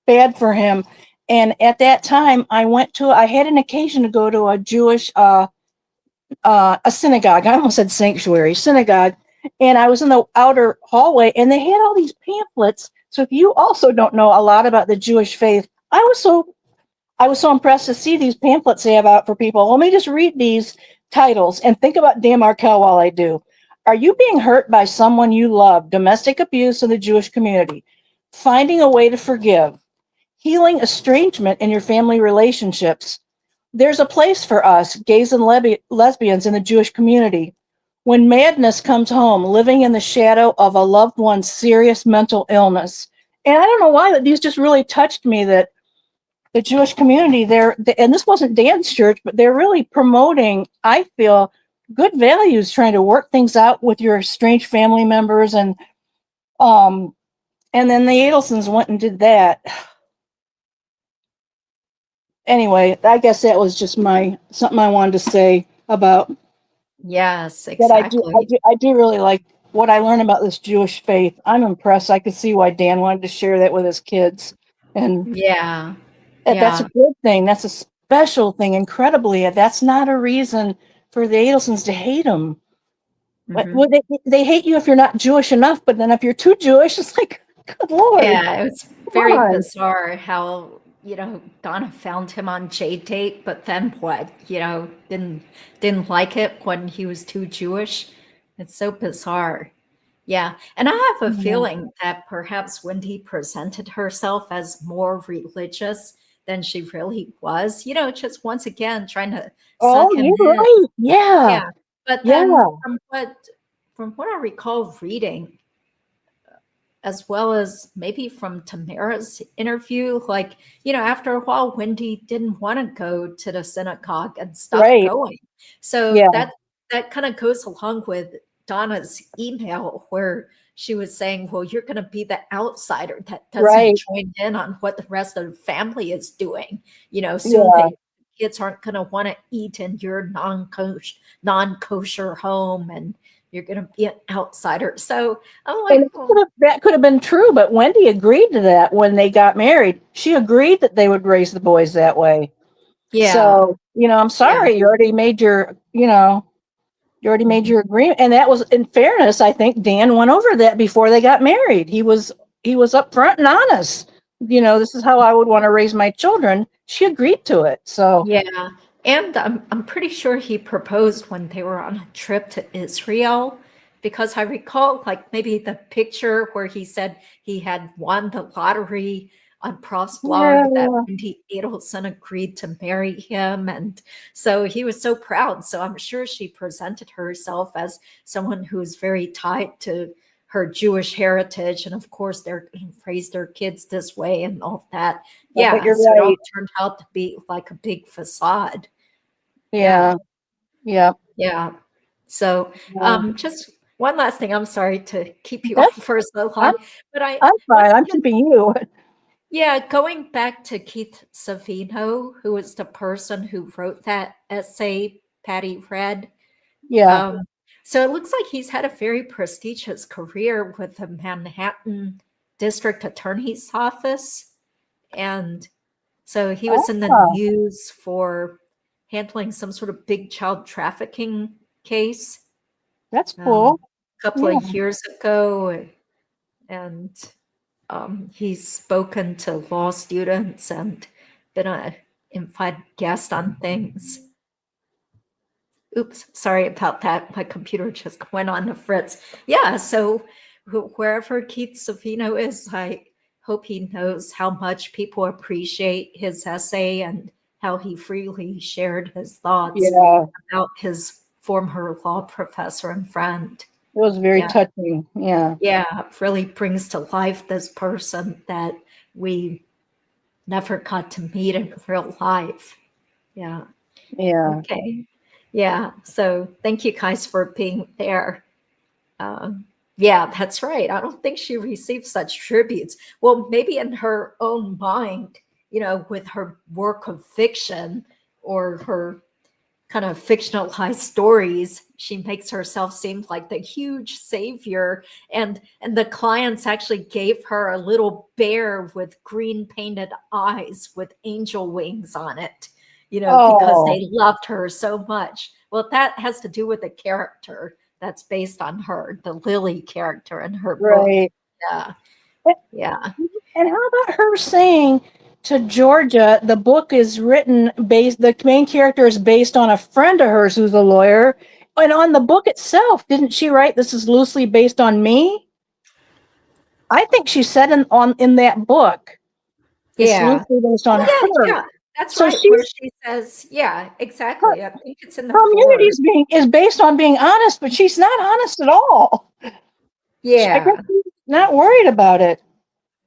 bad for him. And at that time I had an occasion to go to a Jewish, a synagogue. I almost said sanctuary, synagogue. And I was in the outer hallway and they had all these pamphlets. So if you also don't know a lot about the Jewish faith, I was so impressed to see these pamphlets they have out for people. Let me just read these titles and think about Dan Markel while I do. Are you being hurt by someone you love? Domestic abuse in the Jewish community. finding a way to forgive, healing estrangement in your family relationships. There's a place for us, gays and lesbians in the Jewish community. When madness comes home, living in the shadow of a loved one's serious mental illness. And I don't know why, but these just really touched me, that the Jewish community there, and this wasn't Dan's church, but they're really promoting, I feel, good values, trying to work things out with your estranged family members. And then the Adelsons went and did that. Anyway, I guess that was just something I wanted to say about Yes, that. exactly. I do really like what I learned about this Jewish faith. I'm impressed. I could see why Dan wanted to share that with his kids, and Yeah. that's a Yeah. good thing. That's a special thing. Incredibly, that's not a reason for the Adelsons to hate him. Well, they hate you if you're not Jewish enough, but then if you're too Jewish, it's like, good Lord. Yeah, it was come very on. bizarre how, Donna found him on J-Date, but then what? Didn't like it when he was too Jewish. It's so bizarre. Yeah. And I have a Yeah. feeling that perhaps Wendi presented herself as more religious than she really was, just once again trying to Oh, suck him you're in. right. Yeah. Yeah. But Yeah. then from what I recall reading, as well as maybe from Tamara's interview, after a while, Wendi didn't want to go to the synagogue and stopped Right. going. So Yeah. that kind of goes along with Donna's email where she was saying, well, you're going to be the outsider that doesn't Right. join in on what the rest of the family is doing. Soon Yeah. kids aren't going to want to eat in your non-kosher home, and you're going to be an outsider. So I'm like, And that could have been true, but Wendi agreed to that when they got married. She agreed that they would raise the boys that way. yeah. So, I'm sorry, you already made your agreement. And that was, in fairness, I think Dan went over that before they got married. He was upfront and honest. This is how I would want to raise my children. She agreed to it. So Yeah. And I'm pretty sure he proposed when they were on a trip to Israel, because I recall maybe the picture where he said he had won the lottery on Prof's blog, that Wendi Adelson agreed to marry him. And so he was so proud. So I'm sure she presented herself as someone who's very tied to her Jewish heritage. And of course, they're going to raise their kids this way and all that. Yeah. but you're So it all right. turned out to be like a big facade. Yeah. Yeah. Yeah. So just one last thing. I'm sorry to keep you That's- on for so I'm, long, but I'm fine. I'm keeping you. yeah, going back to Keith Savino, who was the person who wrote that essay Patty read. Yeah. So it looks like he's had a very prestigious career with the Manhattan District Attorney's Office. And so he was in the news for handling some sort of big child trafficking case. That's cool. A couple of years ago. And he's spoken to law students and been an invited guest on things. Oops, sorry about that. My computer just went on the fritz. Yeah, so wherever Keith Savino is, I hope he knows how much people appreciate his essay and how he freely shared his thoughts about his former law professor and friend. It was very touching. Yeah. Yeah, it really brings to life this person that we never got to meet in real life. Yeah. Yeah. Okay. Yeah. So thank you guys for being there. Yeah, that's right. I don't think she received such tributes. Well, maybe in her own mind, with her work of fiction or her kind of fictionalized stories, she makes herself seem like the huge savior, and the clients actually gave her a little bear with green painted eyes with angel wings on it, because they loved her so much. Well, that has to do with the character that's based on her, the Lily character in her book. Yeah. And how about her saying to Georgia, the book is written the main character is based on a friend of hers who's a lawyer. And on the book itself, didn't she write, this is loosely based on me? I think she said in that book, it's Yeah. loosely based on Oh, her. yeah, yeah. That's So right. Where she's she says, yeah, her, exactly. I think it's in the her immunity fourth. is based on being honest, but she's not honest at all. I guess Yeah. she's not worried about it.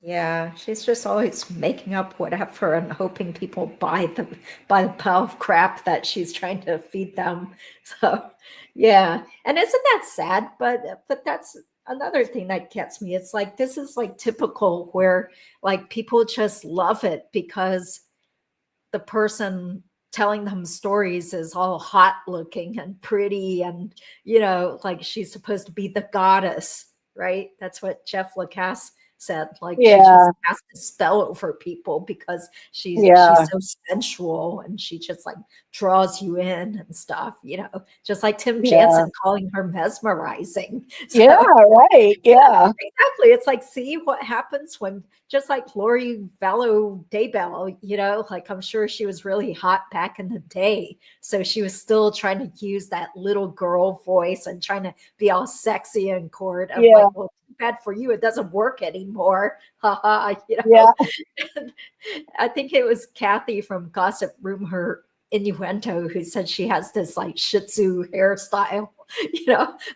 Yeah. She's just always making up whatever and hoping people buy the pile of crap that she's trying to feed them. So yeah. And isn't that sad? But that's another thing that gets me. It's like this is like typical where like people just love it because the person telling them stories is all hot looking and pretty and like she's supposed to be the goddess, right? That's what Jeff Lacasse said, like she just Yeah, has to spell over people because she's yeah, so sensual and she just like draws you in and stuff, just like Tim yeah, Jansen calling her mesmerizing. yeah, So right, yeah, exactly. It's like, see what happens when, just like Lori Vallow Daybell, like I'm sure she was really hot back in the day. So she was still trying to use that little girl voice and trying to be all sexy in court. I'm yeah, like, well, too bad for you. It doesn't work anymore. Haha, yeah. I think it was Kathy from Gossip Room, her innuendo, who said she has this like Shih Tzu hairstyle,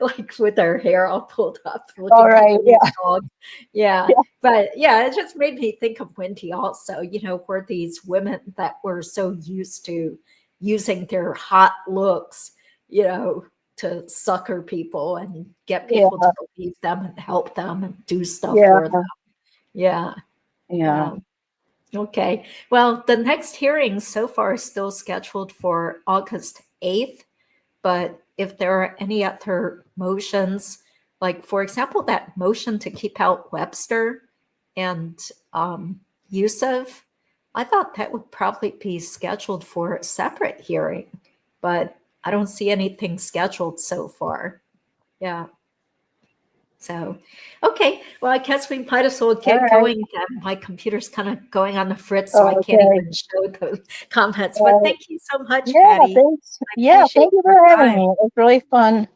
like with her hair all pulled up, All looking like right, a little yeah, dog. Yeah. yeah, But yeah, it just made me think of Wendy also, were these women that were so used to using their hot looks, to sucker people and get yeah, people to believe them and help them and do stuff yeah, for them. Yeah. yeah. Yeah. Okay. Well, the next hearing so far is still scheduled for August 8th. But if there are any other motions, like for example, that motion to keep out Webster and Yusuf, I thought that would probably be scheduled for a separate hearing, but I don't see anything scheduled so far. Yeah. So, okay. Well, I guess we might as well All get right, going. My computer's kind of going on the fritz, so I can't okay, even show the comments. But all right. thank you so much, Yeah, Patty. thanks. I Yeah, appreciate thank you your for having time. me. It was really fun.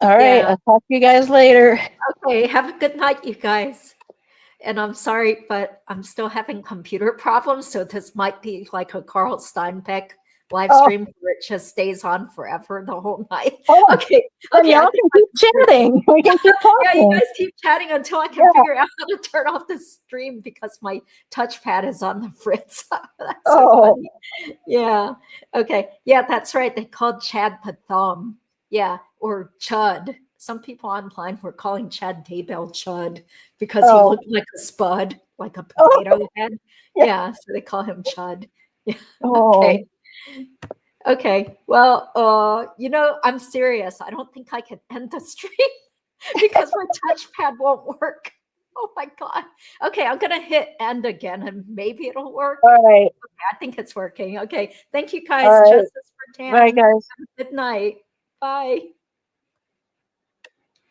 All right, Yeah. I'll talk to you guys later. Okay. Have a good night, you guys. And I'm sorry, but I'm still having computer problems. So this might be like a Carl Steinbeck live Oh, stream where it just stays on forever the whole night. oh, Okay. and Okay. I y'all think can my keep computer. chatting. We can keep Yeah, you talking. guys keep chatting until I can Yeah. figure out how to turn off the stream because my touchpad is on the fritz. That's so Oh, funny. Yeah. Okay. Yeah, that's right. They called Chad Pathum. Yeah. Or Chud. Some people online were calling Chad Daybell Chud because he oh, looked like a spud, like a oh, potato head. yeah. Yeah. So they call him Chud. Yeah. Oh, Okay. Okay. Well, I'm serious. I don't think I can end the stream because my touchpad won't work. Oh my God. Okay, I'm going to hit end again and maybe it'll work. all right, Okay, I think it's working. Okay. Thank you all guys. right. Justice for Bye, Dan. guys. Good night. Bye.